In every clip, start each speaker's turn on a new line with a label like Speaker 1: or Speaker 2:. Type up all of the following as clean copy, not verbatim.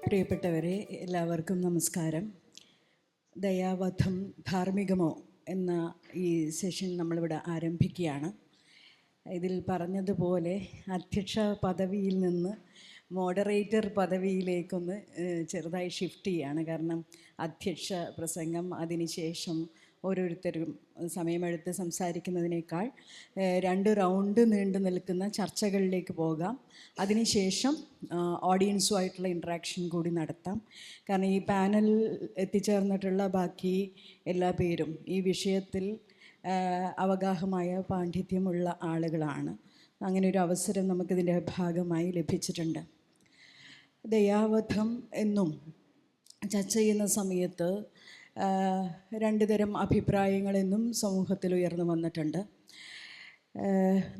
Speaker 1: പ്രിയപ്പെട്ടവരെ, എല്ലാവർക്കും നമസ്കാരം. ദയാവധം ധാർമ്മികമോ എന്ന ഈ സെഷൻ നമ്മളിവിടെ ആരംഭിക്കുകയാണ്. ഇതിൽ പറഞ്ഞതുപോലെ അധ്യക്ഷ പദവിയിൽ നിന്ന് മോഡറേറ്റർ പദവിയിലേക്കൊന്ന് ചെറുതായി ഷിഫ്റ്റ് ചെയ്യുകയാണ്. കാരണം അധ്യക്ഷ പ്രസംഗം, അതിനുശേഷം ഓരോരുത്തരും സമയമെടുത്ത് സംസാരിക്കുന്നതിനേക്കാൾ 2 റൗണ്ട് നീണ്ടു നിൽക്കുന്ന ചർച്ചകളിലേക്ക് പോകാം. അതിനുശേഷം ഓഡിയൻസുമായിട്ടുള്ള ഇൻട്രാക്ഷൻ കൂടി നടത്താം. കാരണം ഈ പാനൽ എത്തിച്ചേർന്നിട്ടുള്ള ബാക്കി എല്ലാ പേരും ഈ വിഷയത്തിൽ അവഗാഹമായ പാണ്ഡിത്യമുള്ള ആളുകളാണ്. അങ്ങനെ ഒരു അവസരം നമുക്കിതിൻ്റെ ഭാഗമായി ലഭിച്ചിട്ടുണ്ട്. ദയാവധം എന്നും ചർച്ച ചെയ്യുന്ന സമയത്ത് 2 തരം അഭിപ്രായങ്ങളെന്നും സമൂഹത്തിൽ ഉയർന്നു വന്നിട്ടുണ്ട്.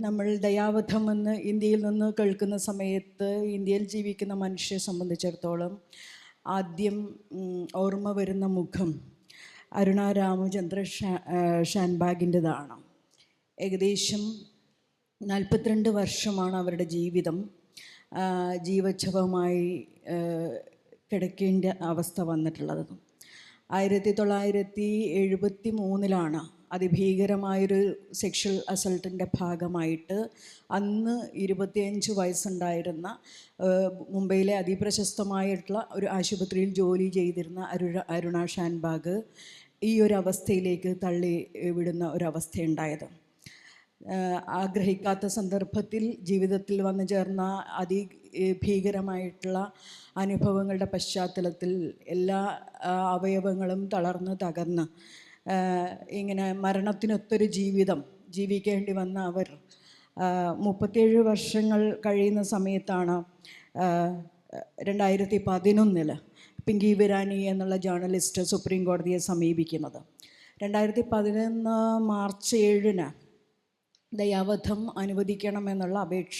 Speaker 1: നമ്മൾ ദയാവധം എന്ന് ഇന്ത്യയിൽ നിന്ന് കേൾക്കുന്ന സമയത്ത് ഇന്ത്യയിൽ ജീവിക്കുന്ന മനുഷ്യരെ സംബന്ധിച്ചിടത്തോളം ആദ്യം ഓർമ്മ വരുന്ന മുഖം അരുണ രാമചന്ദ്ര ഷാൻബാഗിൻ്റെതാണ്. ഏകദേശം 42 വർഷമാണ് അവരുടെ ജീവിതം ജീവച്ഛവമായി കിടക്കേണ്ട അവസ്ഥ വന്നിട്ടുള്ളത്. 1973 അതിഭീകരമായൊരു സെക്ഷൽ അസൾട്ടിൻ്റെ ഭാഗമായിട്ട് അന്ന് 25 വയസ്സുണ്ടായിരുന്ന മുംബൈയിലെ അതിപ്രശസ്തമായിട്ടുള്ള ഒരു ആശുപത്രിയിൽ ജോലി ചെയ്തിരുന്ന അരുണ ഷാൻബാഗ് ഈ ഒരു അവസ്ഥയിലേക്ക് തള്ളി വിടുന്ന ഒരവസ്ഥയുണ്ടായത്. ആഗ്രഹിക്കാത്ത സന്ദർഭത്തിൽ ജീവിതത്തിൽ വന്നു ചേർന്ന അതിഭീകരമായിട്ടുള്ള അനുഭവങ്ങളുടെ പശ്ചാത്തലത്തിൽ എല്ലാ അവയവങ്ങളും തകർന്ന് ഇങ്ങനെ മരണത്തിനൊത്തൊരു ജീവിതം ജീവിക്കേണ്ടി വന്ന അവർ 37 വർഷങ്ങൾ കഴിയുന്ന സമയത്താണ് 2011 പിങ്കി വിരാനി എന്നുള്ള ജേർണലിസ്റ്റ് സുപ്രീം കോടതിയെ സമീപിക്കുന്നത്. 2011 മാർച്ച് 7 ദയാവധം അനുവദിക്കണമെന്നുള്ള അപേക്ഷ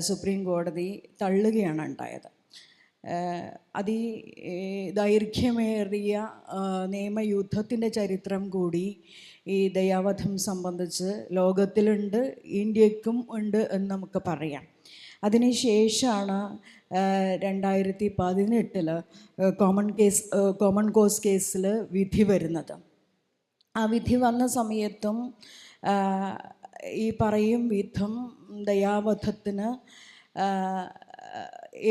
Speaker 1: സുപ്രീം കോടതി തള്ളുകയാണ് ഉണ്ടായത്. ദൈർഘ്യമേറിയ നിയമയുദ്ധത്തിൻ്റെ ചരിത്രം കൂടി ഈ ദയാവധം സംബന്ധിച്ച് ലോകത്തിലുണ്ട്, ഇന്ത്യക്കും ഉണ്ട് എന്ന് നമുക്ക് പറയാം. അതിനുശേഷമാണ് 2018 കോമൺ കോസ് കേസിൽ വിധി വരുന്നത്. ആ വിധി വന്ന സമയത്തും ഈ പറയും വിധം ദയാവധത്തിന്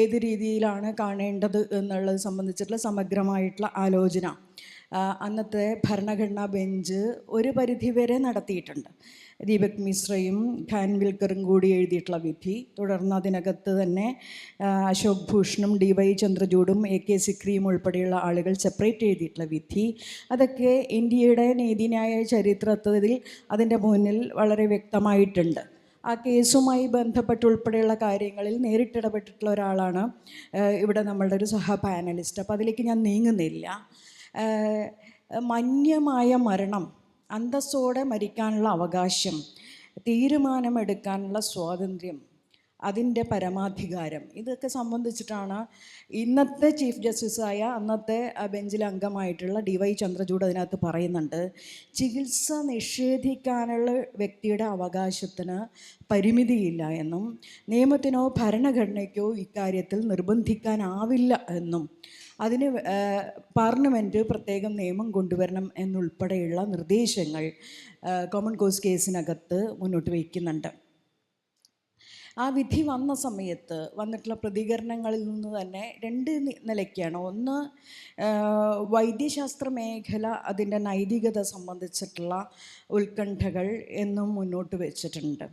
Speaker 1: ഏത് രീതിയിലാണ് കാണേണ്ടത് എന്നുള്ളത് സംബന്ധിച്ചിട്ടുള്ള സമഗ്രമായിട്ടുള്ള ആലോചന അന്നത്തെ ഭരണഘടനാ ബെഞ്ച് ഒരു പരിധിവരെ നടത്തിയിട്ടുണ്ട്. ദീപക് മിശ്രയും ഖാൻവിൽക്കറും കൂടി എഴുതിയിട്ടുള്ള വിധി, തുടർന്ന് അതിനകത്ത് തന്നെ അശോക് ഭൂഷണും DY ചന്ദ്രചൂഡും AK സിക്രിയും ഉൾപ്പെടെയുള്ള ആളുകൾ സെപ്പറേറ്റ് എഴുതിയിട്ടുള്ള വിധി, അതൊക്കെ ഇന്ത്യയുടെ നീതിന്യായ ചരിത്രത്തിൽ അതിൻ്റെ മുന്നിൽ വളരെ വ്യക്തമായിട്ടുണ്ട്. ആ കേസുമായി ബന്ധപ്പെട്ടുൾപ്പെടെയുള്ള കാര്യങ്ങളിൽ നേരിട്ടിടപെട്ടിട്ടുള്ള ഒരാളാണ് ഇവിടെ നമ്മളുടെ ഒരു പാനലിസ്റ്റ്. അപ്പോൾ അതിലേക്ക് ഞാൻ നീങ്ങുന്നില്ല. മാന്യമായ മരണം, അന്തസ്സോടെ മരിക്കാനുള്ള അവകാശം, തീരുമാനമെടുക്കാനുള്ള സ്വാതന്ത്ര്യം, അതിൻ്റെ പരമാധികാരം, ഇതൊക്കെ സംബന്ധിച്ചിട്ടാണ് ഇന്നത്തെ ചീഫ് ജസ്റ്റിസായ അന്നത്തെ ബെഞ്ചിലെ അംഗമായിട്ടുള്ള DY ചന്ദ്രചൂഡ് അതിനകത്ത് പറയുന്നുണ്ട്. ചികിത്സ നിഷേധിക്കാനുള്ള വ്യക്തിയുടെ അവകാശത്തിന് പരിമിതിയില്ല എന്നും നിയമത്തിനോ ഭരണഘടനയ്ക്കോ ഇക്കാര്യത്തിൽ നിർബന്ധിക്കാനാവില്ല എന്നും അതിന് പാർലമെൻറ്റ് പ്രത്യേകം നിയമം കൊണ്ടുവരണം എന്നുൾപ്പെടെയുള്ള നിർദ്ദേശങ്ങൾ കോമൺ കോസ് കേസിനകത്ത് മുന്നോട്ട് വയ്ക്കുന്നുണ്ട്. ആ വിധി വന്ന സമയത്ത് വന്നിട്ടുള്ള പ്രതികരണങ്ങളിൽ നിന്ന് തന്നെ 2 നിലയ്ക്കാണ്. ഒന്ന്, വൈദ്യശാസ്ത്ര മേഖല അതിൻ്റെ നൈതികത സംബന്ധിച്ചിട്ടുള്ള ഉത്കണ്ഠകൾ എന്നും മുന്നോട്ട് വെച്ചിട്ടുണ്ട്.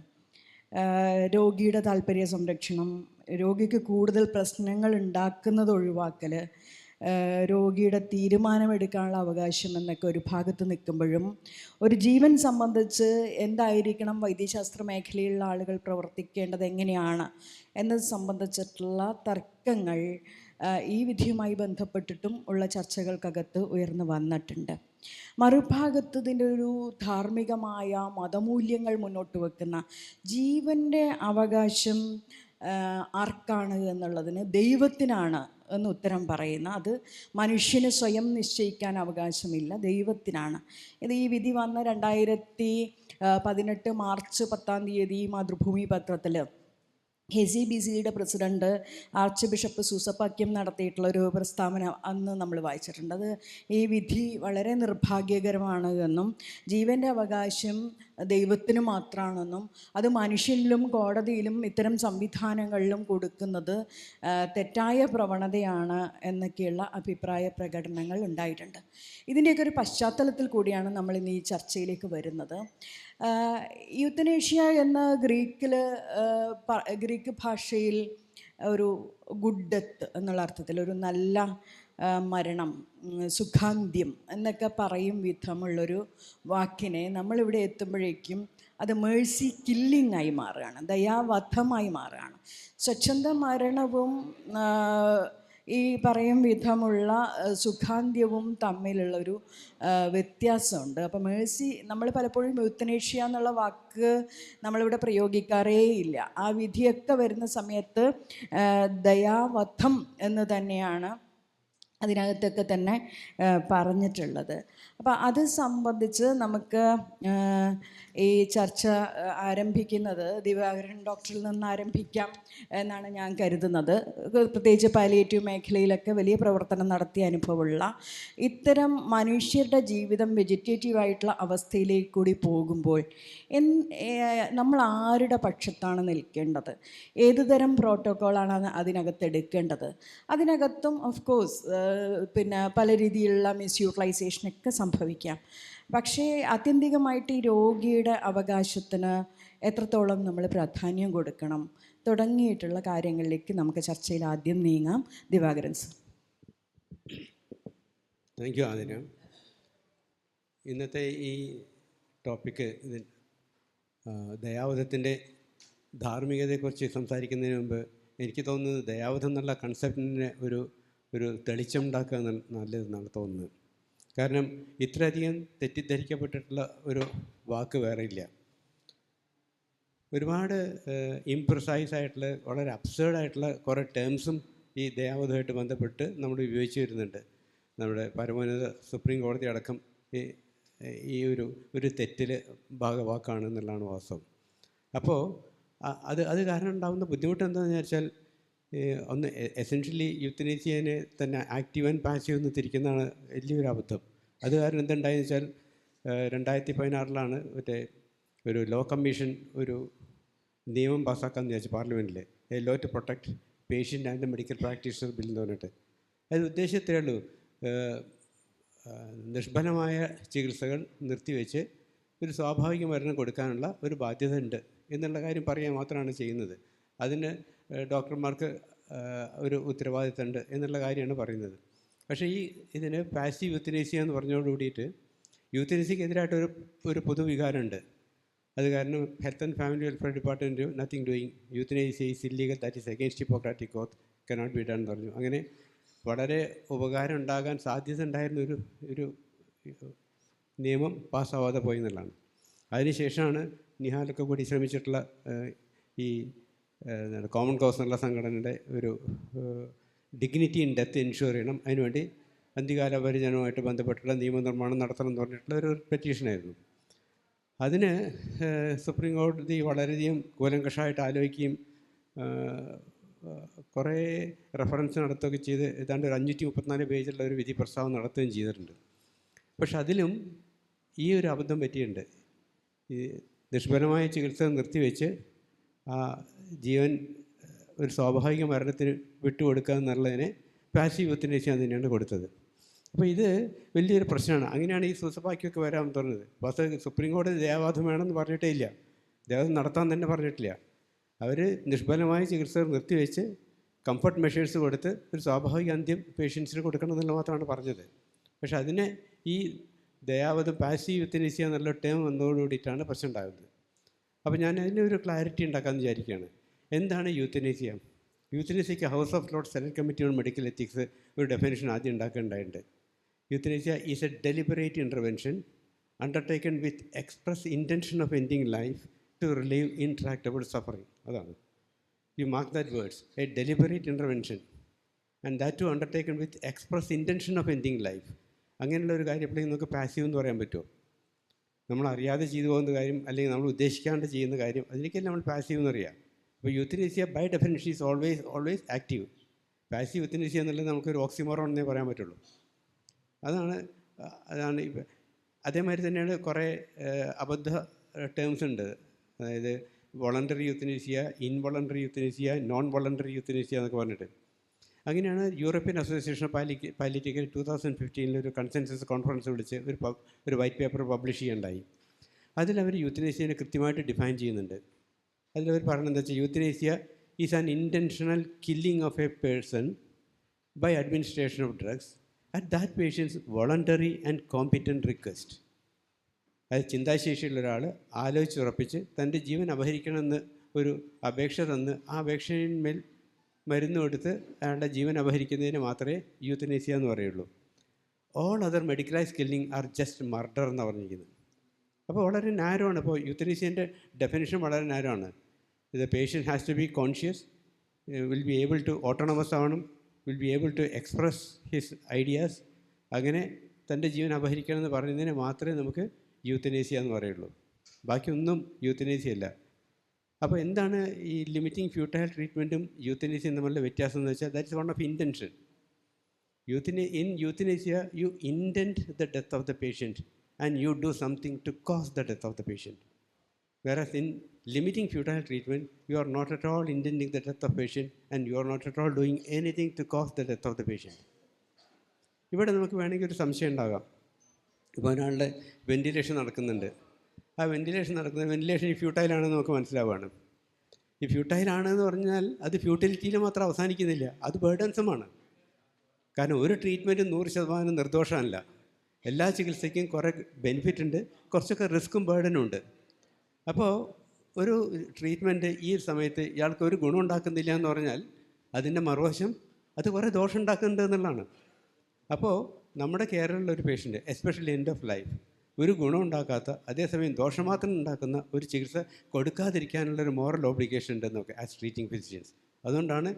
Speaker 1: രോഗിയുടെ താല്പര്യ സംരക്ഷണം, രോഗിക്ക് കൂടുതൽ പ്രശ്നങ്ങൾ ഉണ്ടാക്കുന്നത് ഒഴിവാക്കൽ, രോഗിയുടെ തീരുമാനമെടുക്കാനുള്ള അവകാശം എന്നൊക്കെ ഒരു ഭാഗത്ത് നിൽക്കുമ്പോഴും ഒരു ജീവൻ സംബന്ധിച്ച് എന്തായിരിക്കണം വൈദ്യശാസ്ത്ര മേഖലയിലുള്ള ആളുകൾ പ്രവർത്തിക്കേണ്ടത് എങ്ങനെയാണ് എന്നത് സംബന്ധിച്ചിട്ടുള്ള തർക്കങ്ങൾ ഈ വിധിയുമായി ബന്ധപ്പെട്ടിട്ടും ഉള്ള ചർച്ചകൾക്കകത്ത് ഉയർന്നു വന്നിട്ടുണ്ട്. മറുഭാഗത്ത് ഇതിൻ്റെ ഒരു ധാർമ്മികമായ മതമൂല്യങ്ങൾ മുന്നോട്ട് വെക്കുന്ന ജീവൻ്റെ അവകാശം ആർക്കാണ് എന്നുള്ളതിന് ദൈവത്തിനാണ് എന്ന് ഉത്തരം പറയുന്ന, അത് മനുഷ്യന് സ്വയം നിശ്ചയിക്കാൻ അവകാശമില്ല, ദൈവത്തിനാണ്. ഇത് ഈ വിധി വന്ന 2018 മാർച്ച് 10 മാതൃഭൂമി പത്രത്തിൽ HCBCയുടെ പ്രസിഡൻറ്റ് ആർച്ച് ബിഷപ്പ് സൂസപാക്യം നടത്തിയിട്ടുള്ള ഒരു പ്രസ്താവന അന്ന് നമ്മൾ വായിച്ചിട്ടുണ്ട്. അത് ഈ വിധി വളരെ നിർഭാഗ്യകരമാണ് എന്നും ജീവൻ്റെ അവകാശം ദൈവത്തിന് മാത്രമാണെന്നും അത് മനുഷ്യനിലും കോടതിയിലും ഇത്തരം സംവിധാനങ്ങളിലും കൊടുക്കുന്നത് തെറ്റായ പ്രവണതയാണ് എന്നൊക്കെയുള്ള അഭിപ്രായ പ്രകടനങ്ങൾ ഉണ്ടായിട്ടുണ്ട്. ഇതിൻ്റെയൊക്കെ ഒരു പശ്ചാത്തലത്തിൽ കൂടിയാണ് നമ്മൾ ഇന്ന് ഈ ചർച്ചയിലേക്ക് വരുന്നത്. യൂത്തനേഷ്യ എന്ന ഗ്രീക്ക് ഭാഷയിൽ ഒരു ഗുഡ് ഡെത്ത് എന്നുള്ള അർത്ഥത്തിൽ ഒരു നല്ല മരണം, സുഖാന്ത്യം എന്നൊക്കെ പറയും വിധമുള്ളൊരു വാക്കിനെ നമ്മളിവിടെ എത്തുമ്പോഴേക്കും അത് മേഴ്സി കില്ലിംഗ് ആയി മാറുകയാണ്, ദയാവധമായി മാറുകയാണ്. സ്വച്ഛന്ത മരണവും ഈ പറയും വിധമുള്ള സുഖാന്ത്യവും തമ്മിലുള്ളൊരു വ്യത്യാസമുണ്ട്. അപ്പോൾ മേഴ്സി, നമ്മൾ പലപ്പോഴും യൂത്തനേഷ്യ എന്നുള്ള വാക്ക് നമ്മളിവിടെ പ്രയോഗിക്കാറേ ഇല്ല. ആ വിധിയൊക്കെ വരുന്ന സമയത്ത് ദയാവധം എന്ന് തന്നെയാണ് അതിനകത്തൊക്കെ തന്നെ പറഞ്ഞിട്ടുള്ളത്. അപ്പോൾ അത് സംബന്ധിച്ച് നമുക്ക് ഈ ചർച്ച ആരംഭിക്കുന്നത് ദിവാകരൻ ഡോക്ടറിൽ നിന്ന് ആരംഭിക്കാം എന്നാണ് ഞാൻ കരുതുന്നത്. പ്രത്യേകിച്ച് പാലിയേറ്റീവ് മേഖലയിലൊക്കെ വലിയ പ്രവർത്തനം നടത്തിയ അനുഭവമുള്ള ഇത്തരം മനുഷ്യരുടെ ജീവിതം വെജിറ്റേറ്റീവായിട്ടുള്ള അവസ്ഥയിലേക്ക് കൂടി പോകുമ്പോൾ നമ്മൾ ആരുടെ പക്ഷത്താണ് നിൽക്കേണ്ടത്, ഏതുതരം പ്രോട്ടോക്കോളാണ് അതിനകത്ത് എടുക്കേണ്ടത്? അതിനകത്തും ഓഫ് കോഴ്സ് പിന്നെ പല രീതിയിലുള്ള മിസ്യൂട്ടിലൈസേഷനൊക്കെ സംഭവിക്കാം. പക്ഷേ ആത്യന്തികമായിട്ട് ഈ രോഗിയുടെ അവകാശത്തിന് എത്രത്തോളം നമ്മൾ പ്രാധാന്യം കൊടുക്കണം തുടങ്ങിയിട്ടുള്ള കാര്യങ്ങളിലേക്ക് നമുക്ക് ചർച്ചയിൽ ആദ്യം നീങ്ങാം. Divakaran sir.
Speaker 2: Thank you Athira. ഇന്നത്തെ ഈ ടോപ്പിക്ക് ദയാവധത്തിൻ്റെ ധാർമ്മികതയെക്കുറിച്ച് സംസാരിക്കുന്നതിന് മുമ്പ് എനിക്ക് തോന്നുന്നത് ദയാവധം എന്നുള്ള കൺസെപ്റ്റിനെ ഒരു തെളിച്ചമുണ്ടാക്കുക നല്ലതെന്നാണ് തോന്നുന്നത്. കാരണം ഇത്രയധികം തെറ്റിദ്ധരിക്കപ്പെട്ടിട്ടുള്ള ഒരു വാക്ക് വേറെ ഇല്ല. ഒരുപാട് ഇംപ്രസൈസ് ആയിട്ടുള്ള വളരെ അബ്സേർഡായിട്ടുള്ള കുറേ ടേംസും ഈ ദയാവധമായിട്ട് ബന്ധപ്പെട്ട് നമ്മൾ ഉപയോഗിച്ച് വരുന്നുണ്ട്. നമ്മുടെ പരമോന്നത സുപ്രീം കോടതി അടക്കം ഈ ഒരു തെറ്റിൽ ഭാഗവാക്കാണ് എന്നുള്ളതാണ് വാസ്തവം. അപ്പോൾ അത് കാരണം ഉണ്ടാകുന്ന ബുദ്ധിമുട്ട് എന്താണെന്ന് വെച്ചാൽ, ഒന്ന് എസെൻഷ്യലി യൂത്തനേഷ്യനെ തന്നെ ആക്റ്റീവ് ആൻഡ് പാസീവ് എന്ന് തിരിക്കുന്നതാണ് വലിയൊരു അബദ്ധം. അത് കാരണം എന്തുണ്ടായെന്ന് വെച്ചാൽ 2016 മറ്റേ ഒരു ലോ കമ്മീഷൻ ഒരു നിയമം പാസ്സാക്കാമെന്ന് വിചാരിച്ചു പാർലമെൻറ്റിൽ, a law to protect patient and medical practitioner bill എന്ന് പറഞ്ഞിട്ട്. അത് ഉദ്ദേശിച്ചത്രേ ഉള്ളൂ, നിഷ്ഫലമായ ചികിത്സകൾ നിർത്തിവെച്ച് ഒരു സ്വാഭാവിക മരണം കൊടുക്കാനുള്ള ഒരു ബാധ്യത ഉണ്ട് എന്നുള്ള കാര്യം പറയാൻ മാത്രമാണ് ചെയ്യുന്നത്. അതിന് ഡോക്ടർമാർക്ക് ഒരു ഉത്തരവാദിത്തമുണ്ട് എന്നുള്ള കാര്യമാണ് പറയുന്നത്. പക്ഷേ ഇതിന് പാസീവ് യൂത്തനേഷ്യ എന്ന് പറഞ്ഞതോട് കൂടിയിട്ട് യൂത്തനേഷ്യക്കെതിരായിട്ട് ഒരു പൊതുവികാരമുണ്ട്. അത് കാരണം health and family welfare department nothing doing, euthanasia is illegal, that is against Hippocratic oath, cannot be done എന്ന് പറഞ്ഞു. അങ്ങനെ വളരെ ഉപകാരം ഉണ്ടാകാൻ സാധ്യത ഉണ്ടായിരുന്ന ഒരു നിയമം പാസ്സാവാതെ പോയി എന്നുള്ളതാണ്. അതിനുശേഷമാണ് നിഹാലൊക്കെ കൂടി ശ്രമിച്ചിട്ടുള്ള ഈ കോമൺ കോസ് എന്നുള്ള സംഘടനയുടെ ഒരു ഡിഗ്നിറ്റി ഇൻ ഡെത്ത് എൻഷുർ ചെയ്യണം, അതിനുവേണ്ടി അന്ത്യകാല പരിചരണവുമായിട്ട് ബന്ധപ്പെട്ടുള്ള നിയമനിർമ്മാണം നടത്തണം എന്ന് പറഞ്ഞിട്ടുള്ള ഒരു പെറ്റീഷനായിരുന്നു. അതിന് സുപ്രീം കോടതി വളരെയധികം കൂലങ്കഷമായിട്ട് ആലോചിക്കുകയും കുറേ റെഫറൻസ് നടത്തുകയൊക്കെ ചെയ്ത് ഏതാണ്ട് ഒരു 534 പേജുള്ള ഒരു വിധി പ്രസ്താവന നടത്തുകയും ചെയ്തിട്ടുണ്ട്. പക്ഷെ അതിലും ഈ ഒരു അബദ്ധം പറ്റിയിട്ടുണ്ട്. ഈ നിഷ്ഫലമായ ചികിത്സ നിർത്തിവെച്ച് ആ ജീവൻ ഒരു സ്വാഭാവിക മരണത്തിന് വിട്ടുകൊടുക്കുക എന്നുള്ളതിനെ പാസീവ് യൂത്തനേഷ്യ തന്നെയാണ് കൊടുത്തത്. അപ്പോൾ ഇത് വലിയൊരു പ്രശ്നമാണ്. അങ്ങനെയാണ് ഈ സൂസപാക്യമൊക്കെ വരാൻ തുടങ്ങുന്നത്. പക്ഷേ സുപ്രീം കോടതി ദയാവാധം വേണമെന്ന് പറഞ്ഞിട്ടേ ഇല്ല, ദയാവാധം നടത്താൻ തന്നെ പറഞ്ഞിട്ടില്ല. അവർ നിഷ്ഫലമായ ചികിത്സ നിർത്തിവെച്ച് കംഫർട്ട് മെഷേഴ്സ് കൊടുത്ത് ഒരു സ്വാഭാവിക അന്ത്യം പേഷ്യൻസിന് കൊടുക്കണം എന്നുള്ള മാത്രമാണ് പറഞ്ഞത്. പക്ഷെ അതിനെ ഈ ദയാവധം പാസീവ് യൂത്തനേഷ്യ എന്നുള്ള ടേം വന്നതോടുകൂടിയിട്ടാണ് പ്രശ്നം ഉണ്ടാകുന്നത്. അപ്പോൾ ഞാൻ അതിനൊരു ക്ലാരിറ്റി ഉണ്ടാക്കാമെന്ന് വിചാരിക്കുകയാണ്. എന്താണ് യൂത്തനേഷ്യ? യൂത്തനേഷ്യയ്ക്ക് House of Lords Select Committee on Medical Ethics ഒരു ഡെഫിനേഷൻ ആദ്യം ഉണ്ടാക്കേണ്ടതുണ്ട്. Euthanasia is a deliberate intervention undertaken with express intention of ending life to relieve intractable suffering. അതാണ്, you mark that words, a deliberate intervention and that to undertaken with express intention of ending life. അങ്ങനെയുള്ള ഒരു കാര്യം എപ്പോഴെങ്കിലും നമുക്ക് passive എന്ന് പറയാൻ പറ്റുമോ? നമ്മൾ അറിയാതെ ചെയ്തു പോകുന്ന കാര്യം അല്ലെങ്കിൽ നമ്മൾ ഉദ്ദേശിക്കാണ്ട് ചെയ്യുന്ന കാര്യം, അതിനൊക്കെയല്ലേ നമ്മൾ പാസീവ് എന്നറിയാം. അപ്പോൾ euthanasia by definition is always active. Passive euthanasia എന്നുള്ളത് നമുക്കൊരു ഓക്സിമോറോൺ എന്നേ പറയാൻ പറ്റുള്ളൂ. അതാണ് ഇപ്പം. അതേമാതിരി തന്നെയാണ് കുറേ അബദ്ധ ടേംസ് ഉണ്ട്. അതായത് വോളണ്ടറി യൂത്തനേസിയ, ഇൻവോളണ്ടറി യൂത്തനേസിയ, നോൺ വോളണ്ടറി യൂത്തനേസിയ എന്നൊക്കെ പറഞ്ഞിട്ട്. അങ്ങനെയാണ് യൂറോപ്യൻ അസോസിയേഷൻ ഓഫ് പാലിറ്റിക്കൽ 2015 ഒരു കൺസെൻസസ് കോൺഫറൻസ് വിളിച്ച് ഒരു വൈറ്റ് പേപ്പർ പബ്ലിഷ് ചെയ്യുകയുണ്ടായി. അതിലവർ യൂത്തനേസിയനെ കൃത്യമായിട്ട് ഡിഫൈൻ ചെയ്യുന്നുണ്ട്. അതിലവർ പറയുന്നത് എന്താ വെച്ചാൽ, euthanasia is an intentional killing of a person by administration of drugs at that patient's voluntary and competent request. അത് ചിന്താശേഷിയുള്ള ഒരാൾ ആലോചിച്ചുറപ്പിച്ച് തൻ്റെ ജീവൻ അപഹരിക്കണമെന്ന് ഒരു അപേക്ഷ തന്ന് ആ അപേക്ഷയിന്മേൽ മരുന്ന് കൊടുത്ത് അയാളുടെ ജീവൻ അപഹരിക്കുന്നതിന് മാത്രമേ യൂത്തനേസിയ എന്ന് പറയുള്ളൂ. All other medicalise killing are just murder എന്ന് പറഞ്ഞിരിക്കുന്നത്. അപ്പോൾ വളരെ നാരോ ആണ്. ഇപ്പോൾ യൂത്തനേസിയൻ്റെ ഡെഫിനിഷൻ വളരെ നാരോ ആണ്. The patient has to be conscious, will be able to autonomous ആവണം, will be able to express his ideas. അങ്ങനെ തൻ്റെ ജീവൻ അപഹരിക്കണമെന്ന് പറയുന്നതിന് മാത്രമേ നമുക്ക് യൂത്തനേസിയ എന്ന് പറയുള്ളൂ. ബാക്കിയൊന്നും യൂത്തനേസിയ അല്ല. അപ്പോൾ എന്താണ് ഈ ലിമിറ്റിംഗ് ഫ്യൂട്ടൈൽ ട്രീറ്റ്മെൻറ്റും യൂത്തനേസിയയും തമ്മിലുള്ള വ്യത്യാസം എന്ന് വെച്ചാൽ, that is one of intention. In euthanasia you intend the death of the patient and you do something to cause the death of the patient. Whereas in limiting futile treatment you are not at all intending the death of patient and you are not at all doing anything to cause the death of the patient. ഇവിടെ നമുക്ക് വേണമെങ്കിൽ ഒരു സംശയം ഉണ്ടാകാം. ഇപ്പോൾ ഒരാളുടെ ventilation നടക്കുന്നുണ്ട്. ആ വെൻറ്റിലേഷൻ ഈ ഫ്യൂട്ടൈലാണെന്ന് നമുക്ക് മനസ്സിലാവുകയാണ്. ഈ ഫ്യൂട്ടൈലാണെന്ന് പറഞ്ഞാൽ അത് ഫ്യൂട്ടിലിറ്റിയിൽ മാത്രം അവസാനിക്കുന്നില്ല, അത് ബേർഡൻസമാണ്. കാരണം ഒരു ട്രീറ്റ്മെൻറ്റും 100% നിർദോഷമല്ല. എല്ലാ ചികിത്സയ്ക്കും കുറേ ബെനിഫിറ്റ് ഉണ്ട്, കുറച്ചൊക്കെ റിസ്ക്കും ബേർഡനും ഉണ്ട്. അപ്പോൾ ഒരു ട്രീറ്റ്മെൻറ്റ് ഈ സമയത്ത് ഇയാൾക്ക് ഒരു ഗുണം ഉണ്ടാക്കുന്നില്ല എന്ന് പറഞ്ഞാൽ അതിൻ്റെ മറുവശം അത് കുറേ ദോഷം ഉണ്ടാക്കുന്നുണ്ട് എന്നുള്ളതാണ്. അപ്പോൾ നമ്മുടെ കെയറിലുള്ള ഒരു patient, especially end of life, ഒരു ഗുണം ഉണ്ടാക്കാത്ത അതേസമയം ദോഷം മാത്രം ഉണ്ടാക്കുന്ന ഒരു ചികിത്സ കൊടുക്കാതിരിക്കാനുള്ളൊരു മോറൽ ഓബ്ലിഗേഷൻ ഉണ്ടെന്നൊക്കെ ആസ് ട്രീറ്റിംഗ് ഫിസിഷ്യൻസ്. അതുകൊണ്ടാണ്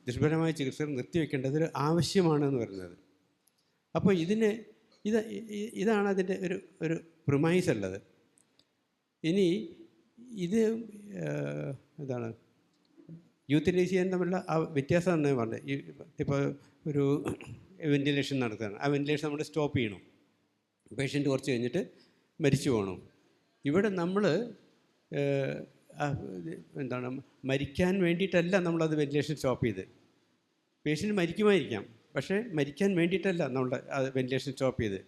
Speaker 2: ദുഷ്ഫലമായ ചികിത്സകൾ നിർത്തിവെക്കേണ്ടത് ഒരു ആവശ്യമാണെന്ന് പറയുന്നത്. അപ്പോൾ ഇതാണ് അതിൻ്റെ ഒരു പ്രിമൈസ് ഉള്ളത്. ഇനി ഇത് എന്താണ് യൂത്തനേസിയയും തമ്മിലുള്ള ആ വ്യത്യാസം തന്നെ പറഞ്ഞത്. ഇപ്പോൾ ഒരു വെൻറ്റിലേഷൻ നടത്തുകയാണ്, ആ വെൻറ്റിലേഷൻ നമ്മൾ സ്റ്റോപ്പ് ചെയ്യണം. പേഷ്യൻ്റ് കുറച്ച് കഴിഞ്ഞിട്ട് മരിച്ചു പോകണം. ഇവിടെ നമ്മൾ എന്താണ് മരിക്കാൻ വേണ്ടിയിട്ടല്ല നമ്മളത് വെൻറ്റിലേഷൻ സ്റ്റോപ്പ് ചെയ്ത്. പേഷ്യൻ്റ് മരിക്കുമായിരിക്കാം, പക്ഷേ മരിക്കാൻ വേണ്ടിയിട്ടല്ല നമ്മൾ അത് വെൻറ്റിലേഷൻ സ്റ്റോപ്പ് ചെയ്ത്.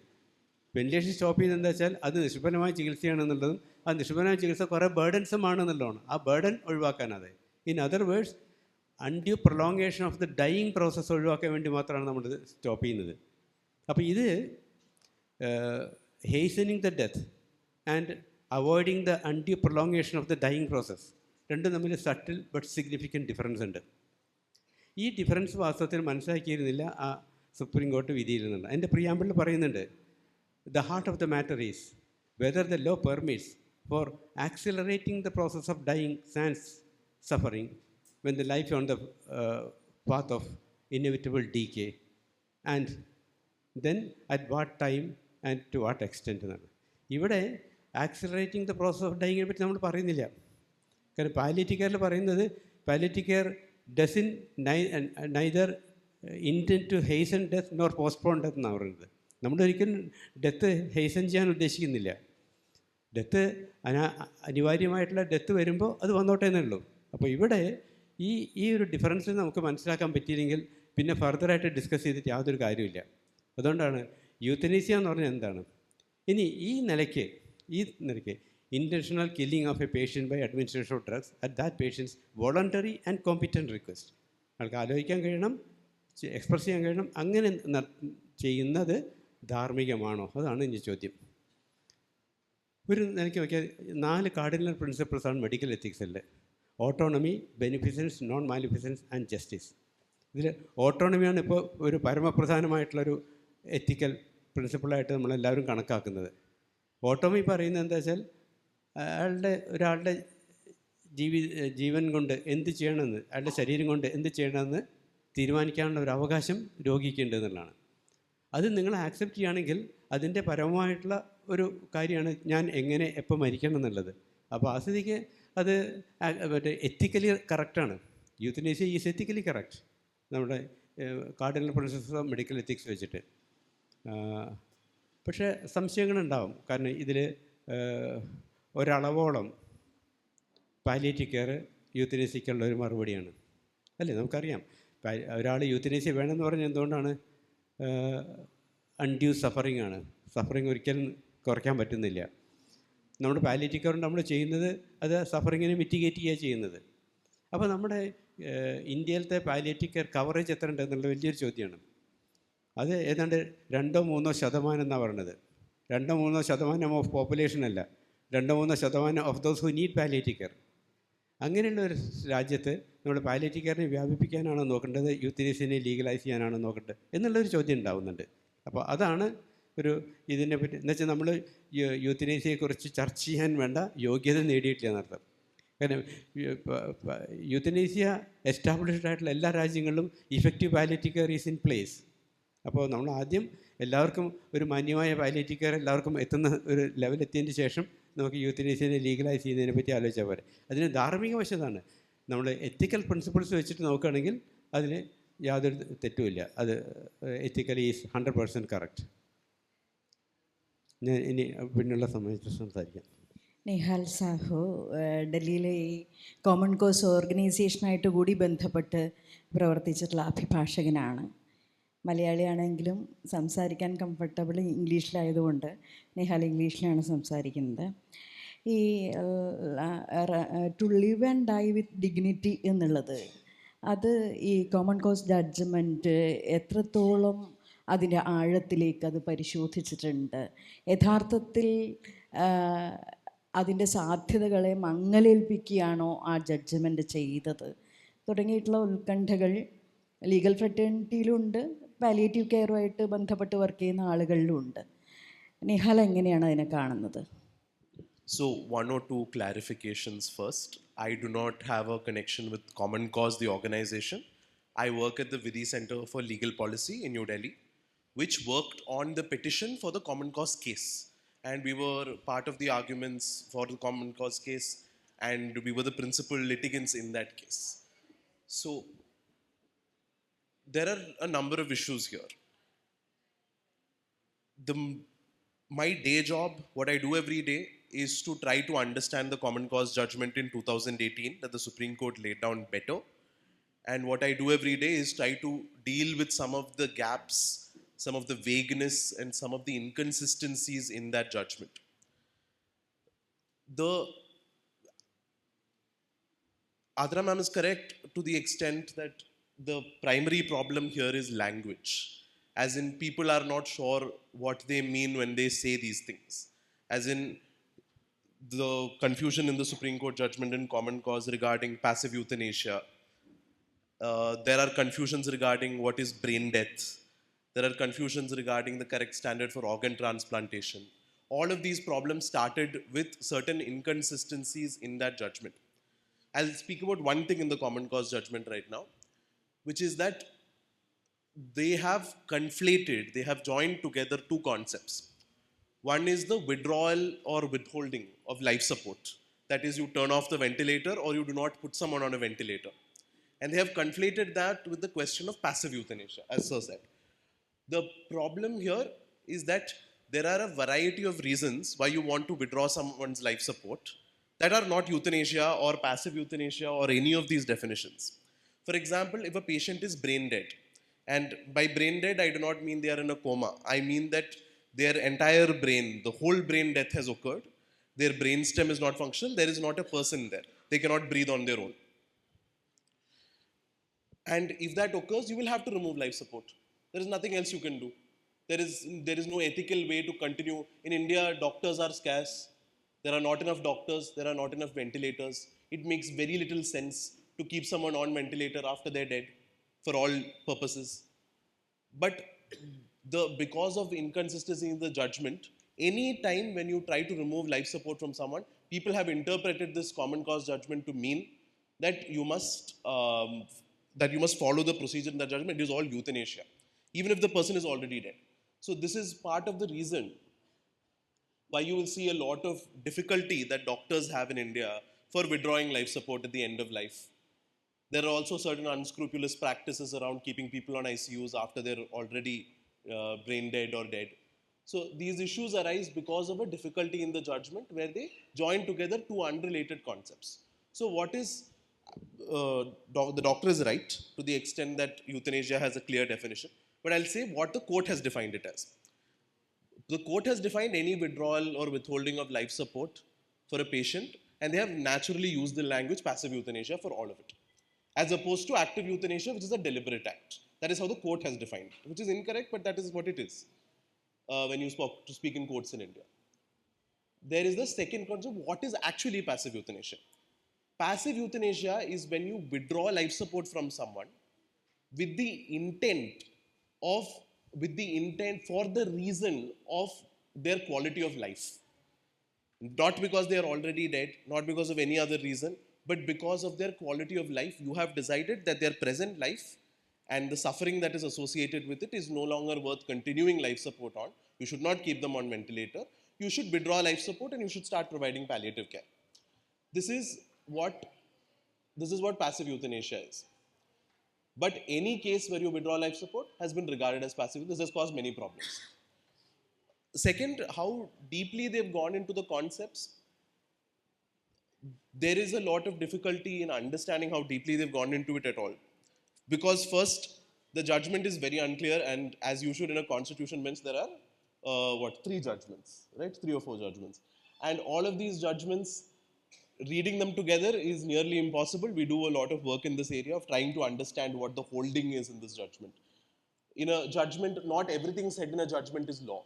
Speaker 2: വെൻറ്റിലേഷൻ സ്റ്റോപ്പ് ചെയ്ത് എന്താ വെച്ചാൽ അത് നിഷ്ഫലമായ ചികിത്സയാണെന്നുള്ളതും ആ നിഷ്ഫലമായ ചികിത്സ കുറേ ബേർഡൻസമാണെന്നുള്ളതാണ്. ആ ബേർഡൻ ഒഴിവാക്കാനത്. In other words, undue prolongation of the dying process ഒഴിവാക്കാൻ വേണ്ടി മാത്രമാണ് നമ്മളിത് സ്റ്റോപ്പ് ചെയ്യുന്നത്. അപ്പോൾ ഇത് hastening the death and avoiding the undue prolongation of the dying process രണ്ടും തമ്മിൽ സട്ടിൽ ബട്ട് സിഗ്നിഫിക്കൻറ്റ് ഡിഫറൻസ് ഉണ്ട്. ഈ ഡിഫറൻസ് വാസ്തവത്തിൽ മനസ്സിലാക്കിയിരുന്നില്ല ആ സുപ്രീം കോടതി വിധിയിരുന്നുണ്ട്. അതിൻ്റെ പ്രിയാമ്പിളിൽ പറയുന്നുണ്ട്, the heart of the matter is whether the law permits for accelerating the process of dying sans suffering when the life on the path of inevitable decay, and then at what time and to what extent എന്നാണ്. ഇവിടെ accelerating the process of ഡൈയിങ്ങിനെ പറ്റി നമ്മൾ പറയുന്നില്ല. കാരണം palliative കെയറിൽ പറയുന്നത് palliative care does neither intent to hasten death nor postpone death എന്നാണ് പറയുന്നത്. നമ്മളൊരിക്കലും ഡെത്ത് ഹേസൻ ചെയ്യാൻ ഉദ്ദേശിക്കുന്നില്ല. ഡെത്ത് അനിവാര്യമായിട്ടുള്ള ഡെത്ത് വരുമ്പോൾ അത് വന്നോട്ടേ എന്നേ ഉള്ളൂ. അപ്പോൾ ഇവിടെ ഈ ഒരു ഡിഫറൻസ് നമുക്ക് മനസ്സിലാക്കാൻ പറ്റിയില്ലെങ്കിൽ പിന്നെ ഫർദറായിട്ട് ഡിസ്കസ് ചെയ്തിട്ട് യാതൊരു കാര്യമില്ല. അതുകൊണ്ടാണ് യൂത്തനേസിയ എന്ന് പറഞ്ഞാൽ എന്താണ്. ഇനി ഈ നിലയ്ക്ക് intentional killing of a patient by administration of drugs at that patient's voluntary and competent request. ആൾക്ക് ആലോചിക്കാൻ കഴിയണം, എക്സ്പ്രസ് ചെയ്യാൻ കഴിയണം. അങ്ങനെ ചെയ്യുന്നത് ധാർമ്മികമാണോ? അതാണ് ഇനി ചോദ്യം. ഒരു നിലയ്ക്ക് നോക്കിയാൽ 4 കാർഡിനൽ പ്രിൻസിപ്പിൾസാണ് മെഡിക്കൽ എത്തിക്സിൽ: autonomy, beneficence, non maleficence and justice. ഇതിൽ ഓട്ടോണമിയാണ് ഇപ്പോൾ ഒരു പരമപ്രധാനമായിട്ടുള്ളൊരു എത്തിക്കൽ പ്രിൻസിപ്പിളായിട്ട് നമ്മളെല്ലാവരും കണക്കാക്കുന്നത്. ഓട്ടോണമി പറയുന്നത് എന്താ വെച്ചാൽ ഒരാളുടെ ജീവൻ കൊണ്ട് എന്ത് ചെയ്യണമെന്ന്, അയാളുടെ ശരീരം കൊണ്ട് എന്ത് ചെയ്യണമെന്ന് തീരുമാനിക്കാനുള്ള ഒരു അവകാശം രോഗിക്കുണ്ട് എന്നുള്ളതാണ്. അത് നിങ്ങൾ ആക്സെപ്റ്റ് ചെയ്യുകയാണെങ്കിൽ അതിൻ്റെ പരമമായിട്ടുള്ള ഒരു കാര്യമാണ് ഞാൻ എങ്ങനെ എപ്പോൾ മരിക്കണം എന്നുള്ളത്. അപ്പോൾ ആ സ്ഥിതിക്ക് അത് മറ്റേ എത്തിക്കലി കറക്റ്റാണ്. യൂത്തനേഷ്യ ഈസ് എത്തിക്കലി കറക്റ്റ്, നമ്മുടെ cardinal principles of medical ethics വെച്ചിട്ട്. പക്ഷേ സംശയങ്ങളുണ്ടാവും. കാരണം ഇതിൽ ഒരളവോളം പാലിയേറ്റീവ് കെയർ യൂത്തനേഷ്യയ്ക്കുള്ള ഒരു മറുപടിയാണ് അല്ലേ? നമുക്കറിയാം ഒരാൾ യൂത്തനേഷ്യ വേണമെന്ന് പറഞ്ഞാൽ എന്തുകൊണ്ടാണ്? അൺഡ്യൂ സഫറിങ് ആണ്. സഫറിങ് ഒരിക്കലും കുറയ്ക്കാൻ പറ്റുന്നില്ല. നമ്മുടെ പാലിയേറ്റീവ് കെയർ നമ്മൾ ചെയ്യുന്നത് അത് സഫറിങ്ങിനെ മിറ്റിഗേറ്റ് ചെയ്യുക ചെയ്യുന്നത്. അപ്പോൾ നമ്മുടെ ഇന്ത്യയിലത്തെ പാലിയേറ്റീവ് കെയർ കവറേജ് എത്ര ഉണ്ട് എന്നുള്ള വലിയൊരു ചോദ്യമാണ്. അത് ഏതാണ്ട് 2-3% എന്നാണ് പറയുന്നത്. 2-3% ഓഫ് പോപ്പുലേഷൻ അല്ല, 2-3% of those who need palliative care. അങ്ങനെയുള്ള ഒരു രാജ്യത്ത് നമ്മൾ പാലിയേറ്റീവ് കെയറിനെ വ്യാപിപ്പിക്കാനാണോ നോക്കേണ്ടത്, യൂത്തനേഷ്യനെ ലീഗലൈസ് ചെയ്യാനാണോ നോക്കേണ്ടത് എന്നുള്ളൊരു ചോദ്യം ഉണ്ടാകുന്നുണ്ട്. അപ്പോൾ അതാണ് ഒരു ഇതിനെപ്പറ്റി എന്നുവെച്ചാൽ നമ്മൾ യൂത്തനേഷ്യയെക്കുറിച്ച് ചർച്ച ചെയ്യാൻ വേണ്ട യോഗ്യത നേടിയിട്ടില്ല എന്നർത്ഥം. കാരണം യൂത്തനേഷ്യ എസ്റ്റാബ്ലിഷ്ഡ് ആയിട്ടുള്ള എല്ലാ രാജ്യങ്ങളിലും effective palliative care is in place. അപ്പോൾ നമ്മൾ ആദ്യം എല്ലാവർക്കും ഒരു മാന്യമായ പാലിയേറ്റീവ് കെയർ എല്ലാവർക്കും എത്തുന്ന ഒരു ലെവലെത്തിയതിന് ശേഷം നമുക്ക് യൂത്തനേഷ്യനെ ലീഗലൈസ് ചെയ്യുന്നതിനെ പറ്റി ആലോചിച്ചാൽ പോരെ. അതിന് ധാർമ്മിക വശത്താണ്. നമ്മൾ എത്തിക്കൽ പ്രിൻസിപ്പിൾസ് വെച്ചിട്ട് നോക്കുകയാണെങ്കിൽ അതിന് യാതൊരു തെറ്റുമില്ല. അത് എത്തിക്കലി ഈസ് 100% കറക്റ്റ്. ഞാൻ ഇനി പിന്നുള്ള സമയത്ത് സംസാരിക്കാം.
Speaker 1: നിഹാൽ സാഹു ഡൽഹിയിലെ ഈ കോമൺ കോസ് ഓർഗനൈസേഷനായിട്ട് കൂടി ബന്ധപ്പെട്ട് പ്രവർത്തിച്ചിട്ടുള്ള അഭിഭാഷകനാണ്. മലയാളിയാണെങ്കിലും സംസാരിക്കാൻ കംഫർട്ടബിൾ ഇംഗ്ലീഷിലായതുകൊണ്ട് നിഹാൽ ഇംഗ്ലീഷിലാണ് സംസാരിക്കുന്നത്. ഈ to live and die with dignity എന്നുള്ളത് അത് ഈ കോമൺ കോസ് ജഡ്ജ്മെൻറ്റ് എത്രത്തോളം അതിൻ്റെ ആഴത്തിലേക്ക് അത് പരിശോധിച്ചിട്ടുണ്ട്, യഥാർത്ഥത്തിൽ അതിൻ്റെ സാധ്യതകളെ മങ്ങലേൽപ്പിക്കുകയാണോ ആ ജഡ്ജ്മെൻറ്റ് ചെയ്തത് തുടങ്ങിയിട്ടുള്ള ഉത്കണ്ഠകൾ ലീഗൽ ഫ്രട്ടേണിറ്റിയിലുണ്ട്, പാലിയേറ്റീവ് കെയറുമായിട്ട് ബന്ധപ്പെട്ട് വർക്ക് ചെയ്യുന്ന ആളുകളിലുമുണ്ട്. നിഹാൽ എങ്ങനെയാണ് അതിനെ കാണുന്നത്?
Speaker 3: So, one or two clarifications first. I do not have a connection with Common Cause, the organization. I work at the Vidhi Center for Legal Policy in New Delhi, which worked on the petition for the Common Cause case. And we were part of the arguments for the Common Cause case, and we were the principal litigants in that case. So, there are a number of issues here. My day job, what I do every day, is to try to understand the Common Cause judgment in 2018 that the Supreme Court laid down better. And what I do every day is try to deal with some of the gaps, some of the vagueness, and some of the inconsistencies in that judgment. Adra ma'am is correct to the extent that the primary problem here is language. As in, people are not sure what they mean when they say these things. As in, the confusion in the Supreme Court judgment in Common Cause regarding passive euthanasia. There are confusions regarding what is brain death. There are confusions regarding the correct standard for organ transplantation. All of these problems started with certain inconsistencies in that judgment. I'll speak about one thing in the Common Cause judgment right now, which is that they have conflated, they have joined together two concepts. One is the withdrawal or withholding of life support. That is, you turn off the ventilator or you do not put someone on a ventilator. And they have conflated that with the question of passive euthanasia, as Sir said. The problem here is that there are a variety of reasons why you want to withdraw someone's life support that are not euthanasia or passive euthanasia or any of these definitions. For example, if a patient is brain dead, and by brain dead, I do not mean they are in a coma. I mean that their entire brain, the whole brain death has occurred. Their brain stem is not functional. There is not a person there. They cannot breathe on their own. And if that occurs, you will have to remove life support. There is nothing else you can do. There is no ethical way to continue. In India, doctors are scarce. There are not enough doctors. There are not enough ventilators. It makes very little sense to keep someone on ventilator after they're dead, for all purposes. But because of inconsistency in the judgment, any time when you try to remove life support from someone, people have interpreted this Common Cause judgment to mean that you must follow the procedure in the judgment. It is all euthanasia, even if the person is already dead. So this is part of the reason why you will see a lot of difficulty that doctors have in India for withdrawing life support at the end of life. There are also certain unscrupulous practices around keeping people on ICUs after they're already brain dead or dead. So these issues arise because of a difficulty in the judgment where they join together two unrelated concepts. So what is, the doctor is right to the extent that euthanasia has a clear definition, but I'll say what the court has defined it as. The court has defined any withdrawal or withholding of life support for a patient, and they have naturally used the language passive euthanasia for all of it, as opposed to active euthanasia, which is a deliberate act. That is how the court has defined it, which is incorrect, but that is what it is when you speak in courts in India. There is the second concept, what is actually passive euthanasia? Passive euthanasia is when you withdraw life support from someone with the intent for the reason of their quality of life. Not because they are already dead, not because of any other reason, but because of their quality of life. You have decided that their present life and the suffering that is associated with it is no longer worth continuing life support on. You should not keep them on ventilator. You should withdraw life support and you should start providing palliative care. This is what passive euthanasia is. But any case where you withdraw life support has been regarded as passive. This has caused many problems. Second, how deeply they've gone into the concepts. There is a lot of difficulty in understanding how deeply they've gone into it at all. Because first, the judgment is very unclear, and as usual in a constitution bench, there are, 3 judgments, right? 3 or 4 judgments. And all of these judgments, reading them together is nearly impossible. We do a lot of work in this area of trying to understand what the holding is in this judgment. In a judgment, not everything said in a judgment is law.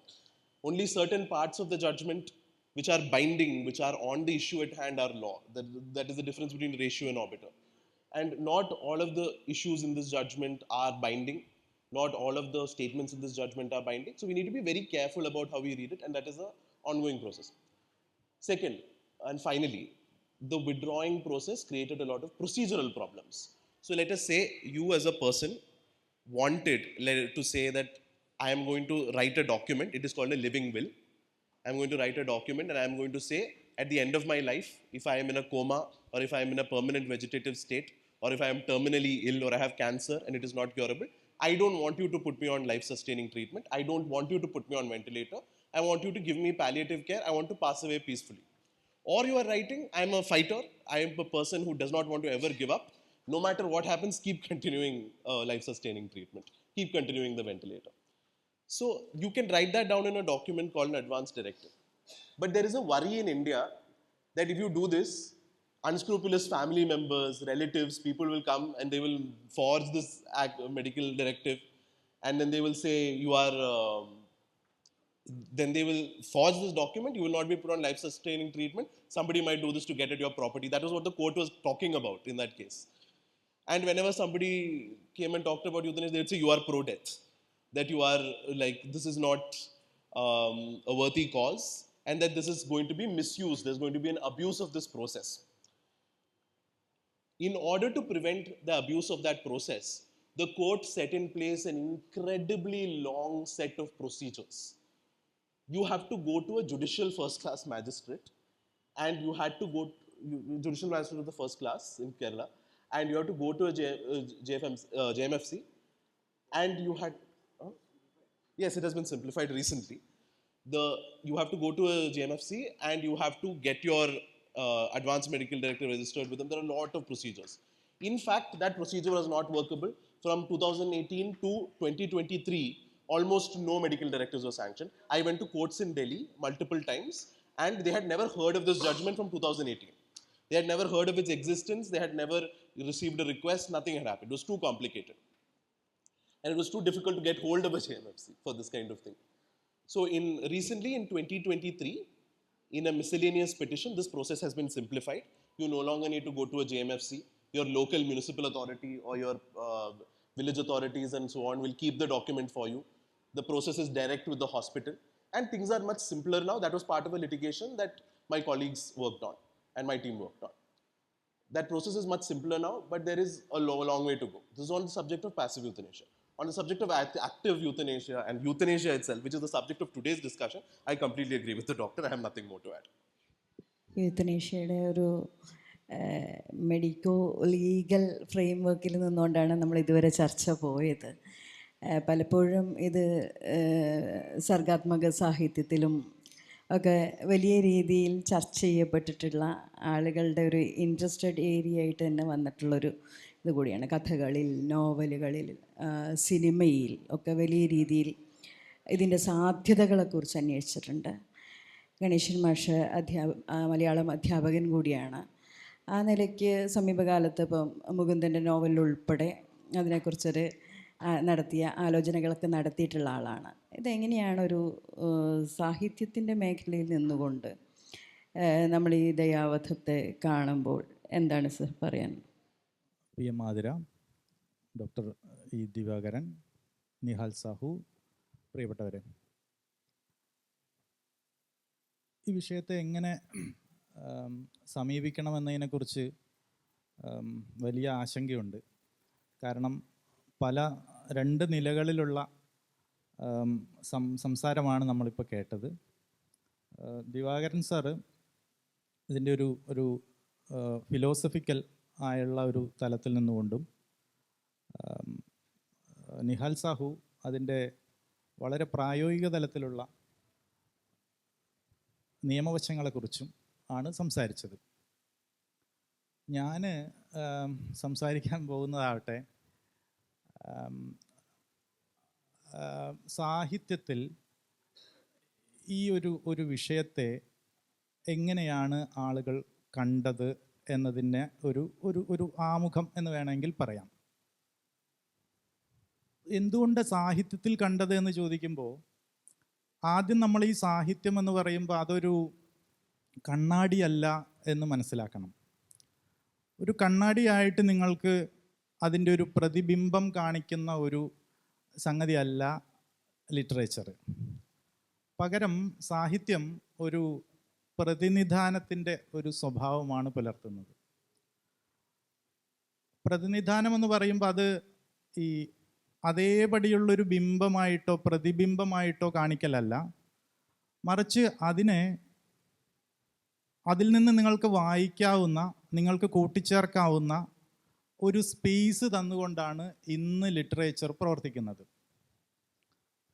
Speaker 3: Only certain parts of the judgment which are binding, which are on the issue at hand, are law. That is the difference between ratio and arbiter. And not all of the issues in this judgment are binding. Not all of the statements in this judgment are binding. So we need to be very careful about how we read it, and that is an ongoing process. Second, and finally, the withdrawing process created a lot of procedural problems. So let us say you as a person wanted to say that I am going to write a document. It is called a living will. I'm going to write a document and I'm going to say at the end of my life, if I am in a coma or if I am in a permanent vegetative state or if I am terminally ill or I have cancer and it is not curable, I don't want you to put me on life-sustaining treatment. I don't want you to put me on ventilator. I want you to give me palliative care. I want to pass away peacefully. Or you are writing, I'm a fighter. I am a person who does not want to ever give up. No matter what happens, keep continuing life-sustaining treatment. Keep continuing the ventilator. So you can write that down in a document called an advance directive. But there is a worry in India that if you do this, unscrupulous family members, relatives, people will come and they will forge this medical directive, and then they will say you are, then they will forge this document, you will not be put on life-sustaining treatment. Somebody might do this to get at your property. That was what the court was talking about in that case. And whenever somebody came and talked about euthanasia, they would say you are pro-death. That you are like, this is not a worthy cause, and that this is going to be misused. There's going to be an abuse of this process. In order to prevent the abuse of that process, the court set in place an incredibly long set of procedures. You have to go to a judicial first-class magistrate, and you had to go to judicial magistrate of the first class in Kerala, and you have to go to a JMFC, and you had. Yes, it has been simplified recently. You have to go to a JMFC and you have to get your advanced medical directive registered with them. There are a lot of procedures. In fact, that procedure was not workable. From 2018 to 2023, almost no medical directives were sanctioned. I went to courts in Delhi multiple times and they had never heard of this judgment from 2018. They had never heard of its existence. They had never received a request. Nothing had happened. It was too complicated. And it was too difficult to get hold of a JMFC for this kind of thing. So recently in 2023, in a miscellaneous petition, this process has been simplified. You no longer need to go to a JMFC. Your local municipal authority or your village authorities and so on will keep the document for you. The process is direct with the hospital. And things are much simpler now. That was part of a litigation that my colleagues worked on and my team worked on. That process is much simpler now, but there is a long way to go. This is on the subject of passive euthanasia. On the subject of active euthanasia and euthanasia itself, which is the subject of today's discussion, I completely agree with the doctor. I have nothing more to add.
Speaker 1: യൂത്തനേഷ്യയുടെ ഒരു medico legal frame വർക്കിൽ നിന്നുകൊണ്ടാണ് നമ്മൾ ഇതുവരെ ചർച്ച പോയത്. പലപ്പോഴും ഇത് സർഗാത്മക സാഹിത്യത്തിലും ഒക്കെ വലിയ രീതിയിൽ ചർച്ച ചെയ്യപ്പെട്ടിട്ടുള്ള ആളുകളുടെ ഒരു ഇൻട്രസ്റ്റഡ് ഏരിയ ആയിട്ട് തന്നെ വന്നിട്ടുള്ളൊരു ഇത് കൂടിയാണ്. കഥകളിൽ, നോവലുകളിൽ, സിനിമയിൽ ഒക്കെ വലിയ രീതിയിൽ ഇതിൻ്റെ സാധ്യതകളെക്കുറിച്ച് അന്വേഷിച്ചിട്ടുണ്ട്. ഗണേശൻ മാഷ് മലയാളം അധ്യാപകൻ കൂടിയാണ്. ആ നിലയ്ക്ക് സമീപകാലത്ത് ഇപ്പം മുകുന്ദൻ്റെ നോവലിലുൾപ്പെടെ അതിനെക്കുറിച്ചൊരു നടത്തിയ ആലോചനകളൊക്കെ നടത്തിയിട്ടുള്ള ആളാണ്. ഇതെങ്ങനെയാണൊരു സാഹിത്യത്തിൻ്റെ മേഖലയിൽ നിന്നുകൊണ്ട് നമ്മൾ ഈ ദയാവധത്തെ കാണുമ്പോൾ എന്താണ് സർ പറയാൻ?
Speaker 4: P M Athira, doctor E Divakaran, Nihal Sahu, പ്രിയപ്പെട്ടവരെ, ഈ വിഷയത്തെ എങ്ങനെ സമീപിക്കണമെന്നതിനെക്കുറിച്ച് വലിയ ആശങ്കയുണ്ട്. കാരണം രണ്ട് നിലകളിലുള്ള സംസാരമാണ് നമ്മളിപ്പോൾ കേട്ടത്. ദിവാകരൻ സാറ് ഇതിൻ്റെ ഒരു ഫിലോസഫിക്കൽ ആയുള്ള ഒരു തലത്തിൽ നിന്നുകൊണ്ടും, നിഹാൽ സാഹു അതിൻ്റെ വളരെ പ്രായോഗിക തലത്തിലുള്ള നിയമവശങ്ങളെക്കുറിച്ചും ആണ് സംസാരിച്ചത്. ഞാൻ സംസാരിക്കാൻ പോകുന്നതാവട്ടെ, സാഹിത്യത്തിൽ ഈ ഒരു വിഷയത്തെ എങ്ങനെയാണ് ആളുകൾ കണ്ടത് എന്നതിനെ ഒരു ആമുഖം എന്ന് വേണമെങ്കിൽ പറയാം. എന്തുകൊണ്ട് സാഹിത്യത്തിൽ കണ്ടത് എന്ന് ചോദിക്കുമ്പോൾ, ആദ്യം നമ്മൾ ഈ സാഹിത്യം എന്ന് പറയുമ്പോൾ അതൊരു കണ്ണാടിയല്ല എന്ന് മനസ്സിലാക്കണം. ഒരു കണ്ണാടിയായിട്ട് നിങ്ങൾക്ക് അതിൻ്റെ ഒരു പ്രതിബിംബം കാണിക്കുന്ന ഒരു സംഗതിയല്ല ലിറ്ററേച്ചർ. പകരം സാഹിത്യം ഒരു പ്രതിനിധാനത്തിൻ്റെ ഒരു സ്വഭാവമാണ് പുലർത്തുന്നത്. പ്രതിനിധാനം എന്ന് പറയുമ്പോൾ അത് ഈ അതേപടിയുള്ളൊരു ബിംബമായിട്ടോ പ്രതിബിംബമായിട്ടോ കാണിക്കലല്ല, മറിച്ച് അതിൽ നിന്ന് നിങ്ങൾക്ക് വായിക്കാവുന്ന, നിങ്ങൾക്ക് കൂട്ടിച്ചേർക്കാവുന്ന ഒരു സ്പേസ് തന്നുകൊണ്ടാണ് ഇന്ന് ലിറ്ററേച്ചർ പ്രവർത്തിക്കുന്നത്.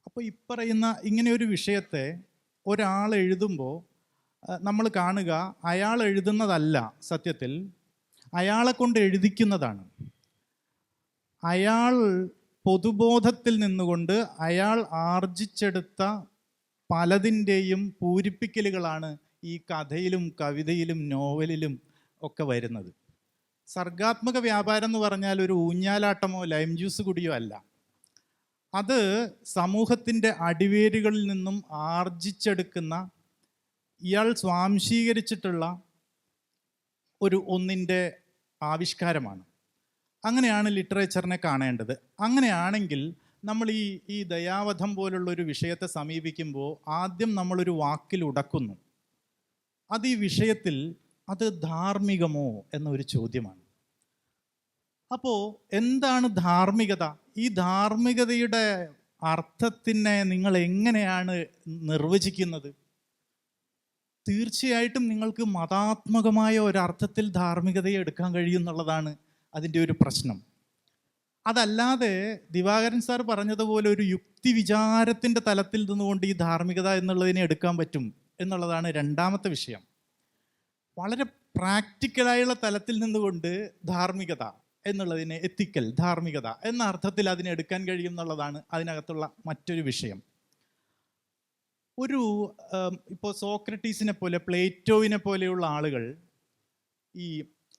Speaker 4: അപ്പോൾ ഇപ്പറയുന്ന ഇങ്ങനെ ഒരു വിഷയത്തെ ഒരാൾ എഴുതുമ്പോൾ നമ്മൾ കാണുക, അയാൾ എഴുതുന്നതല്ല, സത്യത്തിൽ അയാളെ കൊണ്ട് എഴുതിക്കുന്നതാണ്. അയാൾ പൊതുബോധത്തിൽ നിന്നുകൊണ്ട് അയാൾ ആർജിച്ചെടുത്ത പലതിൻ്റെയും പൂരിപ്പിക്കലുകളാണ് ഈ കഥയിലും കവിതയിലും നോവലിലും ഒക്കെ വരുന്നത്. സർഗാത്മക വ്യാപാരം എന്ന് പറഞ്ഞാൽ ഒരു ഊഞ്ഞാലാട്ടമോ ലൈം ജ്യൂസ് കുടിയോ അല്ല. അത് സമൂഹത്തിൻ്റെ അടിവേരുകളിൽ നിന്നും ആർജിച്ചെടുക്കുന്ന, ഇയാൾ സ്വാംശീകരിച്ചിട്ടുള്ള ഒന്നിൻ്റെ ആവിഷ്കാരമാണ്. അങ്ങനെയാണ് ലിറ്ററേച്ചറിനെ കാണേണ്ടത്. അങ്ങനെയാണെങ്കിൽ നമ്മൾ ഈ ദയാവധം പോലുള്ളൊരു വിഷയത്തെ സമീപിക്കുമ്പോൾ ആദ്യം നമ്മളൊരു വാക്കിൽ ഉടക്കുന്നു. അത് ഈ വിഷയത്തിൽ അത് ധാർമ്മികമോ എന്നൊരു ചോദ്യമാണ്. അപ്പോൾ എന്താണ് ധാർമ്മികത? ഈ ധാർമ്മികതയുടെ അർത്ഥത്തിനെ നിങ്ങൾ എങ്ങനെയാണ് നിർവചിക്കുന്നത്? തീർച്ചയായിട്ടും നിങ്ങൾക്ക് മതാത്മകമായ ഒരർത്ഥത്തിൽ ധാർമ്മികതയെ എടുക്കാൻ കഴിയുമെന്നുള്ളതാണ് അതിൻ്റെ ഒരു പ്രശ്നം. അതല്ലാതെ ദിവാകരൻ സാർ പറഞ്ഞതുപോലെ ഒരു യുക്തി വിചാരത്തിൻ്റെ തലത്തിൽ നിന്നുകൊണ്ട് ഈ ധാർമ്മികത എന്നുള്ളതിനെ എടുക്കാൻ പറ്റും എന്നുള്ളതാണ് രണ്ടാമത്തെ വിഷയം. വളരെ പ്രാക്ടിക്കലായുള്ള തലത്തിൽ നിന്നുകൊണ്ട് ധാർമ്മികത എന്നുള്ളതിനെ, എത്തിക്കൽ ധാർമ്മികത എന്ന അർത്ഥത്തിൽ അതിനെ എടുക്കാൻ കഴിയും എന്നുള്ളതാണ് അതിനകത്തുള്ള മറ്റൊരു വിഷയം. ഇപ്പോൾ സോക്രട്ടീസിനെ പോലെ, പ്ലേറ്റോവിനെ പോലെയുള്ള ആളുകൾ ഈ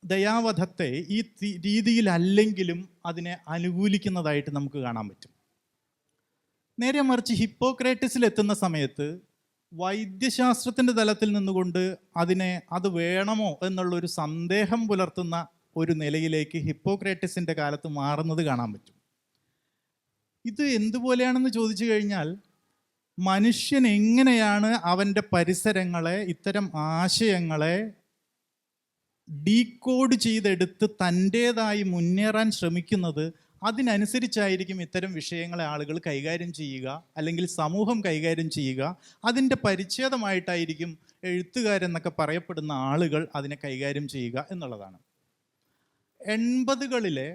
Speaker 4: ദയാവധത്തെ ഈ രീതിയിലല്ലെങ്കിലും അതിനെ അനുകൂലിക്കുന്നതായിട്ട് നമുക്ക് കാണാൻ പറ്റും. നേരെ മറിച്ച് ഹിപ്പോക്രേറ്റസിൽ എത്തുന്ന സമയത്ത് വൈദ്യശാസ്ത്രത്തിൻ്റെ തലത്തിൽ നിന്നുകൊണ്ട് അത് വേണമോ എന്നുള്ളൊരു സന്ദേഹം പുലർത്തുന്ന ഒരു നിലയിലേക്ക് ഹിപ്പോക്രേറ്റസിൻ്റെ കാലത്ത് മാറുന്നത് കാണാൻ പറ്റും. ഇത് എന്തുപോലെയാണെന്ന് ചോദിച്ചു കഴിഞ്ഞാൽ, മനുഷ്യൻ എങ്ങനെയാണ് അവൻ്റെ പരിസരങ്ങളെ, ഇത്തരം ആശയങ്ങളെ ഡീകോഡ് ചെയ്തെടുത്ത് തൻ്റേതായി മുന്നേറാൻ ശ്രമിക്കുന്നത്, അതിനനുസരിച്ചായിരിക്കും ഇത്തരം വിഷയങ്ങളെ ആളുകൾ കൈകാര്യം ചെയ്യുക, അല്ലെങ്കിൽ സമൂഹം കൈകാര്യം ചെയ്യുക. അതിൻ്റെ പരിച്ഛേദമായിട്ടായിരിക്കും എഴുത്തുകാരെന്നൊക്കെ പറയപ്പെടുന്ന ആളുകൾ അതിനെ കൈകാര്യം ചെയ്യുക എന്നുള്ളതാണ്. 80കളിലെ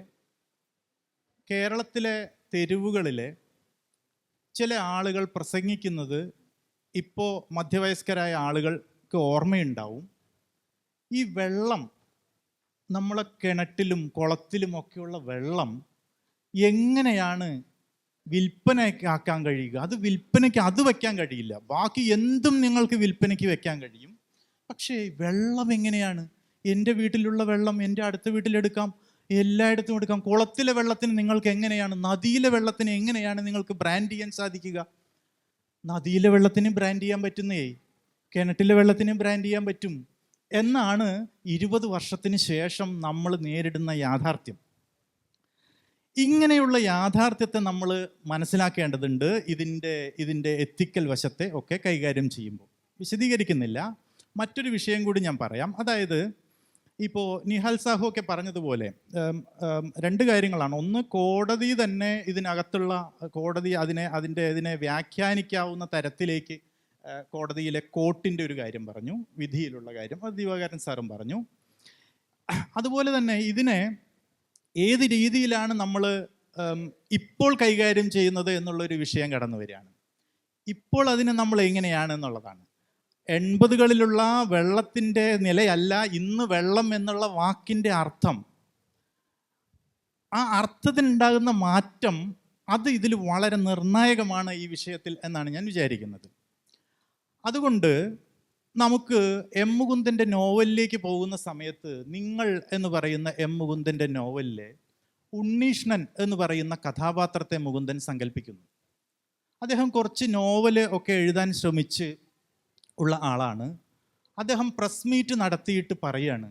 Speaker 4: കേരളത്തിലെ തെരുവുകളിലെ ചില ആളുകൾ പ്രസംഗിക്കുന്നത് ഇപ്പോൾ മധ്യവയസ്കരായ ആളുകൾക്ക് ഓർമ്മയുണ്ടാവും. ഈ വെള്ളം, നമ്മളെ കിണറ്റിലും കുളത്തിലുമൊക്കെയുള്ള വെള്ളം എങ്ങനെയാണ് വിൽപ്പനയ്ക്കാക്കാൻ കഴിയുക? അത് വിൽപ്പനയ്ക്ക് അത് വയ്ക്കാൻ കഴിയില്ല. ബാക്കി എന്തും നിങ്ങൾക്ക് വിൽപ്പനയ്ക്ക് വെക്കാൻ കഴിയും. പക്ഷേ വെള്ളം എങ്ങനെയാണ്? എൻ്റെ വീട്ടിലുള്ള വെള്ളം എൻ്റെ അടുത്ത വീട്ടിലെടുക്കാം, എല്ലായിടത്തും എടുക്കാം. കുളത്തിലെ വെള്ളത്തിന് നിങ്ങൾക്ക് എങ്ങനെയാണ്, നദിയിലെ വെള്ളത്തിന് എങ്ങനെയാണ് നിങ്ങൾക്ക് ബ്രാൻഡ് ചെയ്യാൻ സാധിക്കുക? നദിയിലെ വെള്ളത്തിന് ബ്രാൻഡ് ചെയ്യാൻ പറ്റുന്നേ, കിണറ്റിലെ വെള്ളത്തിന് ബ്രാൻഡ് ചെയ്യാൻ പറ്റും എന്നാണ് 20 വർഷത്തിന് ശേഷം നമ്മൾ നേരിടുന്ന യാഥാർത്ഥ്യം. ഇങ്ങനെയുള്ള യാഥാർത്ഥ്യത്തെ നമ്മൾ മനസ്സിലാക്കേണ്ടതുണ്ട് ഇതിൻ്റെ എത്തിക്കൽ വശത്തെ ഒക്കെ കൈകാര്യം ചെയ്യുമ്പോൾ. വിശദീകരിക്കുന്നില്ല, മറ്റൊരു വിഷയം കൂടി ഞാൻ പറയാം. അതായത് ഇപ്പോൾ നിഹാൽ സാഹു ഒക്കെ പറഞ്ഞതുപോലെ 2 കാര്യങ്ങളാണ്. ഒന്ന്, കോടതി തന്നെ ഇതിനകത്തുള്ള കോടതി ഇതിനെ വ്യാഖ്യാനിക്കാവുന്ന തരത്തിലേക്ക് കോടതിയിലെ കോർട്ടിൻ്റെ ഒരു കാര്യം പറഞ്ഞു, വിധിയിലുള്ള കാര്യം, അത് ദിവാകരൻ സാറും പറഞ്ഞു. അതുപോലെ തന്നെ ഇതിനെ ഏത് രീതിയിലാണ് നമ്മൾ ഇപ്പോൾ കൈകാര്യം ചെയ്യുന്നത് എന്നുള്ളൊരു വിഷയം കടന്നു വരികയാണ്. ഇപ്പോൾ അതിനെ നമ്മൾ എങ്ങനെയാണ് എന്നുള്ളതാണ്. 80കളിലുള്ള വെള്ളത്തിൻ്റെ നിലയല്ല ഇന്ന് വെള്ളം എന്നുള്ള വാക്കിൻ്റെ അർത്ഥം. ആ അർത്ഥത്തിനുണ്ടാകുന്ന മാറ്റം അത് ഇതിൽ വളരെ നിർണായകമാണ് ഈ വിഷയത്തിൽ എന്നാണ് ഞാൻ വിചാരിക്കുന്നത്. അതുകൊണ്ട് നമുക്ക് എം മുകുന്ദൻ്റെ നോവലിലേക്ക് പോകുന്ന സമയത്ത് നിങ്ങൾ എന്ന് പറയുന്ന എം മുകുന്ദൻ്റെ നോവലിലെ ഉണ്ണീഷ്ണൻ എന്ന് പറയുന്ന കഥാപാത്രത്തെ മുകുന്ദൻ സങ്കല്പിക്കുന്നു. അദ്ദേഹം കുറച്ച് നോവൽ ഒക്കെ എഴുതാൻ ശ്രമിച്ച് ഉള്ള ആളാണ്. അദ്ദേഹം പ്രസ് മീറ്റ് നടത്തിയിട്ട് പറയാണ്,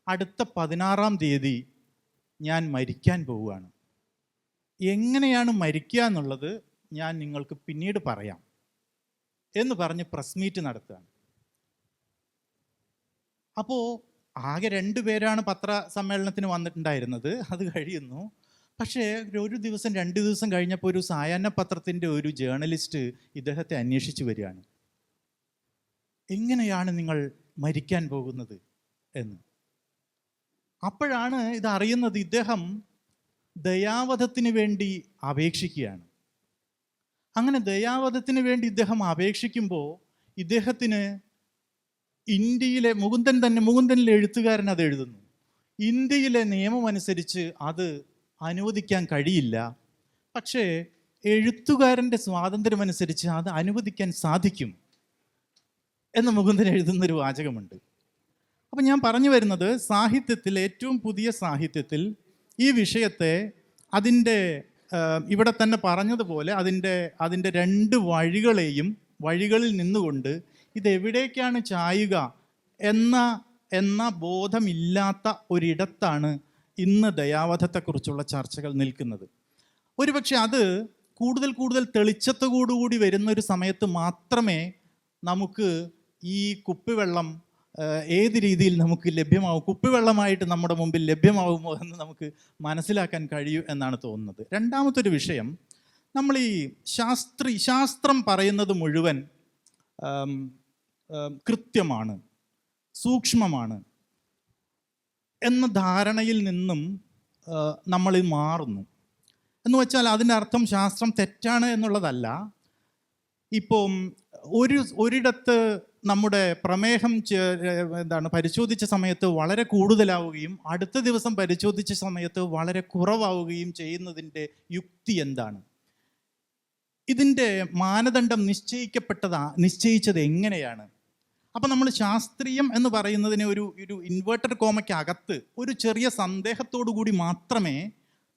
Speaker 4: അടുത്ത 16-ാം തീയതി ഞാൻ മരിക്കാൻ പോവുകയാണ്. എങ്ങനെയാണ് മരിക്കുക എന്നുള്ളത് ഞാൻ നിങ്ങൾക്ക് പിന്നീട് പറയാം എന്ന് പറഞ്ഞ് പ്രസ് മീറ്റ് നടത്തുകയാണ്. അപ്പോൾ ആകെ 2 പേരാണ് പത്രസമ്മേളനത്തിന് വന്നിട്ടുണ്ടായിരുന്നത്. അത് കഴിയുന്നു. പക്ഷേ 1 ദിവസം 2 ദിവസം കഴിഞ്ഞപ്പോൾ ഒരു സായാഹ്ന പത്രത്തിൻ്റെ ഒരു ജേർണലിസ്റ്റ് ഇദ്ദേഹത്തെ അന്വേഷിച്ച് വരികയാണ്. എങ്ങനെയാണ് നിങ്ങൾ മരിക്കാൻ പോകുന്നത് എന്ന്. അപ്പോഴാണ് ഇതറിയുന്നത്, ഇദ്ദേഹം ദയാവധത്തിന് വേണ്ടി അപേക്ഷിക്കുകയാണ്. അങ്ങനെ ദയാവധത്തിന് വേണ്ടി ഇദ്ദേഹം അപേക്ഷിക്കുമ്പോൾ ഇദ്ദേഹത്തിന് ഇന്ത്യയിലെ മുകുന്ദനിലെ എഴുത്തുകാരൻ അത് എഴുതുന്നു, ഇന്ത്യയിലെ നിയമം അനുസരിച്ച് അത് അനുവദിക്കാൻ കഴിയില്ല, പക്ഷേ എഴുത്തുകാരൻ്റെ സ്വാതന്ത്ര്യമനുസരിച്ച് അത് അനുവദിക്കാൻ സാധിക്കും എന്ന് മുകുന്ദൻ എഴുതുന്നൊരു വാചകമുണ്ട്. അപ്പം ഞാൻ പറഞ്ഞു വരുന്നത്, സാഹിത്യത്തിൽ, ഏറ്റവും പുതിയ സാഹിത്യത്തിൽ ഈ വിഷയത്തെ അതിൻ്റെ ഇവിടെ തന്നെ പറഞ്ഞതുപോലെ അതിൻ്റെ 2 വഴികളിൽ നിന്നുകൊണ്ട് ഇതെവിടേക്കാണ് ചായുക എന്ന ബോധമില്ലാത്ത ഒരിടത്താണ് ഇന്ന് ദയാവധത്തെക്കുറിച്ചുള്ള ചർച്ചകൾ നിൽക്കുന്നത്. ഒരുപക്ഷെ അത് കൂടുതൽ തെളിച്ചത്തോടുകൂടി വരുന്നൊരു സമയത്ത് മാത്രമേ നമുക്ക് ഈ കുപ്പിവെള്ളം ഏത് രീതിയിൽ നമുക്ക് ലഭ്യമാവും, കുപ്പിവെള്ളമായിട്ട് നമ്മുടെ മുമ്പിൽ ലഭ്യമാവുമോ എന്ന് നമുക്ക് മനസ്സിലാക്കാൻ കഴിയൂ എന്നാണ് തോന്നുന്നത്. രണ്ടാമത്തൊരു വിഷയം, നമ്മൾ ഈ ശാസ്ത്രം പറയുന്നത് മുഴുവൻ കൃത്യമാണ്, സൂക്ഷ്മമാണ് എന്ന ധാരണയിൽ നിന്നും നമ്മൾ മാറുന്നു. എന്ന് വെച്ചാൽ അതിൻ്റെ അർത്ഥം ശാസ്ത്രം തെറ്റാണ് എന്നുള്ളതല്ല. ഇപ്പം ഒരിടത്ത് നമ്മുടെ പ്രമേഹം പരിശോധിച്ച സമയത്ത് വളരെ കൂടുതലാവുകയും അടുത്ത ദിവസം പരിശോധിച്ച സമയത്ത് വളരെ കുറവാവുകയും ചെയ്യുന്നതിൻ്റെ യുക്തി എന്താണ്? ഇതിൻ്റെ മാനദണ്ഡം നിശ്ചയിച്ചത് എങ്ങനെയാണ്? അപ്പം നമ്മൾ ശാസ്ത്രീയം എന്ന് പറയുന്നതിന് ഒരു ഇൻവേർട്ടർ കോമയ്ക്ക് അകത്ത് ഒരു ചെറിയ സന്ദേഹത്തോടു കൂടി മാത്രമേ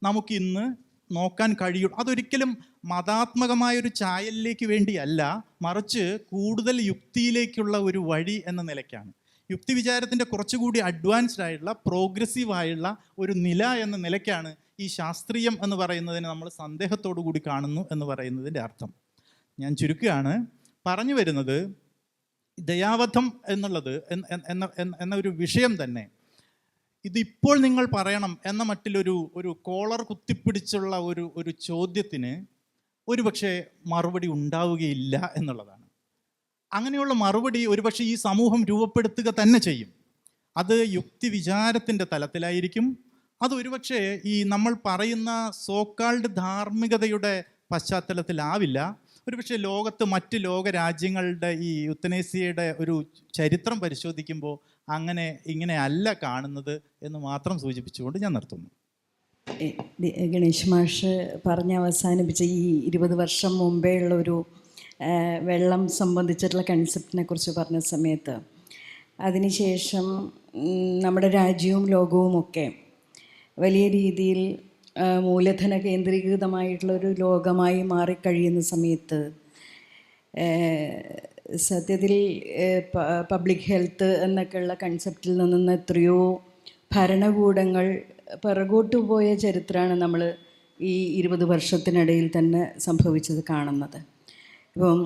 Speaker 4: നമുക്കിന്ന് നോക്കാൻ കഴിയൂ. അതൊരിക്കലും മതാത്മകമായൊരു ചായലിലേക്ക് വേണ്ടിയല്ല, മറിച്ച് കൂടുതൽ യുക്തിയിലേക്കുള്ള ഒരു വഴി എന്ന നിലയ്ക്കാണ്. യുക്തി വിചാരത്തിൻ്റെ കുറച്ചുകൂടി അഡ്വാൻസ്ഡ് ആയിട്ടുള്ള, പ്രോഗ്രസീവ് ആയുള്ള ഒരു നില എന്ന നിലയ്ക്കാണ് ഈ ശാസ്ത്രീയം എന്ന് പറയുന്നതിന് നമ്മൾ സന്ദേഹത്തോടു കൂടി കാണുന്നു എന്ന് പറയുന്നതിൻ്റെ അർത്ഥം. ഞാൻ ചുരുക്കുകയാണ്. പറഞ്ഞു വരുന്നത്, ദയാവധം എന്നുള്ളത് എന്ന ഒരു വിഷയം തന്നെ ഇതിപ്പോൾ നിങ്ങൾ പറയണം എന്ന മട്ടിലൊരു കോളർ കുത്തിപ്പിടിച്ചുള്ള ഒരു ചോദ്യത്തിന് ഒരുപക്ഷെ മറുപടി ഉണ്ടാവുകയില്ല എന്നുള്ളതാണ്. അങ്ങനെയുള്ള മറുപടി ഒരുപക്ഷെ ഈ സമൂഹം രൂപപ്പെടുത്തുക തന്നെ ചെയ്യും. അത് യുക്തി വിചാരത്തിൻ്റെ തലത്തിലായിരിക്കും. അത് ഒരുപക്ഷെ ഈ നമ്മൾ പറയുന്ന സോക്കാൾഡ് ധാർമ്മികതയുടെ പശ്ചാത്തലത്തിലാവില്ല. ഒരുപക്ഷെ ലോകത്ത് മറ്റ് ലോകരാജ്യങ്ങളുടെ ഈ യുത്തനേസിയയുടെ ഒരു ചരിത്രം പരിശോധിക്കുമ്പോൾ ഇങ്ങനെ അല്ല കാണുന്നത് എന്ന് മാത്രം സൂചിപ്പിച്ചുകൊണ്ട് ഞാൻ നിർത്തുന്നു.
Speaker 1: ഗണേഷ് മാഷ് പറഞ്ഞ് അവസാനിപ്പിച്ച ഈ 20 വർഷം മുമ്പേ ഉള്ള ഒരു വെള്ളം സംബന്ധിച്ചിട്ടുള്ള കൺസെപ്റ്റിനെ കുറിച്ച് പറഞ്ഞ സമയത്ത് അതിനുശേഷം നമ്മുടെ രാജ്യവും ലോകവുമൊക്കെ വലിയ രീതിയിൽ മൂലധന കേന്ദ്രീകൃതമായിട്ടുള്ളൊരു ലോകമായി മാറിക്കഴിയുന്ന സമയത്ത് സത്യത്തിൽ പബ്ലിക് ഹെൽത്ത് എന്നൊക്കെയുള്ള കൺസെപ്റ്റിൽ നിന്ന് എത്രയോ ഭരണകൂടങ്ങൾ പിറകോട്ട് പോയ ചരിത്രമാണ് നമ്മൾ ഈ 20 വർഷത്തിനിടയിൽ തന്നെ സംഭവിച്ചത് കാണുന്നത്. ഇപ്പം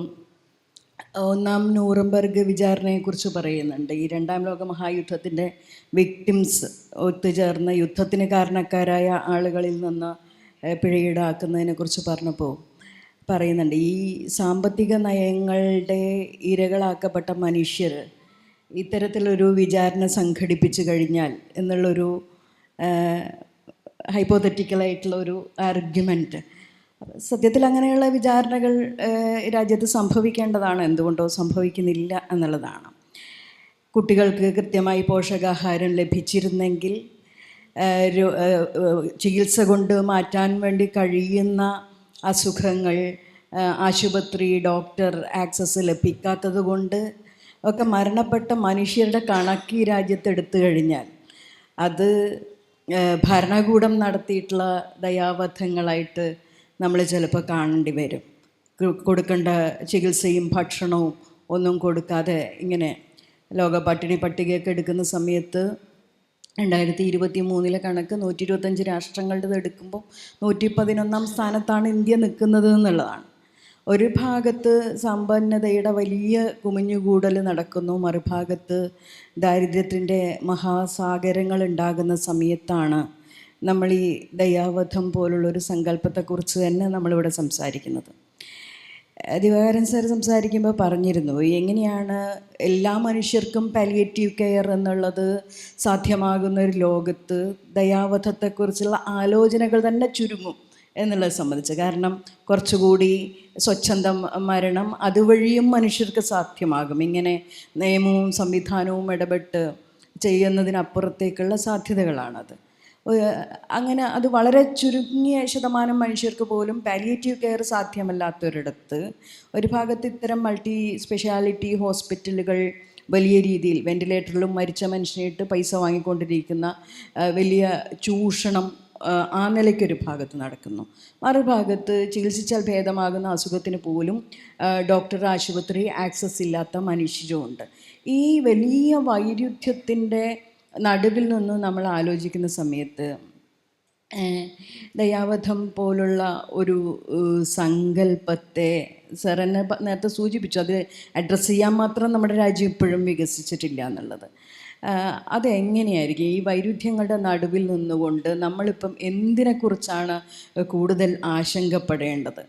Speaker 1: ഒന്നാം നൂറംബർഗ് വിചാരണയെക്കുറിച്ച് പറയുന്നുണ്ട്. ഈ 2ാം ലോക മഹായുദ്ധത്തിൻ്റെ വിക്ടിംസ് ഒത്തുചേർന്ന് യുദ്ധത്തിന് കാരണക്കാരായ ആളുകളിൽ നിന്ന് പിഴയീടാക്കുന്നതിനെക്കുറിച്ച് പറഞ്ഞപ്പോൾ പറയുന്നുണ്ട്, ഈ സാമ്പത്തിക നയങ്ങളുടെ ഇരകളാക്കപ്പെട്ട മനുഷ്യർ ഇത്തരത്തിലൊരു വിചാരണ സംഘടിപ്പിച്ചു കഴിഞ്ഞാൽ എന്നുള്ളൊരു ഹൈപ്പോത്തറ്റിക്കലായിട്ടുള്ള ഒരു ആർഗ്യുമെൻറ്റ്. സത്യത്തിൽ അങ്ങനെയുള്ള വിചാരണകൾ രാജ്യത്ത് സംഭവിക്കേണ്ടതാണ്, എന്തുകൊണ്ടോ സംഭവിക്കുന്നില്ല എന്നുള്ളതാണ്. കുട്ടികൾക്ക് കൃത്യമായി പോഷകാഹാരം ലഭിച്ചിരുന്നെങ്കിൽ ചികിത്സ കൊണ്ട് മാറ്റാൻ വേണ്ടി കഴിയുന്ന അസുഖങ്ങൾ ആശുപത്രി ഡോക്ടർ ആക്സസ് ലഭിക്കാത്തത് കൊണ്ട് ഒക്കെ മരണപ്പെട്ട മനുഷ്യരുടെ കണക്ക് ഈ രാജ്യത്തെടുത്തു കഴിഞ്ഞാൽ അത് ഭരണകൂടം നടത്തിയിട്ടുള്ള ദയാവധങ്ങളായിട്ട് നമ്മൾ ചിലപ്പോൾ കാണേണ്ടി വരും. കൊടുക്കേണ്ട ചികിത്സയും ഭക്ഷണവും ഒന്നും കൊടുക്കാതെ ഇങ്ങനെ ലോക പട്ടിണി പട്ടികയൊക്കെ എടുക്കുന്ന സമയത്ത് 2023 കണക്ക് 125 രാഷ്ട്രങ്ങളുടേത് എടുക്കുമ്പോൾ 111ാം സ്ഥാനത്താണ് ഇന്ത്യ നിൽക്കുന്നത് എന്നുള്ളതാണ്. ഒരു ഭാഗത്ത് സമ്പന്നതയുടെ വലിയ കുമിഞ്ഞുകൂടൽ നടക്കുന്നു, മറുഭാഗത്ത് ദാരിദ്ര്യത്തിൻ്റെ മഹാസാഗരങ്ങൾ ഉണ്ടാകുന്ന സമയത്താണ് നമ്മൾ ഈ ദയാവധം പോലുള്ളൊരു സങ്കല്പത്തെക്കുറിച്ച് തന്നെ നമ്മളിവിടെ സംസാരിക്കുന്നത്. ദിവാകരൻ സാർ സംസാരിക്കുമ്പോൾ പറഞ്ഞിരുന്നു, എങ്ങനെയാണ് എല്ലാ മനുഷ്യർക്കും പാലിയേറ്റീവ് കെയർ എന്നുള്ളത് സാധ്യമാകുന്ന ഒരു ലോകത്ത് ദയാവധത്തെക്കുറിച്ചുള്ള ആലോചനകൾ തന്നെ ചുരുങ്ങും എന്നുള്ളത് സംബന്ധിച്ച്. കാരണം കുറച്ചുകൂടി സ്വച്ഛന്ത മരണം അതുവഴിയും മനുഷ്യർക്ക് സാധ്യമാകും. ഇങ്ങനെ നിയമവും സംവിധാനവും ഇടപെട്ട് ചെയ്യുന്നതിനപ്പുറത്തേക്കുള്ള സാധ്യതകളാണത്. അങ്ങനെ അത് വളരെ ചുരുങ്ങിയ ശതമാനം മനുഷ്യർക്ക് പോലും പാലിയേറ്റീവ് കെയർ സാധ്യമല്ലാത്തൊരിടത്ത് ഒരു ഭാഗത്ത് ഇത്തരം മൾട്ടി സ്പെഷ്യാലിറ്റി ഹോസ്പിറ്റലുകൾ വലിയ രീതിയിൽ വെൻറ്റിലേറ്ററിലും മരിച്ച മനുഷ്യനായിട്ട് പൈസ വാങ്ങിക്കൊണ്ടിരിക്കുന്ന വലിയ ചൂഷണം ആ നിലയ്ക്കൊരു ഭാഗത്ത് നടക്കുന്നു. മറുഭാഗത്ത് ചികിത്സിച്ചാൽ ഭേദമാകുന്ന അസുഖത്തിന് പോലും ഡോക്ടർ ആശുപത്രി ആക്സസ് ഇല്ലാത്ത മനുഷ്യരുമുണ്ട്. ഈ വലിയ വൈരുദ്ധ്യത്തിൻ്റെ നടുവിൽ നിന്ന് നമ്മൾ ആലോചിക്കുന്ന സമയത്ത് ദയാവധം പോലുള്ള ഒരു സങ്കല്പത്തെ സാറെന്നെ നേരത്തെ സൂചിപ്പിച്ചു, അത് അഡ്രസ്സ് ചെയ്യാൻ മാത്രം നമ്മുടെ രാജ്യം ഇപ്പോഴും വികസിച്ചിട്ടില്ല എന്നുള്ളത്. അതെങ്ങനെയായിരിക്കും ഈ വൈരുദ്ധ്യങ്ങളുടെ നടുവിൽ നിന്നുകൊണ്ട് നമ്മളിപ്പം എന്തിനെക്കുറിച്ചാണ് കൂടുതൽ ആശങ്കപ്പെടേണ്ടത്?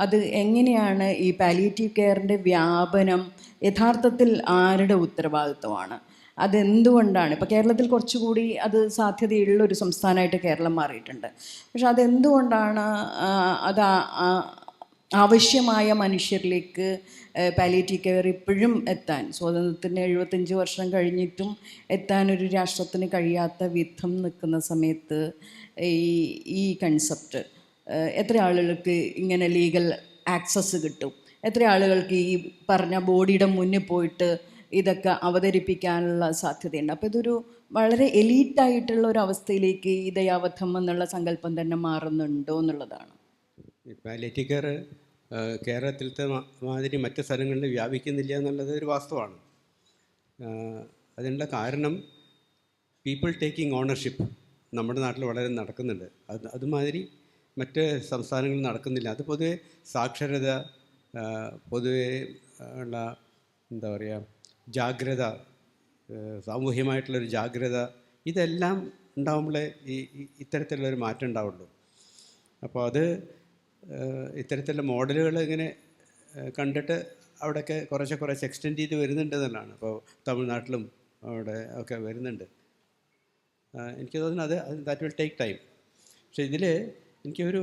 Speaker 1: അത് എങ്ങനെയാണ് ഈ പാലിയേറ്റീവ് കെയറിൻ്റെ വ്യാപനം യഥാർത്ഥത്തിൽ ആരുടെ ഉത്തരവാദിത്വമാണ്? അതെന്തുകൊണ്ടാണ് ഇപ്പോൾ കേരളത്തിൽ കുറച്ചുകൂടി അത് സാധ്യതയുള്ളൊരു സംസ്ഥാനമായിട്ട് കേരളം മാറിയിട്ടുണ്ട്. പക്ഷെ അതെന്തുകൊണ്ടാണ് അത് ആവശ്യമായ മനുഷ്യരിലേക്ക് പാലിയേറ്റീവ് കെയർ ഇപ്പോഴും എത്താൻ, സ്വാതന്ത്ര്യത്തിന് 75 വർഷം കഴിഞ്ഞിട്ടും എത്താനൊരു രാഷ്ട്രത്തിന് കഴിയാത്ത വിധം നിൽക്കുന്ന സമയത്ത് ഈ കൺസെപ്റ്റ് എത്ര ആളുകൾക്ക് ഇങ്ങനെ ലീഗൽ ആക്സസ് കിട്ടും? എത്ര ആളുകൾക്ക് ഈ പറഞ്ഞ ബോഡിയുടെ മുന്നിൽ പോയിട്ട് ഇതൊക്കെ അവതരിപ്പിക്കാനുള്ള സാധ്യതയുണ്ട്? അപ്പോൾ ഇതൊരു വളരെ എലീറ്റായിട്ടുള്ള ഒരു അവസ്ഥയിലേക്ക് ഈ ദയാവധം എന്നുള്ള സങ്കല്പം തന്നെ മാറുന്നുണ്ടോ എന്നുള്ളതാണ്.
Speaker 2: പാലിയേറ്റീവ് കെയർ കേരളത്തിലത്തെ മാതിരി മറ്റ് സ്ഥലങ്ങളിൽ വ്യാപിക്കുന്നില്ല എന്നുള്ളത് ഒരു വാസ്തവമാണ്. അതിനുള്ള കാരണം പീപ്പിൾ ടേക്കിംഗ് ഓണർഷിപ്പ് നമ്മുടെ നാട്ടിൽ വളരെ നടക്കുന്നുണ്ട്. അതുമാതിരി മറ്റ് സംസ്ഥാനങ്ങളിൽ നടക്കുന്നില്ല. അത് പൊതുവെ സാക്ഷരത, പൊതുവെ ഉള്ള എന്താ പറയുക ജാഗ്രത, സാമൂഹ്യമായിട്ടുള്ളൊരു ജാഗ്രത ഇതെല്ലാം ഉണ്ടാകുമ്പോഴേ ഇത്തരത്തിലുള്ളൊരു മാറ്റം ഉണ്ടാവുള്ളൂ. അപ്പോൾ അത് ഇത്തരത്തിലുള്ള മോഡലുകൾ ഇങ്ങനെ കണ്ടിട്ട് അവിടെയൊക്കെ കുറച്ച് എക്സ്റ്റെൻഡ് ചെയ്ത് വരുന്നുണ്ട് എന്നുള്ളതാണ്. അപ്പോൾ തമിഴ്നാട്ടിലും അവിടെ ഒക്കെ വരുന്നുണ്ട്. എനിക്ക് തോന്നുന്നു അത് ദാറ്റ് വിൽ ടേക്ക് ടൈം. പക്ഷേ ഇതിൽ എനിക്കൊരു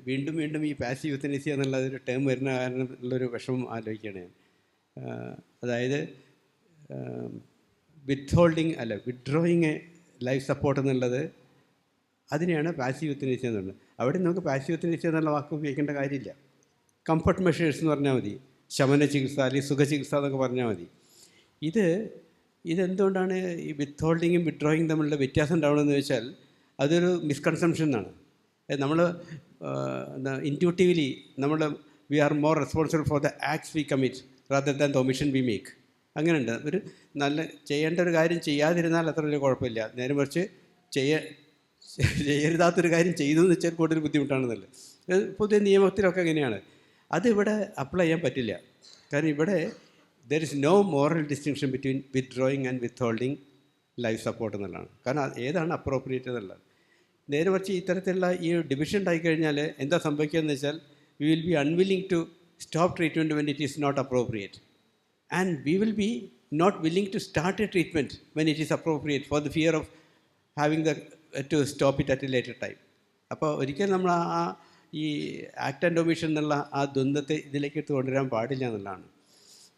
Speaker 2: വീണ്ടും ഈ പാസീവ് യൂത്തനേസിയ എന്നുള്ള ഒരു ടേം വരുന്ന കാരണം ഉള്ളൊരു വിഷമം ആലോചിക്കുകയാണ് ഞാൻ. അതായത് വിഡ്രോയിങ് ലൈഫ് സപ്പോർട്ട് എന്നുള്ളത് അതിനെയാണ് പാസീവ് യൂത്തനേസിയ എന്നുള്ളത്. അവിടെ നമുക്ക് പാസീവ് യൂത്തനേസിയ എന്നുള്ള വാക്ക് ഉപയോഗിക്കേണ്ട കാര്യമില്ല. കംഫർട്ട് മെഷേഴ്സ് എന്ന് പറഞ്ഞാൽ മതി, ശമന ചികിത്സ അല്ലെങ്കിൽ സുഖചികിത്സ എന്നൊക്കെ പറഞ്ഞാൽ മതി. ഇതെന്തുകൊണ്ടാണ് ഈ വിത്ത്ഹോൾഡിങ്ങും വിഡ്രോയിങ് തമ്മിലുള്ള വ്യത്യാസം ഉണ്ടാവണമെന്ന് വെച്ചാൽ അതൊരു മിസ്കൺസെപ്ഷൻ ആണ്. നമ്മൾ intuitively we are more responsible for the acts we commit rather than the omission we make. അങ്ങനെയുണ്ട്. ഒരു ചെയ്യേണ്ട ഒരു കാര്യം ചെയ്യാതിരുന്നാൽ അത്ര വലിയ കുഴപ്പമില്ല. നേരെ മറിച്ച് ചെയ്യരുതാത്തൊരു കാര്യം ചെയ്തു എന്ന് വെച്ചാൽ കൂടുതൽ ബുദ്ധിമുട്ടാണെന്നല്ലേ. പുതിയ നിയമത്തിലൊക്കെ എങ്ങനെയാണ് അതിവിടെ അപ്ലൈ ചെയ്യാൻ പറ്റില്ല. കാരണം ഇവിടെ there is no moral distinction between withdrawing and withholding life support എന്നുള്ളതാണ്. കാരണം ഏതാണ് അപ്രോപ്രിയേറ്റ് എന്നുള്ളത്. നേരെ മറിച്ച് ഇത്തരത്തിലുള്ള ഈ ഡിവിഷൻ ഉണ്ടായിക്കഴിഞ്ഞാൽ എന്താ സംഭവിക്കുക എന്ന് വെച്ചാൽ we will be unwilling to stop treatment when it is not appropriate and we will be not willing to start a treatment when it is appropriate for the fear of having to stop it at a later time. അപ്പോൾ ഒരിക്കലും നമ്മൾ ഈ act and omission എന്നുള്ള ആ ദ്വന്ദ്വത്തെ ഇതിലേക്ക് എടുത്ത് കൊണ്ടുവരാൻ പാടില്ല എന്നുള്ളതാണ്.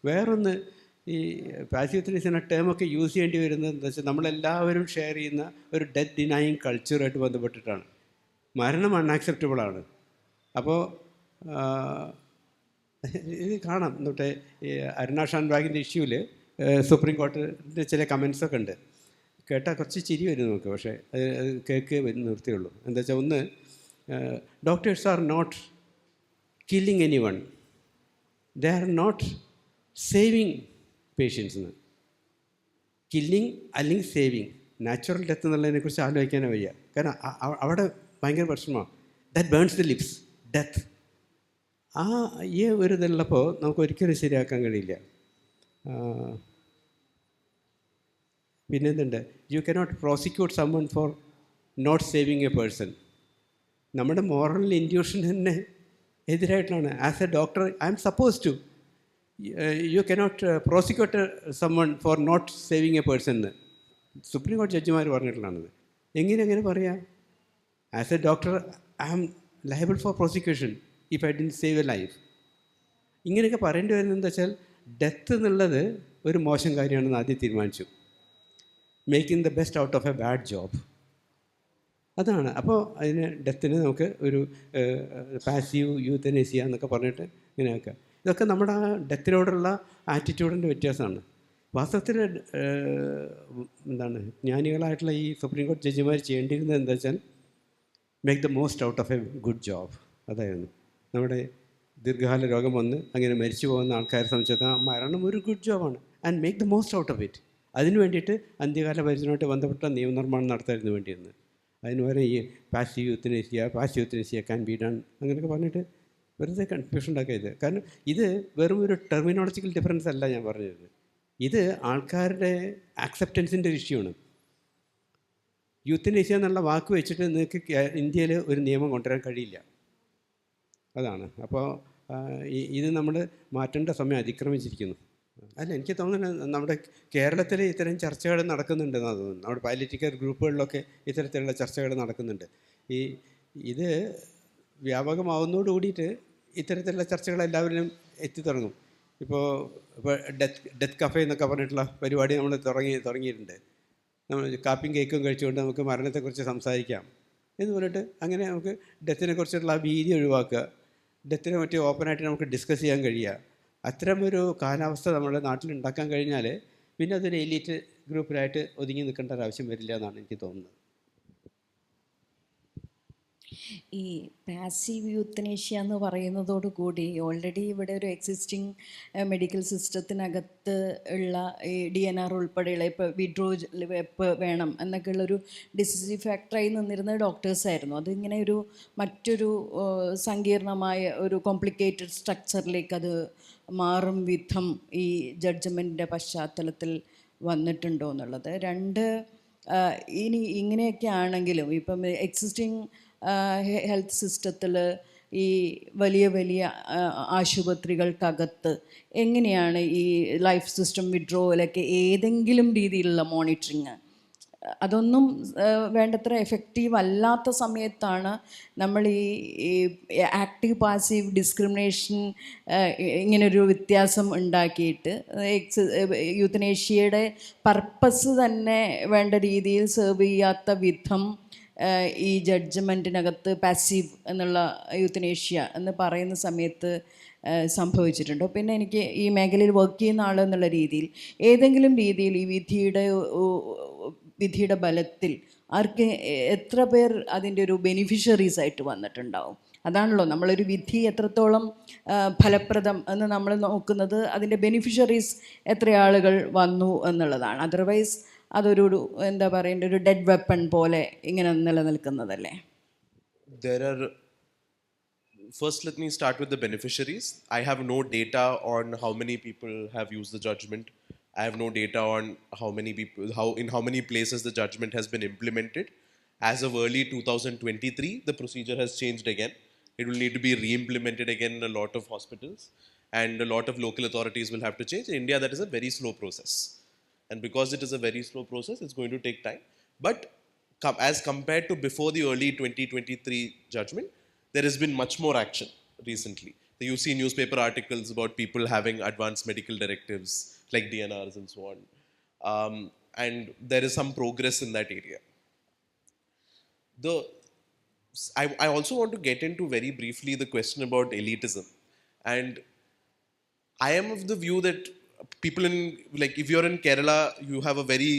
Speaker 2: വേറൊന്ന്, ഈ പാസീവ് യൂത്തനേസിയ ടേമൊക്കെ യൂസ് ചെയ്യേണ്ടി വരുന്നത് എന്താ വെച്ചാൽ നമ്മളെല്ലാവരും ഷെയർ ചെയ്യുന്ന ഒരു ഡെത്ത് ഡിനൈയിങ് കൾച്ചറുമായിട്ട് ബന്ധപ്പെട്ടിട്ടാണ്. മരണം അൺആക്സെപ്റ്റബിളാണ്. അപ്പോൾ ഇത് കാണാം. എന്നിട്ട് ഈ അരുണ ഷാൻബാഗിൻ്റെ ഇഷ്യൂവിൽ സുപ്രീം കോടതിൻ്റെ ചില കമൻസൊക്കെ ഉണ്ട്. കേട്ടാൽ കുറച്ച് ചിരി വരും നമുക്ക്. പക്ഷേ അത് കേൾക്കുക നിർത്തിയുള്ളൂ. എന്താ വെച്ചാൽ ഒന്ന്, doctors are not killing anyone, they are not saving പേഷ്യൻസിന്. കില്ലിങ് അല്ലെങ്കിൽ സേവിങ്, നാച്ചുറൽ ഡെത്ത് എന്നുള്ളതിനെക്കുറിച്ച് ആലോചിക്കാനേ വയ്യ. കാരണം അവിടെ ഭയങ്കര പ്രശ്നമാണ്. That burns the lips, death. ഈ ഒരു ഇതുള്ളപ്പോൾ നമുക്ക് ഒരിക്കലും ശരിയാക്കാൻ കഴിയില്ല. പിന്നെന്തുണ്ട്, you cannot prosecute summon for not saving a person. നമ്മുടെ മോറൽ ഇൻഡ്യൂഷൻ തന്നെ എതിരായിട്ടാണ്. As a doctor I am suppose to you cannot prosecute summon for not saving a person എന്ന് സുപ്രീം കോടതി ജഡ്ജിമാർ പറഞ്ഞിട്ടുള്ളതാണത്. എങ്ങനെ പറയാം? As a doctor I am liable for prosecution if I didn't save a life. ഇങ്ങനെയൊക്കെ പറയേണ്ടി വരുന്നത് എന്താ വെച്ചാൽ ഡെത്ത് എന്നുള്ളത് ഒരു മോശം കാര്യമാണെന്ന് ആദ്യം തീരുമാനിച്ചു. Making the best out of A bad job, അതാണ്. അപ്പോൾ ഡെത്തിന് നമുക്ക് ഒരു പാസീവ് യൂത്തനേസിയ എന്നൊക്കെ പറഞ്ഞിട്ട് ഇങ്ങനെ ആക്കുക. ഇതൊക്കെ നമ്മുടെ ആ ഡെത്തിനോടുള്ള ആറ്റിറ്റ്യൂഡിൻ്റെ വ്യത്യാസമാണ്. വാസ്തവത്തിൽ ജ്ഞാനികളായിട്ടുള്ള ഈ സുപ്രീം കോടതി ജഡ്ജിമാർ ചെയ്യേണ്ടിയിരുന്നത് എന്താ വെച്ചാൽ make the most out of A good job. അതായിരുന്നു നമ്മുടെ ദീർഘകാല രോഗം വന്ന് അങ്ങനെ മരിച്ചു പോകുന്ന ആൾക്കാരെ സംബന്ധിച്ചിടത്തോളം മരണം ഒരു ഗുഡ് ജോബാണ്. And make the most out of it. അതിന് വേണ്ടിയിട്ട് അന്ത്യകാല പരിചയമായിട്ട് ബന്ധപ്പെട്ട നിയമനിർമ്മാണം നടത്തായിരുന്നു വേണ്ടിയിരുന്നത്. അതിന് വരെ ഈ പാസീവ് യൂത്തനേസിയ ക്യാൻ ബി ഡൺ അങ്ങനെയൊക്കെ പറഞ്ഞിട്ട് വെറുതെ കൺഫ്യൂഷൻ ഉണ്ടാക്കിയത്. കാരണം ഇത് വെറും ഒരു ടെർമിനോളജിക്കൽ ഡിഫറൻസ് അല്ല ഞാൻ പറഞ്ഞത്. ഇത് ആൾക്കാരുടെ ആക്സെപ്റ്റൻസിൻ്റെ ഒരു ഇഷ്യൂ ആണ്. യൂത്തനേസിയ എന്നുള്ള വാക്ക് വെച്ചിട്ട് നിങ്ങൾക്ക് ഇന്ത്യയിൽ ഒരു നിയമം കൊണ്ടുവരാൻ കഴിയില്ല. അതാണ്. അപ്പോൾ ഇത് നമ്മൾ മാറ്റേണ്ട സമയം അതിക്രമിച്ചിരിക്കുന്നു. അല്ല, എനിക്ക് തോന്നുന്നത് നമ്മുടെ കേരളത്തിൽ ഇത്തരം ചർച്ചകൾ നടക്കുന്നുണ്ടെന്നാണ് തോന്നുന്നത്. നമ്മുടെ പൊളിറ്റിക്കൽ ഗ്രൂപ്പുകളിലൊക്കെ ഇത്തരത്തിലുള്ള ചർച്ചകൾ നടക്കുന്നുണ്ട്. ഇത് വ്യാപകമാവുന്നതോട് കൂടിയിട്ട് ഇത്തരത്തിലുള്ള ചർച്ചകൾ എല്ലാവരിലും എത്തിത്തുടങ്ങും. ഇപ്പോൾ ഡെത്ത് കഫേ എന്നൊക്കെ പറഞ്ഞിട്ടുള്ള പരിപാടി നമ്മൾ തുടങ്ങിയിട്ടുണ്ട്. നമ്മൾ കാപ്പിയും കേക്കും കഴിച്ചുകൊണ്ട് നമുക്ക് മരണത്തെക്കുറിച്ച് സംസാരിക്കാം എന്ന് പറഞ്ഞിട്ട് അങ്ങനെ നമുക്ക് ഡെത്തിനെ കുറിച്ചുള്ള ആ ഭീതി ഒഴിവാക്കുക, ഡെത്തിനെ പറ്റി ഓപ്പണായിട്ട് നമുക്ക് ഡിസ്കസ് ചെയ്യാൻ കഴിയുക. അത്തരമൊരു കാലാവസ്ഥ നമ്മുടെ നാട്ടിൽ ഉണ്ടാക്കാൻ കഴിഞ്ഞാൽ പിന്നെ അതൊരു എലീറ്റ് ഗ്രൂപ്പിലായിട്ട് ഒതുങ്ങി നിൽക്കേണ്ട ഒരു ആവശ്യം വരില്ല എന്നാണ് എനിക്ക് തോന്നുന്നത്.
Speaker 1: ഈ പാസീവ് യൂത്തനേഷ്യ എന്ന് പറയുന്നതോട് കൂടി ഓൾറെഡി ഇവിടെ ഒരു എക്സിസ്റ്റിംഗ് മെഡിക്കൽ സിസ്റ്റത്തിനകത്ത് ഉള്ള ഈ DNR ഉൾപ്പെടെയുള്ള ഇപ്പോൾ വിഡ്രോ വേണം എന്നൊക്കെയുള്ളൊരു ഡിസിസീവ് ഫാക്ടറായി നിന്നിരുന്ന ഡോക്ടേഴ്സായിരുന്നു. അതിങ്ങനെ മറ്റൊരു സങ്കീർണമായ ഒരു കോംപ്ലിക്കേറ്റഡ് സ്ട്രക്ചറിലേക്ക് അത് മാറും വിധം ഈ ജഡ്ജ്മെൻറ്റിൻ്റെ പശ്ചാത്തലത്തിൽ വന്നിട്ടുണ്ടോ എന്നുള്ളത്. രണ്ട്, ഇനി ഇങ്ങനെയൊക്കെ ആണെങ്കിലും ഇപ്പം എക്സിസ്റ്റിംഗ് ഹെൽത്ത് സിസ്റ്റത്തിൽ ഈ വലിയ വലിയ ആശുപത്രികൾക്കകത്ത് എങ്ങനെയാണ് ഈ ലൈഫ് സിസ്റ്റം വിഡ്രോവലൊക്കെ ഏതെങ്കിലും രീതിയിലുള്ള മോണിറ്ററിങ് അതൊന്നും വേണ്ടത്ര എഫക്റ്റീവ് അല്ലാത്ത സമയത്താണ് നമ്മൾ ഈ ആക്റ്റീവ് പാസീവ് ഡിസ്ക്രിമിനേഷൻ ഇങ്ങനൊരു വ്യത്യാസം ഉണ്ടാക്കിയിട്ട് യൂത്തനേഷ്യയുടെ പർപ്പസ് തന്നെ വേണ്ട രീതിയിൽ സെർവ് ചെയ്യാത്ത വിധം ഈ ജഡ്ജ്മെൻറ്റിനകത്ത് പാസീവ് എന്നുള്ള യൂത്തനേഷ്യ എന്ന് പറയുന്ന സമയത്ത് സംഭവിച്ചിട്ടുണ്ട്. പിന്നെ എനിക്ക് ഈ മേഖലയിൽ വർക്ക് ചെയ്യുന്ന ആൾ എന്നുള്ള രീതിയിൽ ഏതെങ്കിലും രീതിയിൽ ഈ വിധിയുടെ ബലത്തിൽ ആർക്ക് എത്ര പേർ അതിൻ്റെ ഒരു ബെനിഫിഷ്യറീസ് ആയിട്ട് വന്നിട്ടുണ്ടാവും? അതാണല്ലോ നമ്മളൊരു വിധി എത്രത്തോളം ഫലപ്രദം എന്ന് നമ്മൾ നോക്കുന്നത് അതിൻ്റെ ബെനിഫിഷ്യറീസ് എത്ര ആളുകൾ വന്നു എന്നുള്ളതാണ്. അതർവൈസ് അതൊരു എന്താ പറയേണ്ട ഒരു ഡെഡ് വെപ്പൺ പോലെ ഇങ്ങനെ നിലനിൽക്കുന്നതല്ലേ?
Speaker 3: First, let me start with the beneficiaries. I have no data on how many people have used the judgment. I have no data on in how many places the judgment has been implemented. As of early 2023, the procedure has changed again. It will need to be re-implemented again in a lot of hospitals, and a lot of local authorities will have to change. In India, that is a very slow process. And because it is a very slow process, it's going to take time. But as compared to before the early 2023 judgment, there has been much more action recently. You see newspaper articles about people having advanced medical directives like DNRs and so on. And there is some progress in that area. I also want to get into very briefly the question about elitism. And I am of the view that people if you're in Kerala, you have a very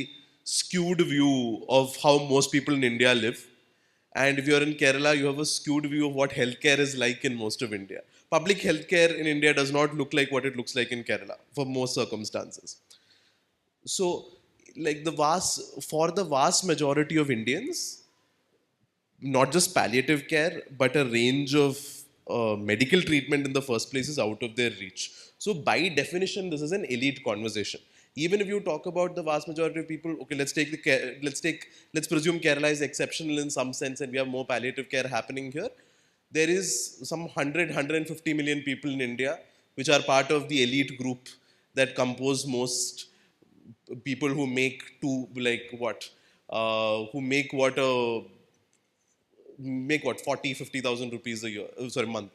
Speaker 3: skewed view of how most people in India live. And if you're in Kerala, you have a skewed view of what healthcare is like in most of India. Public healthcare in India does not look like what it looks like in Kerala for most circumstances. So, for the vast majority of Indians, not just palliative care, but a range of medical treatment in the first place is out of their reach. So, by definition, this is an elite conversation. Even if you talk about the vast majority of people, okay, let's presume Kerala is exceptional in some sense and we have more palliative care happening here. There is some 150 million people in India which are part of the elite group that compose most people who make make 40,000-50,000 rupees a month,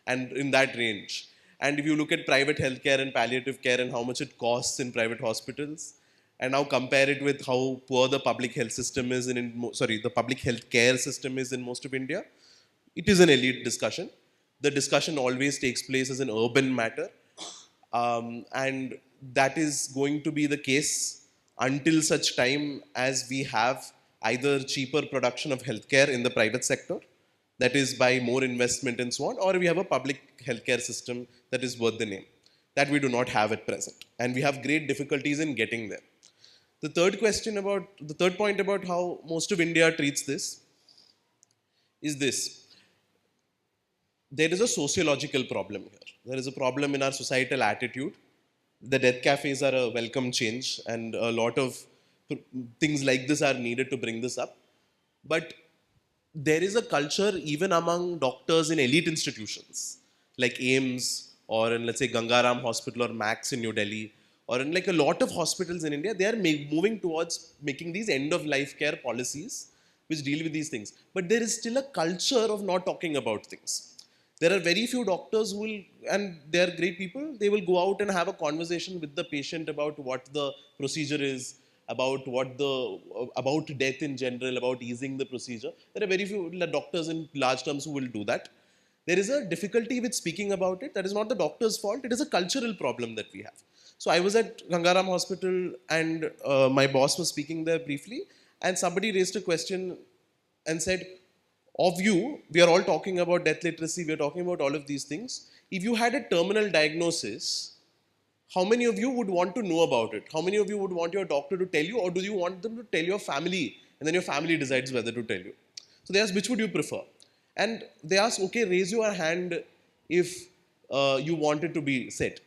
Speaker 3: and in that range. And if you look at private healthcare and palliative care and how much it costs in private hospitals, and now compare it with how poor the public health system is the public health care system is in most of India, it is an elite discussion. The discussion always takes place as an urban matter, and that is going to be the case until such time as we have either cheaper production of healthcare in the private sector, that is by more investment and so on, or we have a public healthcare system that is worth the name. That we do not have at present. And we have great difficulties in getting there. The third point about how most of India treats this is this. There is a sociological problem here. There is a problem in our societal attitude. The death cafes are a welcome change, and a lot of things like this are needed to bring this up. But there is a culture even among doctors in elite institutions like AIIMS, or in, let's say, Gangaram Hospital or Max in New Delhi, or in a lot of hospitals in India. They are moving towards making these end-of-life care policies which deal with these things. But there is still a culture of not talking about things. There are very few doctors who will, and they are great people, they will go out and have a conversation with the patient about what the procedure is, about death in general, about easing the procedure. There are very few doctors in large terms who will do that. There is a difficulty with speaking about it. That is not the doctor's fault. It is a cultural problem that we have. So I was at Gangaram Hospital, and my boss was speaking there briefly, and somebody raised a question and said, we are all talking about death literacy, we are talking about all of these things. If you had a terminal diagnosis, how many of you would want to know about it? How many of you would want your doctor to tell you, or do you want them to tell your family, and then your family decides whether to tell you? So they asked, which would you prefer? And they asked, okay, raise your hand if you want it to be said.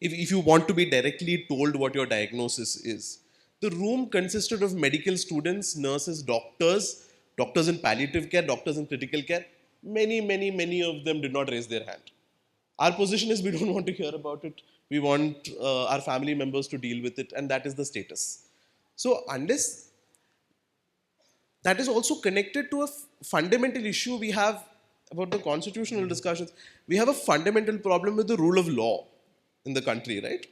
Speaker 3: If you want to be directly told what your diagnosis is. the room consisted of medical students, nurses, doctors in palliative care, doctors in critical care. Many of them did not raise their hand. Our position is we don't want to hear about it. We want our family members to deal with it, and that is the status. So unless that is also connected to a fundamental issue we have about the constitutional discussions. We have a fundamental problem with the rule of law in the country, right?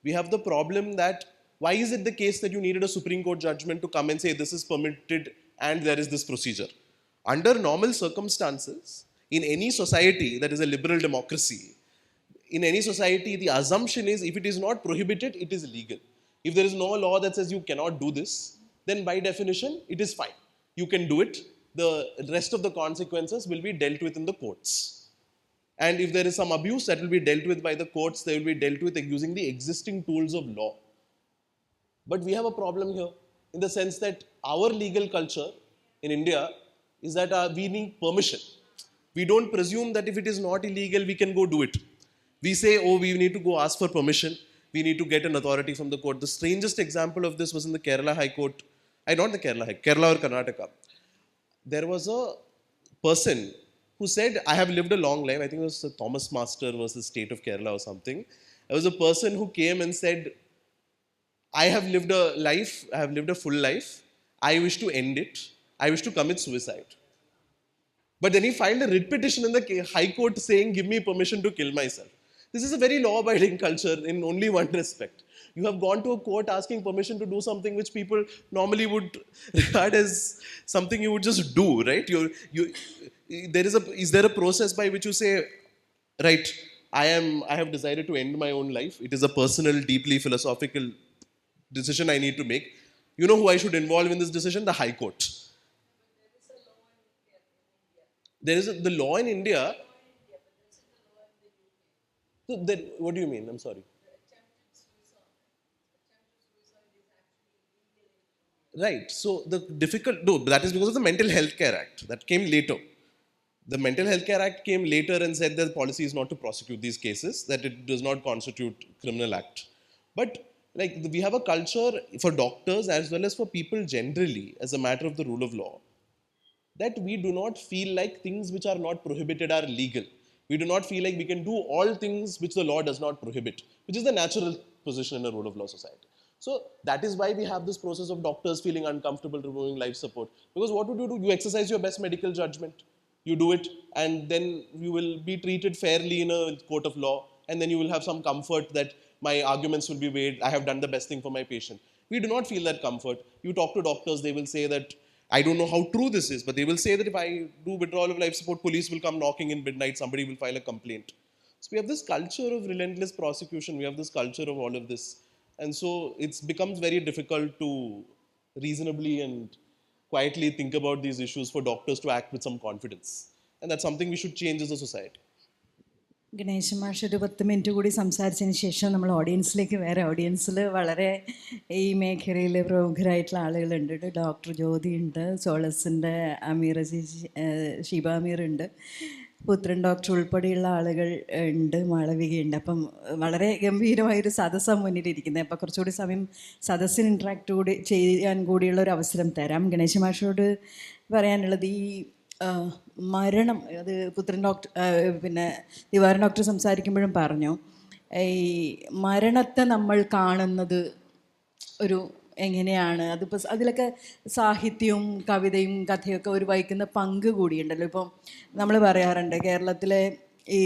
Speaker 3: We have the problem that why is it the case that you needed a Supreme Court judgment to come and say this is permitted and there is this procedure? Under normal circumstances, in any society that is a liberal democracy, in any society, the assumption is if it is not prohibited, it is legal. If there is no law that says you cannot do this, then by definition, it is fine. You can do it. The rest of the consequences will be dealt with in the courts. And if there is some abuse, that will be dealt with by the courts. They will be dealt with using the existing tools of law. But we have a problem here in the sense that our legal culture in India is that we need permission. We don't presume that if it is not illegal, we can go do it. We say, oh, we need to go ask for permission. We need to get an authority from the court. The strangest example of this was in the Kerala High Court. Not the Kerala High, Kerala or Karnataka. There was a person who said, I have lived a long life. I think it was Thomas Master was the state of Kerala or something. There was a person who came and said, I have lived a life, I have lived a full life. I wish to end it. I wish to commit suicide. But then he filed a writ petition in the High Court saying, give me permission to kill myself. This is a very law-abiding culture in only one respect. You have gone to a court asking permission to do something which people normally would regard as something you would just do, right? Is there a process by which you say, right, I have decided to end my own life. It is a personal, deeply philosophical decision I need to make. You know who I should involve in this decision? The High Court. There is the law in India. So then, what do you mean? I'm sorry. Right. So that is because of the Mental Health Care Act that came later. The Mental Health Care Act came later and said that the policy is not to prosecute these cases, that it does not constitute criminal act. But like we have a culture for doctors as well as for people generally, as a matter of the rule of law, that we do not feel like things which are not prohibited are legal. We do not feel like we can do all things which the law does not prohibit, which is the natural position in a rule of law society. So that is why we have this process of doctors feeling uncomfortable removing life support. Because what would you do? You exercise your best medical judgment. You do it, and then you will be treated fairly in a court of law, and then you will have some comfort that my arguments will be weighed. I have done the best thing for my patient. We do not feel that comfort. You talk to doctors, they will say that, I don't know how true this is, but they will say that if I do withdrawal of life support, police will come knocking in midnight, somebody will file a complaint. So we have this culture of relentless prosecution, we have this culture of all of this. And so it becomes very difficult to reasonably and quietly think about these issues for doctors to act with some confidence. And that's something we should change as a society.
Speaker 1: Ganesha മാഷ് ഒരു 10 minute കൂടി സംസാരിച്ചതിന് ശേഷം നമ്മൾ ഓഡിയൻസിലേക്ക് വേറെ ഓഡിയൻസിൽ വളരെ ഈ മേഖലയിൽ പ്രമുഖരായിട്ടുള്ള ആളുകളുണ്ട്. ഡോക്ടർ ജ്യോതി ഉണ്ട്, സോളസിൻ്റെ അമീർ ഷീബ അമീർ ഉണ്ട്, പുത്രൻ ഡോക്ടർ ഉൾപ്പെടെയുള്ള ആളുകൾ ഉണ്ട്, മാളവികയുണ്ട്. അപ്പം വളരെ ഗംഭീരമായൊരു സദസ്സാണ് മുന്നിലിരിക്കുന്നത്. അപ്പോൾ കുറച്ചുകൂടി സമയം സദസ്സിന് ഇൻട്രാക്ട് കൂടി ചെയ്യാൻ കൂടിയുള്ള ഒരു അവസരം തരാം. ഗണേശ മാഷോട് പറയാനുള്ളത് ഈ മരണം, അത് പുത്രൻ ഡോക്ടർ പിന്നെ ദിവാരൻ ഡോക്ടർ സംസാരിക്കുമ്പോഴും പറഞ്ഞു, ഈ മരണത്തെ നമ്മൾ കാണുന്നത് ഒരു എങ്ങനെയാണ്, അതിപ്പോൾ അതിലൊക്കെ സാഹിത്യവും കവിതയും കഥയൊക്കെ ഒരു വഹിക്കുന്ന പങ്ക് കൂടിയുണ്ടല്ലോ. ഇപ്പം നമ്മൾ പറയാറുണ്ട് കേരളത്തിലെ ഈ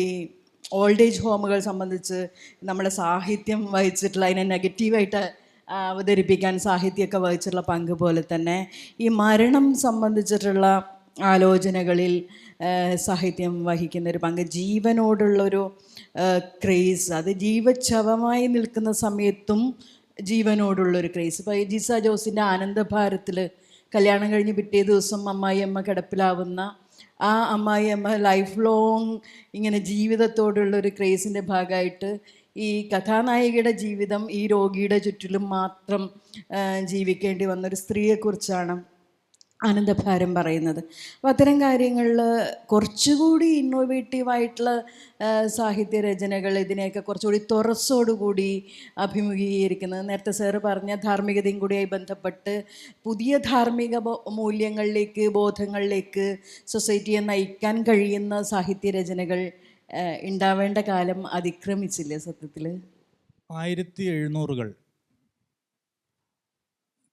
Speaker 1: ഓൾഡ് ഏജ് ഹോമുകൾ സംബന്ധിച്ച് നമ്മളെ സാഹിത്യം വഹിച്ചിട്ടുള്ള, അതിനെ നെഗറ്റീവായിട്ട് അവതരിപ്പിക്കാൻ സാഹിത്യമൊക്കെ വഹിച്ചിട്ടുള്ള പങ്ക് പോലെ തന്നെ ഈ മരണം സംബന്ധിച്ചിട്ടുള്ള ആലോചനകളിൽ സാഹിത്യം വഹിക്കുന്നൊരു പങ്ക്, ജീവനോടുള്ളൊരു ക്രേസ്, അത് ജീവച്ഛവമായി നിൽക്കുന്ന സമയത്തും ജീവനോടുള്ളൊരു ക്രേസ്. ഇപ്പോൾ ജിസ ജോസിൻ്റെ ആനന്ദഭാരത്തിൽ കല്യാണം കഴിഞ്ഞ് പിറ്റേ ദിവസം അമ്മായിയമ്മ കിടപ്പിലാവുന്ന ആ അമ്മായിയമ്മ ലൈഫ് ലോങ് ഇങ്ങനെ ജീവിതത്തോടുള്ളൊരു ക്രേസിൻ്റെ ഭാഗമായിട്ട് ഈ കഥാനായികയുടെ ജീവിതം ഈ രോഗിയുടെ ചുറ്റിലും മാത്രം ജീവിക്കേണ്ടി വന്നൊരു സ്ത്രീയെക്കുറിച്ചാണ് ആനന്ദഭാരം പറയുന്നത്. അപ്പോൾ അത്തരം കാര്യങ്ങളിൽ കുറച്ചുകൂടി ഇന്നോവേറ്റീവായിട്ടുള്ള സാഹിത്യരചനകൾ ഇതിനെയൊക്കെ കുറച്ചുകൂടി തുറസ്സോടുകൂടി അഭിമുഖീകരിക്കുന്നത്, നേരത്തെ സാറ് പറഞ്ഞ ധാർമ്മികതയും കൂടിയായി ബന്ധപ്പെട്ട് പുതിയ ധാർമ്മിക മൂല്യങ്ങളിലേക്ക്, ബോധങ്ങളിലേക്ക് സൊസൈറ്റിയെ നയിക്കാൻ കഴിയുന്ന സാഹിത്യരചനകൾ ഉണ്ടാവേണ്ട കാലം അതിക്രമിച്ചില്ലേ സത്യത്തിൽ?
Speaker 4: 1700-കൾ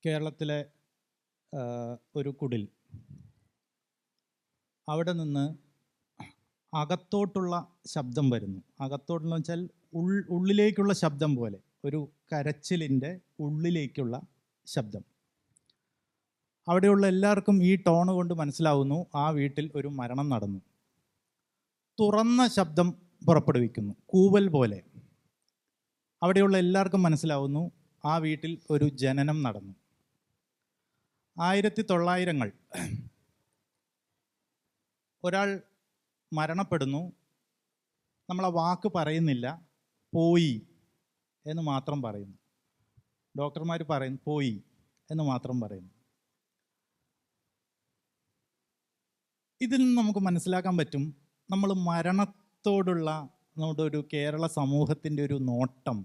Speaker 4: കേരളത്തിലെ ഒരു കുടിൽ, അവിടെ നിന്ന് അകത്തോട്ടുള്ള ശബ്ദം വരുന്നു. അകത്തോട്ടെന്ന് വെച്ചാൽ ഉള്ളിലേക്കുള്ള ശബ്ദം പോലെ, ഒരു കരച്ചിലിൻ്റെ ഉള്ളിലേക്കുള്ള ശബ്ദം. അവിടെയുള്ള എല്ലാവർക്കും ഈ ടോണ് കൊണ്ട് മനസ്സിലാവുന്നു ആ വീട്ടിൽ ഒരു മരണം നടന്നു. തുറന്ന ശബ്ദം പുറപ്പെടുവിക്കുന്നു, കൂവൽ പോലെ. അവിടെയുള്ള എല്ലാവർക്കും മനസ്സിലാവുന്നു ആ വീട്ടിൽ ഒരു ജനനം നടന്നു. 1900-കൾ ഒരാൾ മരണപ്പെടുന്നു, നമ്മൾ ആ വാക്ക് പറയുന്നില്ല, പോയി എന്ന് മാത്രം പറയുന്നു. ഡോക്ടർമാർ പറയുന്നു പോയി എന്ന് മാത്രം പറയുന്നു. ഇതിൽ നിന്ന് നമുക്ക് മനസ്സിലാക്കാൻ പറ്റും നമ്മൾ മരണത്തോടുള്ള നമ്മുടെ ഒരു കേരള സമൂഹത്തിൻ്റെ ഒരു നോട്ടം,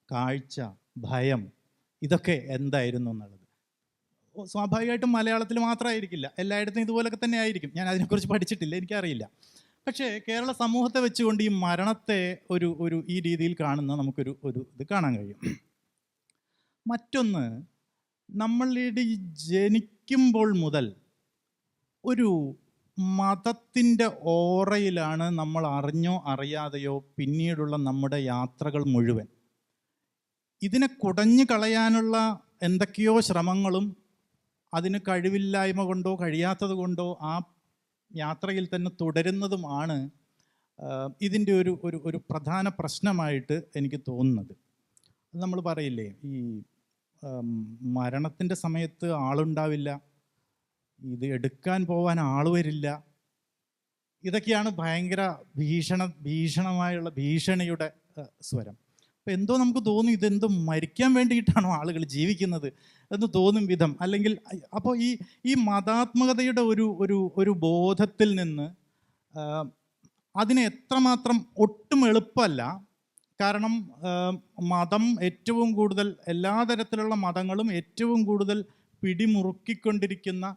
Speaker 4: കാഴ്ച, ഭയം, ഇതൊക്കെ എന്തായിരുന്നു എന്നുള്ളത്. സ്വാഭാവികമായിട്ടും മലയാളത്തിൽ മാത്രമായിരിക്കില്ല, എല്ലായിടത്തും ഇതുപോലൊക്കെ തന്നെ ആയിരിക്കും. ഞാൻ അതിനെക്കുറിച്ച് പഠിച്ചിട്ടില്ല, എനിക്കറിയില്ല. പക്ഷേ കേരള സമൂഹത്തെ വെച്ചുകൊണ്ട് ഈ മരണത്തെ ഒരു ഈ രീതിയിൽ കാണുന്ന നമുക്കൊരു ഇത് കാണാൻ കഴിയും. മറ്റൊന്ന്, നമ്മളുടെ ജനിക്കുമ്പോൾ മുതൽ ഒരു മതത്തിൻ്റെ ഓറയിലാണ് നമ്മൾ അറിഞ്ഞോ അറിയാതെയോ പിന്നീടുള്ള നമ്മുടെ യാത്രകൾ മുഴുവൻ. ഇതിനെ കുടഞ്ഞു കളയാനുള്ള എന്തൊക്കെയോ ശ്രമങ്ങളും അതിന് കഴിവില്ലായ്മ കൊണ്ടോ കഴിയാത്തത് കൊണ്ടോ ആ യാത്രയിൽ തന്നെ തുടരുന്നതുമാണ് ഇതിൻ്റെ ഒരു പ്രധാന പ്രശ്നമായിട്ട് എനിക്ക് തോന്നുന്നത്. നമ്മൾ പറയില്ലേ, ഈ മരണത്തിൻ്റെ സമയത്ത് ആളുണ്ടാവില്ല, ഇത് എടുക്കാൻ പോവാൻ ആൾ വരില്ല, ഇതൊക്കെയാണ് ഭയങ്കര ഭീഷണമായുള്ള ഭീഷണിയുടെ സ്വരം. അപ്പോൾ എന്തോ നമുക്ക് തോന്നും ഇതെന്തോ മരിക്കാൻ വേണ്ടിയിട്ടാണോ ആളുകൾ ജീവിക്കുന്നത് എന്ന് തോന്നും വിധം. അല്ലെങ്കിൽ അപ്പോൾ ഈ മതാത്മകതയുടെ ഒരു ബോധത്തിൽ നിന്ന് അതിനെ എത്രമാത്രം ഒട്ടും എളുപ്പമല്ല. കാരണം മതം ഏറ്റവും കൂടുതൽ, എല്ലാ തരത്തിലുള്ള മതങ്ങളും ഏറ്റവും കൂടുതൽ പിടിമുറുക്കിക്കൊണ്ടിരിക്കുന്ന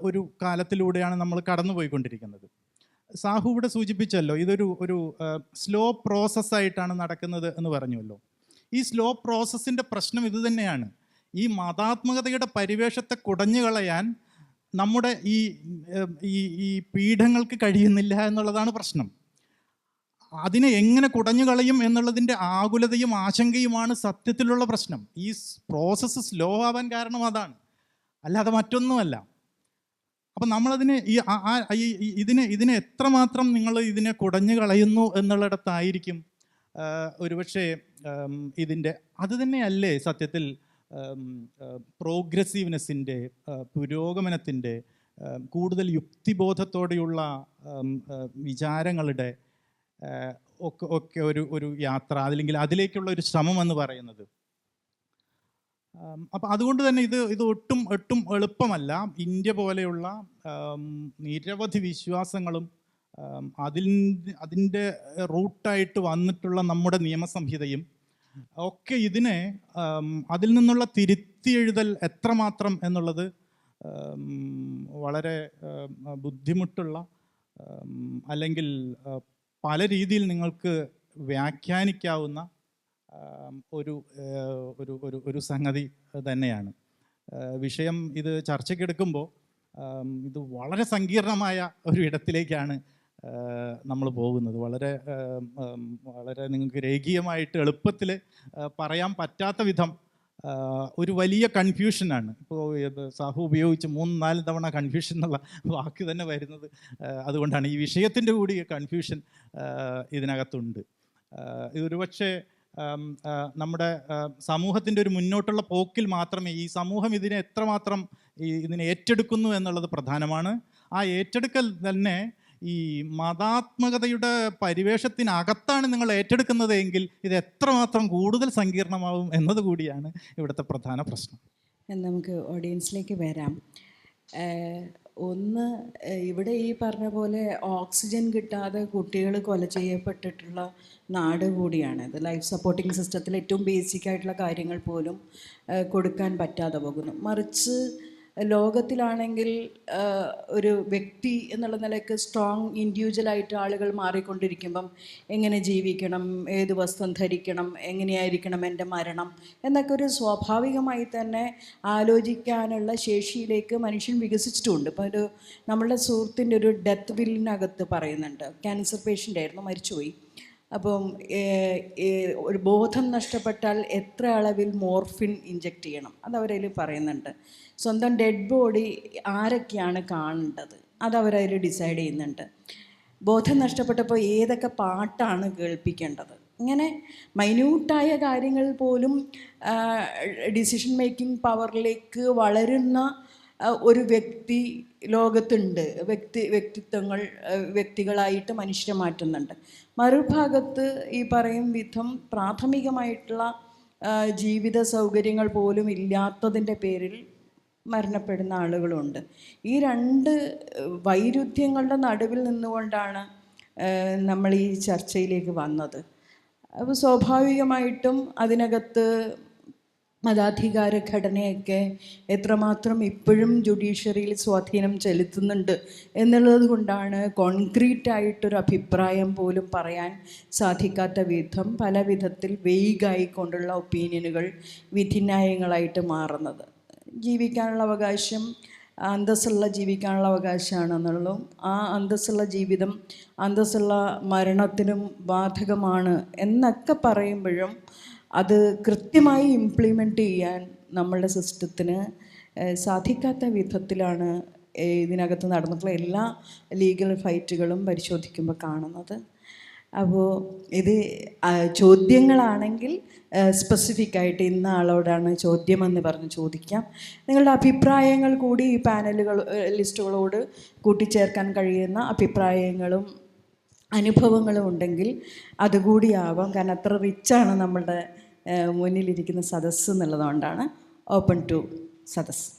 Speaker 4: ഒരു കാലത്തിലൂടെയാണ് നമ്മൾ കടന്നുപോയിക്കൊണ്ടിരിക്കുന്നത്. സാഹു ഇവിടെ സൂചിപ്പിച്ചല്ലോ, ഇതൊരു സ്ലോ പ്രോസസ്സായിട്ടാണ് നടക്കുന്നത് എന്ന് പറഞ്ഞുവല്ലോ. ഈ സ്ലോ പ്രോസസ്സിൻ്റെ പ്രശ്നം ഇത് തന്നെയാണ്. ഈ മതാത്മകതയുടെ പരിവേഷത്തെ കുടഞ്ഞു കളയാൻ നമ്മുടെ ഈ പീഠങ്ങൾക്ക് കഴിയുന്നില്ല എന്നുള്ളതാണ് പ്രശ്നം. അതിനെ എങ്ങനെ കുടഞ്ഞു കളയും എന്നുള്ളതിൻ്റെ ആകുലതയും ആശങ്കയുമാണ് സത്യത്തിലുള്ള പ്രശ്നം. ഈ പ്രോസസ്സ് സ്ലോ ആവാൻ കാരണം അതാണ്, അല്ലാതെ മറ്റൊന്നുമല്ല. അപ്പം നമ്മളതിനെ ഇതിനെ എത്രമാത്രം നിങ്ങൾ ഇതിനെ കുടഞ്ഞു കളയുന്നു എന്നുള്ളിടത്തായിരിക്കും ഒരുപക്ഷെ ഇതിൻ്റെ അത് തന്നെയല്ലേ സത്യത്തിൽ പ്രോഗ്രസീവ്നെസ്സിൻ്റെ, പുരോഗമനത്തിൻ്റെ, കൂടുതൽ യുക്തിബോധത്തോടെയുള്ള വിചാരങ്ങളുടെ ഒക്കെ ഒരു യാത്ര, അല്ലെങ്കിൽ അതിലേക്കുള്ള ഒരു ശ്രമം എന്ന് പറയുന്നത്. അപ്പം അതുകൊണ്ട് തന്നെ ഇത് ഒട്ടും എളുപ്പമല്ല. ഇന്ത്യ പോലെയുള്ള നിരവധി വിശ്വാസങ്ങളും അതിൻ്റെ റൂട്ടായിട്ട് വന്നിട്ടുള്ള നമ്മുടെ നിയമസംഹിതയും ഒക്കെ ഇതിനെ അതിൽ നിന്നുള്ള തിരുത്തിയെഴുതൽ എത്രമാത്രം എന്നുള്ളത് വളരെ ബുദ്ധിമുട്ടുള്ള, അല്ലെങ്കിൽ പല രീതിയിൽ നിങ്ങൾക്ക് വ്യാഖ്യാനിക്കാവുന്ന ഒരു സംഗതി തന്നെയാണ്. വിഷയം ഇത് ചർച്ചയ്ക്കെടുക്കുമ്പോൾ ഇത് വളരെ സങ്കീർണമായ ഒരു ഇടത്തിലേക്കാണ് നമ്മൾ പോകുന്നത്. വളരെ നിങ്ങൾക്ക് രേഖീയമായിട്ട് എളുപ്പത്തിൽ പറയാൻ പറ്റാത്ത വിധം ഒരു വലിയ കൺഫ്യൂഷനാണ്. ഇപ്പോൾ സാഹു ഉപയോഗിച്ച് 3-4 തവണ കൺഫ്യൂഷൻ എന്നുള്ള വാക്ക് തന്നെ വരുന്നത് അതുകൊണ്ടാണ്. ഈ വിഷയത്തിൻ്റെ കൂടി കൺഫ്യൂഷൻ ഇതിനകത്തുണ്ട്. ഇതൊരുപക്ഷെ നമ്മുടെ സമൂഹത്തിൻ്റെ ഒരു മുന്നോട്ടുള്ള പോക്കിൽ മാത്രമേ ഈ സമൂഹം ഇതിനെ എത്രമാത്രം ഇതിനെ ഏറ്റെടുക്കുന്നു എന്നുള്ളത് പ്രധാനമാണ്. ആ ഏറ്റെടുക്കൽ തന്നെ ഈ മതാത്മകതയുടെ പരിവേഷത്തിനകത്താണ് നിങ്ങൾ ഏറ്റെടുക്കുന്നത് എങ്കിൽ ഇത് എത്രമാത്രം കൂടുതൽ സങ്കീർണമാവും എന്നത് കൂടിയാണ് ഇവിടുത്തെ പ്രധാന പ്രശ്നം.
Speaker 1: നമുക്ക് ഓഡിയൻസിലേക്ക് വരാം. ഒന്ന് ഇവിടെ ഈ പറഞ്ഞ പോലെ ഓക്സിജൻ കിട്ടാതെ കുട്ടികൾ കൊല ചെയ്യപ്പെട്ടിട്ടുള്ള നാട് കൂടിയാണ് ഇത്. ലൈഫ് സപ്പോർട്ടിംഗ് സിസ്റ്റത്തിൽ ഏറ്റവും ബേസിക് ആയിട്ടുള്ള കാര്യങ്ങൾ പോലും കൊടുക്കാൻ പറ്റാതെ പോകുന്നു. മറിച്ച് ലോകത്തിലാണെങ്കിൽ ഒരു വ്യക്തി എന്നുള്ള നിലയ്ക്ക് സ്ട്രോങ് ഇൻഡിവിജ്വലായിട്ട് ആളുകൾ മാറിക്കൊണ്ടിരിക്കുമ്പം എങ്ങനെ ജീവിക്കണം, ഏത് വസ്ത്രം ധരിക്കണം, എങ്ങനെയായിരിക്കണം എൻ്റെ മരണം എന്നൊക്കെ ഒരു സ്വാഭാവികമായി തന്നെ ആലോചിക്കാനുള്ള ശേഷിയിലേക്ക് മനുഷ്യൻ വികസിച്ചിട്ടുമുണ്ട്. ഇപ്പോൾ ഒരു നമ്മളുടെ സുഹൃത്തിൻ്റെ ഒരു ഡെത്ത് വില്ലിനകത്ത് പറയുന്നുണ്ട്, ക്യാൻസർ പേഷ്യൻ്റ് ആയിരുന്നു, മരിച്ചുപോയി. അപ്പം ഒരു ബോധം നഷ്ടപ്പെട്ടാൽ എത്ര അളവിൽ മോർഫിൻ ഇഞ്ചെക്റ്റ് ചെയ്യണം അതവരതിൽ പറയുന്നുണ്ട്. സ്വന്തം ഡെഡ് ബോഡി ആരൊക്കെയാണ് കാണേണ്ടത് അതവരതിൽ ഡിസൈഡ് ചെയ്യുന്നുണ്ട്. ബോധം നഷ്ടപ്പെട്ടപ്പോൾ ഏതൊക്കെ പാട്ടാണ് കേൾപ്പിക്കേണ്ടത്, ഇങ്ങനെ മൈന്യൂട്ടായ കാര്യങ്ങൾ പോലും ഡിസിഷൻ മേക്കിംഗ് പവറിലേക്ക് വളരുന്ന ഒരു വ്യക്തി ലോകത്തുണ്ട്. വ്യക്തികളായിട്ട് മനുഷ്യരെ മാറ്റുന്നുണ്ട്. മറുഭാഗത്ത് ഈ പറയും വിധം പ്രാഥമികമായിട്ടുള്ള ജീവിത സൗകര്യങ്ങൾ പോലും ഇല്ലാത്തതിൻ്റെ പേരിൽ മരണപ്പെടുന്ന ആളുകളുണ്ട്. ഈ രണ്ട് വൈരുദ്ധ്യങ്ങളുടെ നടുവിൽ നിന്നുകൊണ്ടാണ് നമ്മൾ ഈ ചർച്ചയിലേക്ക് വന്നത്. അപ്പോൾ സ്വാഭാവികമായിട്ടും അതിനകത്ത് മതാധികാര ഘടനയൊക്കെ എത്രമാത്രം ഇപ്പോഴും ജുഡീഷ്യറിയിൽ സ്വാധീനം ചെലുത്തുന്നുണ്ട് എന്നുള്ളത് കൊണ്ടാണ് കോൺക്രീറ്റായിട്ടൊരു അഭിപ്രായം പോലും പറയാൻ സാധിക്കാത്ത വിധം പല വിധത്തിൽ വെയ്ഗായിക്കൊണ്ടുള്ള ഒപ്പീനിയനുകൾ വിധിന്യായങ്ങളായിട്ട് മാറുന്നത്. ജീവിക്കാനുള്ള അവകാശം അന്തസ്സുള്ള ജീവിക്കാനുള്ള അവകാശമാണെന്നുള്ളതും ആ അന്തസ്സുള്ള ജീവിതം അന്തസ്സുള്ള മരണത്തിനും ബാധകമാണ് എന്നൊക്കെ പറയുമ്പോഴും അത് കൃത്യമായി ഇംപ്ലിമെൻ്റ് ചെയ്യാൻ നമ്മളുടെ സിസ്റ്റത്തിന് സാധിക്കാത്ത വിധത്തിലാണ് ഇതിനകത്ത് നടന്നിട്ടുള്ള എല്ലാ ലീഗൽ ഫൈറ്റുകളും പരിശോധിക്കുമ്പോൾ കാണുന്നത്. അപ്പോൾ ഇത് ചോദ്യങ്ങളാണെങ്കിൽ സ്പെസിഫിക്കായിട്ട് ഇന്ന ആളോടാണ് ചോദ്യമെന്ന് പറഞ്ഞ് ചോദിക്കാം. നിങ്ങളുടെ അഭിപ്രായങ്ങൾ കൂടി ഈ പാനലുകൾ ലിസ്റ്റുകളോട് കൂട്ടിച്ചേർക്കാൻ കഴിയുന്ന അഭിപ്രായങ്ങളും അനുഭവങ്ങളും ഉണ്ടെങ്കിൽ അതുകൂടിയാവാം. കാരണം അത്ര റിച്ചാണ് നമ്മളുടെ മുന്നിലിരിക്കുന്ന സദസ്സ് എന്നുള്ളതുകൊണ്ടാണ് ഓപ്പൺ ടു സദസ്സ്.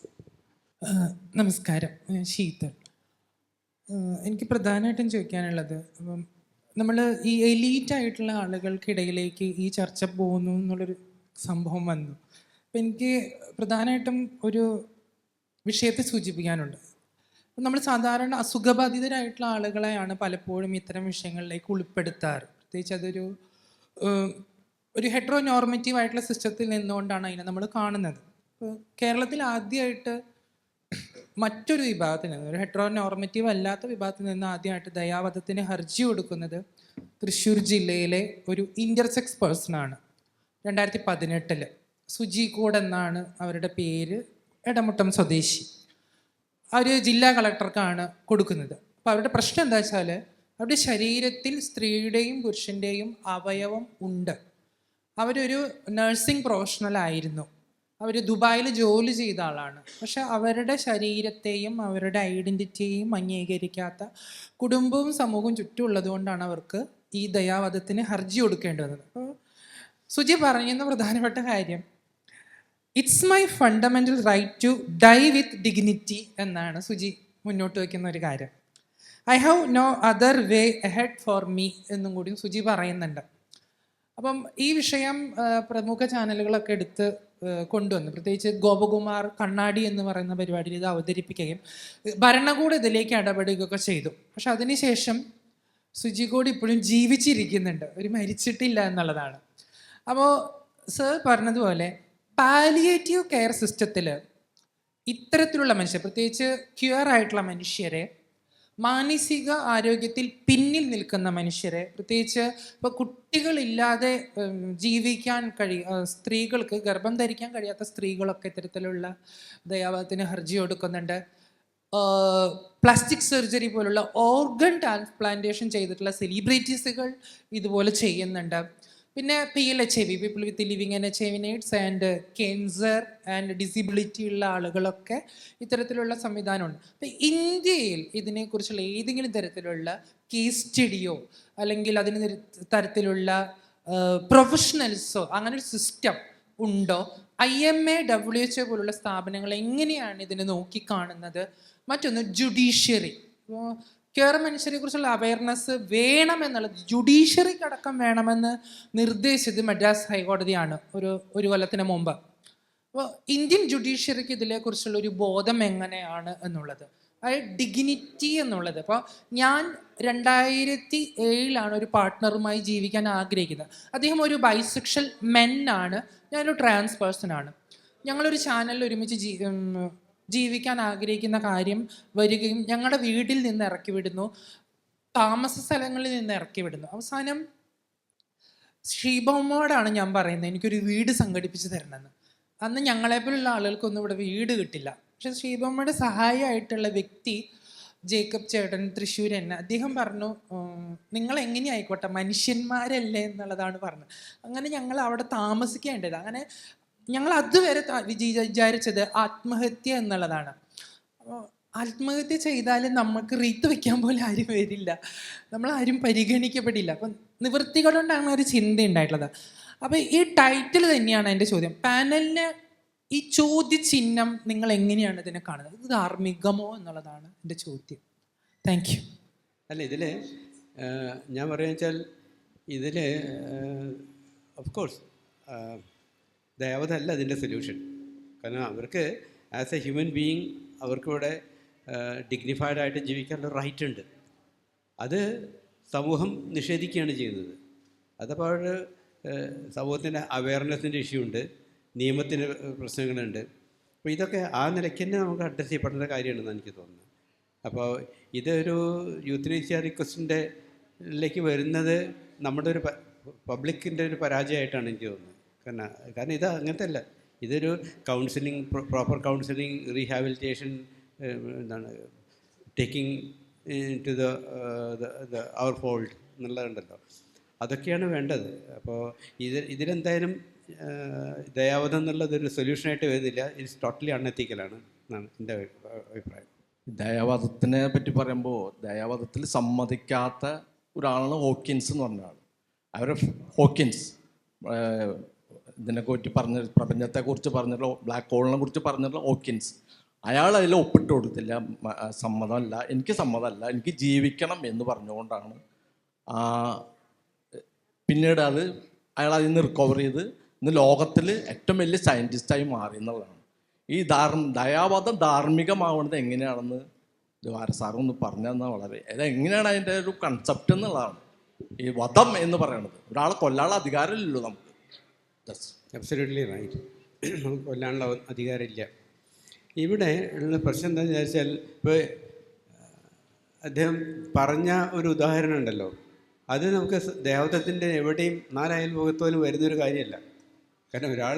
Speaker 5: നമസ്കാരം, ശീതൾ. എനിക്ക് പ്രധാനമായിട്ടും ചോദിക്കാനുള്ളത്, നമ്മൾ ഈ എലീറ്റായിട്ടുള്ള ആളുകൾക്കിടയിലേക്ക് ഈ ചർച്ച പോകുന്നു എന്നുള്ളൊരു സംഭവം വന്നു. അപ്പം എനിക്ക് പ്രധാനമായിട്ടും ഒരു വിഷയത്തെ സൂചിപ്പിക്കാനുണ്ട്. നമ്മൾ സാധാരണ അസുഖബാധിതരായിട്ടുള്ള ആളുകളെയാണ് പലപ്പോഴും ഇത്തരം വിഷയങ്ങളിലേക്ക് ഉൾപ്പെടുത്താറ്. പ്രത്യേകിച്ച് അതൊരു ഹെട്രോ നോർമറ്റീവ് ആയിട്ടുള്ള സിസ്റ്റത്തിൽ നിന്നുകൊണ്ടാണ് അതിനെ നമ്മൾ കാണുന്നത്. കേരളത്തിൽ ആദ്യമായിട്ട് മറ്റൊരു വിഭാഗത്തിൽ നിന്ന്, ഒരു ഹെട്രോ നോർമറ്റീവ് അല്ലാത്ത വിഭാഗത്തിൽ നിന്ന് ആദ്യമായിട്ട് ദയാവധത്തിന് ഹർജി കൊടുക്കുന്നത് തൃശ്ശൂർ ജില്ലയിലെ ഒരു ഇൻ്റർസെക്സ് പേഴ്സണാണ്. 2018 സുജിക്കോട് എന്നാണ് അവരുടെ പേര്, എടമുട്ടം സ്വദേശി. അവർ ജില്ലാ കളക്ടർക്കാണ് കൊടുക്കുന്നത്. അപ്പോൾ അവരുടെ പ്രശ്നം എന്താ വെച്ചാൽ അവരുടെ ശരീരത്തിൽ സ്ത്രീയുടെയും പുരുഷൻ്റെയും അവയവം ഉണ്ട്. അവരൊരു നഴ്സിംഗ് പ്രൊഫഷണലായിരുന്നു. അവർ ദുബായിൽ ജോലി ചെയ്ത ആളാണ്. പക്ഷെ അവരുടെ ശരീരത്തെയും അവരുടെ ഐഡൻറ്റിറ്റിയെയും അംഗീകരിക്കാത്ത കുടുംബവും സമൂഹവും ചുറ്റുമുള്ളത് കൊണ്ടാണ് അവർക്ക് ഈ ദയാവധത്തിന് ഹർജി കൊടുക്കേണ്ടി വന്നത്. അപ്പോൾ സുജി പറയുന്ന പ്രധാനപ്പെട്ട കാര്യം, it's my fundamental right to die with dignity എന്നാണ് സുജി മുന്നോട്ട് വയ്ക്കുന്ന ഒരു കാര്യം. I have no other way ahead for me എന്നും കൂടി സുജി പറയുന്നുണ്ട്. അപ്പം ഈ വിഷയം പ്രമുഖ ചാനലുകളൊക്കെ എടുത്ത് കൊണ്ടുവന്നു. പ്രത്യേകിച്ച് ഗോപകുമാർ കണ്ണാടി എന്ന് പറയുന്ന പരിപാടിയിൽ ഇത് അവതരിപ്പിക്കുകയും ഭരണകൂടം ഇതിലേക്ക് ഇടപെടുകയൊക്കെ ചെയ്തു. പക്ഷെ അതിനുശേഷം സുജിക്കോട് ഇപ്പോഴും ജീവിച്ചിരിക്കുന്നുണ്ട്, ഒരു മരിച്ചിട്ടില്ല എന്നുള്ളതാണ്. അപ്പോൾ സർ പറഞ്ഞതുപോലെ പാലിയേറ്റീവ് കെയർ സിസ്റ്റത്തിൽ ഇത്തരത്തിലുള്ള മനുഷ്യർ, പ്രത്യേകിച്ച് ക്യൂർ ആയിട്ടുള്ള മനുഷ്യരെ, മാനസിക ആരോഗ്യത്തിൽ പിന്നിൽ നിൽക്കുന്ന മനുഷ്യരെ, പ്രത്യേകിച്ച് ഇപ്പോൾ കുട്ടികളില്ലാതെ ജീവിക്കാൻ സ്ത്രീകൾക്ക്, ഗർഭം ധരിക്കാൻ കഴിയാത്ത സ്ത്രീകളൊക്കെ ഇത്തരത്തിലുള്ള ദയാവധത്തിന് ഹർജി കൊടുക്കുന്നുണ്ട്. പ്ലാസ്റ്റിക് സർജറി പോലുള്ള ഓർഗൻ ട്രാൻസ്പ്ലാന്റേഷൻ ചെയ്തിട്ടുള്ള സെലിബ്രിറ്റീസുകൾ ഇതുപോലെ ചെയ്യുന്നുണ്ട്. പിന്നെ PLHIV, people with living and HIV AIDS and cancer and disability ഉള്ള ആളുകളൊക്കെ ഇത്തരത്തിലുള്ള സംവിധാനമുണ്ട്. അപ്പം ഇന്ത്യയിൽ ഇതിനെക്കുറിച്ചുള്ള ഏതെങ്കിലും തരത്തിലുള്ള കേസ് സ്റ്റഡിയോ അല്ലെങ്കിൽ അതിന് തരത്തിലുള്ള പ്രൊഫഷണൽസോ അങ്ങനെ ഒരു സിസ്റ്റം ഉണ്ടോ? IMA WHO പോലുള്ള സ്ഥാപനങ്ങൾ എങ്ങനെയാണ് ഇതിനെ നോക്കിക്കാണുന്നത്? മറ്റൊന്ന് ജുഡീഷ്യറി. കേരള മനുഷ്യരെ കുറിച്ചുള്ള അവയർനെസ് വേണമെന്നുള്ളത് ജുഡീഷ്യറിക്ക് അടക്കം വേണമെന്ന് നിർദ്ദേശിച്ചത് മദ്രാസ് ഹൈക്കോടതിയാണ് ഒരു കൊല്ലത്തിന് മുമ്പ്. അപ്പോൾ ഇന്ത്യൻ ജുഡീഷ്യറിക്ക് ഇതിനെക്കുറിച്ചുള്ള ഒരു ബോധം എങ്ങനെയാണ് എന്നുള്ളത്, അതായത് ഡിഗ്നിറ്റി എന്നുള്ളത്. അപ്പോൾ ഞാൻ 2007 ഒരു പാർട്ട്ണറുമായി ജീവിക്കാൻ ആഗ്രഹിക്കുന്നത്. അദ്ദേഹം ഒരു ബൈസെക്ഷൽ മെൻ ആണ്, ഞാനൊരു ട്രാൻസ് പേഴ്സൺ ആണ്. ഞങ്ങളൊരു ചാനലിൽ ഒരുമിച്ച് ജീവിക്കാൻ ആഗ്രഹിക്കുന്ന കാര്യം വരികയും ഞങ്ങളുടെ വീട്ടിൽ നിന്ന് ഇറക്കി വിടുന്നു, താമസ സ്ഥലങ്ങളിൽ നിന്ന് ഇറക്കി വിടുന്നു. അവസാനം ശ്രീബൊമ്മയോടാണ് ഞാൻ പറയുന്നത് എനിക്കൊരു വീട് സംഘടിപ്പിച്ച് തരണമെന്ന്. അന്ന് ഞങ്ങളെപ്പോലുള്ള ആളുകൾക്കൊന്നും ഇവിടെ വീട് കിട്ടില്ല. പക്ഷെ ശ്രീബൊമ്മയുടെ സഹായമായിട്ടുള്ള വ്യക്തി ജേക്കബ് ചേട്ടൻ തൃശ്ശൂർ തന്നെ, അദ്ദേഹം പറഞ്ഞു നിങ്ങൾ എങ്ങനെ ആയിക്കോട്ടെ മനുഷ്യന്മാരല്ലേ എന്നുള്ളതാണ് പറഞ്ഞത്. അങ്ങനെ ഞങ്ങൾ അവിടെ താമസിക്കേണ്ടത്. അങ്ങനെ ഞങ്ങൾ അതുവരെ വിചാരിച്ചത് ആത്മഹത്യ എന്നുള്ളതാണ്. ആത്മഹത്യ ചെയ്താലും നമുക്ക് റീത്ത് വയ്ക്കാൻ പോലും ആരും വരില്ല, നമ്മളാരും പരിഗണിക്കപ്പെടില്ല. അപ്പം നിവൃത്തികളുണ്ടാകുന്ന ഒരു ചിന്ത ഉണ്ടായിട്ടുള്ളത്. അപ്പോൾ ഈ ടൈറ്റിൽ തന്നെയാണ് എൻ്റെ ചോദ്യം. പാനലിന് ഈ ചോദ്യചിഹ്നം നിങ്ങൾ എങ്ങനെയാണ് ഇതിനെ കാണുന്നത്? ഇത് ധാർമ്മികമോ എന്നുള്ളതാണ് എൻ്റെ ചോദ്യം. Thank you.
Speaker 2: അല്ല, ഇതിൽ ഞാൻ പറയുക വെച്ചാൽ ഇതിൽ ഓഫ് കോഴ്സ് ദയാവതല്ല അതിൻ്റെ സൊല്യൂഷൻ. കാരണം അവർക്ക് ആസ് എ ഹ്യൂമൻ ബീയിങ് അവർക്കിവിടെ ഡിഗ്നിഫൈഡായിട്ട് ജീവിക്കാനുള്ള റൈറ്റ് ഉണ്ട്. അത് സമൂഹം നിഷേധിക്കുകയാണ് ചെയ്യുന്നത്. അതപ്പോൾ സമൂഹത്തിൻ്റെ അവയർനെസ്സിൻ്റെ ഇഷ്യൂ ഉണ്ട്, നിയമത്തിൻ്റെ പ്രശ്നങ്ങളുണ്ട്. അപ്പോൾ ഇതൊക്കെ ആ നിലയ്ക്ക് തന്നെ നമുക്ക് അഡ്രസ്സ് ചെയ്യപ്പെടേണ്ട കാര്യമാണെന്ന് എനിക്ക് തോന്നുന്നത്. അപ്പോൾ ഇതൊരു യൂത്തനേഷ്യ റിക്വസ്റ്റിൻ്റെ ലേക്ക് വരുന്നത് നമ്മുടെ ഒരു പബ്ലിക്കിൻ്റെ ഒരു പരാജയമായിട്ടാണ് എനിക്ക് തോന്നുന്നത്. കാരണം ഇത് അങ്ങനത്തെ അല്ല, ഇതൊരു കൗൺസിലിംഗ്, പ്രോപ്പർ കൗൺസിലിംഗ്, റീഹാബിലിറ്റേഷൻ, എന്താണ് ടേക്കിംഗ് ടു അവർ ഫോൾഡ് എന്നുള്ളതുണ്ടല്ലോ, അതൊക്കെയാണ് വേണ്ടത്. അപ്പോൾ ഇതിലെന്തായാലും ദയാവധം എന്നുള്ളതൊരു സൊല്യൂഷനായിട്ട് വരുന്നില്ല. ഇറ്റ്സ് ടോട്ടലി അൺഎത്തിക്കലാണ് എന്നാണ് എൻ്റെ അഭിപ്രായം.
Speaker 6: ദയാവധത്തിനെ പറ്റി പറയുമ്പോൾ ദയാവധത്തിൽ സമ്മതിക്കാത്ത ഒരാളാണ് ഹോക്കിൻസ് എന്ന് പറഞ്ഞ ആൾ. ഹോക്കിൻസ് ഇതിനെക്കുറിച്ച് പ്രപഞ്ചത്തെക്കുറിച്ച് പറഞ്ഞിട്ടുള്ള, ബ്ലാക്ക് ഹോളിനെ കുറിച്ച് പറഞ്ഞിട്ടുള്ള ഹോക്കിൻസ്, അയാൾ അതിൽ ഒപ്പിട്ട് കൊടുത്തില്ല. സമ്മതമല്ല, എനിക്ക് സമ്മതമല്ല, എനിക്ക് ജീവിക്കണം എന്ന് പറഞ്ഞുകൊണ്ടാണ് പിന്നീട് അയാൾ അതിൽ നിന്ന് റിക്കവർ ചെയ്ത് ഇന്ന് ലോകത്തിൽ ഏറ്റവും വലിയ സയൻറ്റിസ്റ്റായി മാറി എന്നുള്ളതാണ്. ഈ ദയാവധം ധാർമ്മികമാവുന്നത് എങ്ങനെയാണെന്ന് ദ്വാര സാറൊന്ന് പറഞ്ഞു തന്നാൽ വളരെ, അതെങ്ങനെയാണ് അതിൻ്റെ ഒരു കൺസെപ്റ്റ് എന്നുള്ളതാണ്. ഈ വധം എന്ന് പറയുന്നത്, ഒരാളെ കൊല്ലാനുള്ള അധികാരമില്ലല്ലോ നമുക്ക്.
Speaker 2: Absolutely right. നമുക്ക് കൊല്ലാനുള്ള അധികാരമില്ല. ഇവിടെ ഉള്ള പ്രശ്നം എന്താണെന്ന് വിചാരിച്ചാൽ, ഇപ്പോൾ അദ്ദേഹം പറഞ്ഞ ഒരു ഉദാഹരണം ഉണ്ടല്ലോ, അത് നമുക്ക് ദേവതത്തിൻ്റെ എവിടെയും നാലയൽമുഖത്തോലും വരുന്നൊരു കാര്യമല്ല. കാരണം ഒരാൾ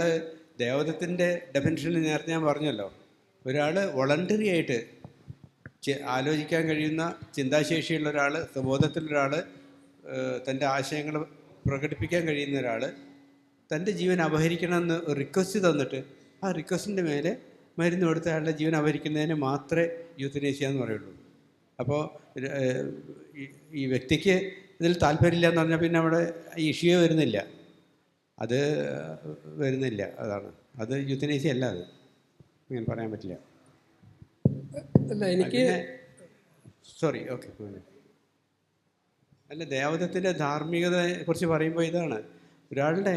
Speaker 2: ദേവതത്തിൻ്റെ ഡെഫിനിഷനിൽ നേരത്തെ ഞാൻ പറഞ്ഞല്ലോ, ഒരാൾ വോളണ്ടറി ആയിട്ട് ആലോചിക്കാൻ കഴിയുന്ന ചിന്താശേഷിയുള്ള ഒരാൾ, സ്വബോധത്തിലൊരാൾ, തൻ്റെ ആശയങ്ങൾ പ്രകടിപ്പിക്കാൻ കഴിയുന്ന ഒരാൾ തൻ്റെ ജീവൻ അപഹരിക്കണമെന്ന് റിക്വസ്റ്റ് തന്നിട്ട് ആ റിക്വസ്റ്റിൻ്റെ മേലെ മരുന്ന് കൊടുത്ത അയാളുടെ ജീവൻ അപഹരിക്കുന്നതിന് മാത്രമേ യൂത്തനേഷ്യ എന്ന് പറയുള്ളൂ. അപ്പോൾ ഈ വ്യക്തിക്ക് ഇതിൽ താല്പര്യമില്ല എന്ന് പറഞ്ഞാൽ പിന്നെ അവിടെ ഈ ഇഷ്യൂ വരുന്നില്ല, അത് വരുന്നില്ല. അത് യൂത്തനേഷ്യ അല്ല, അത് അങ്ങനെ പറയാൻ പറ്റില്ല.
Speaker 7: അല്ല എനിക്ക്
Speaker 2: സോറി, ഓക്കെ. അല്ല, ദേവതത്തിൻ്റെ ധാർമ്മികതയെ കുറിച്ച് പറയുമ്പോൾ ഇതാണ്, ഒരാളുടെ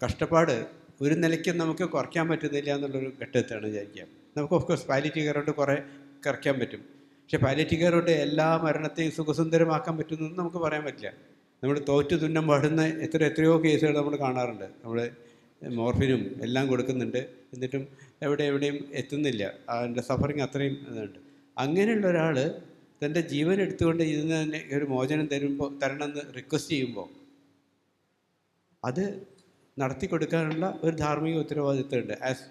Speaker 2: കഷ്ടപ്പാട് ഒരു നിലയ്ക്കും നമുക്ക് കുറയ്ക്കാൻ പറ്റുന്നില്ല എന്നുള്ളൊരു ഘട്ടത്താണ് വിചാരിക്കുക. നമുക്ക് ഓഫ് കോഴ്സ് പാലിറ്റീവ് കെയർ കൊണ്ട് കുറേ കുറയ്ക്കാൻ പറ്റും. പക്ഷേ പാലിറ്റീവ് കെയർ കൊണ്ട് എല്ലാ മരണത്തെയും സുഖസുന്ദരമാക്കാൻ പറ്റുന്നതെന്ന് നമുക്ക് പറയാൻ പറ്റില്ല. നമ്മൾ തോറ്റു തുന്നം പാടുന്ന എത്രയോ കേസുകൾ നമ്മൾ കാണാറുണ്ട്. നമ്മൾ മോർഫിനും എല്ലാം കൊടുക്കുന്നുണ്ട്, എന്നിട്ടും എവിടെയും എത്തുന്നില്ല. അതിൻ്റെ സഫറിങ് അത്രയും ഇതുണ്ട്. അങ്ങനെയുള്ള ഒരാൾ തൻ്റെ ജീവൻ എടുത്തുകൊണ്ട് ഇതിന് തന്നെ ഒരു മോചനം തരണമെന്ന് റിക്വസ്റ്റ് ചെയ്യുമ്പോൾ അത് നടത്തി കൊടുക്കാനുള്ള ഒരു ധാർമ്മിക ഉത്തരവാദിത്വമുണ്ട് ആസ്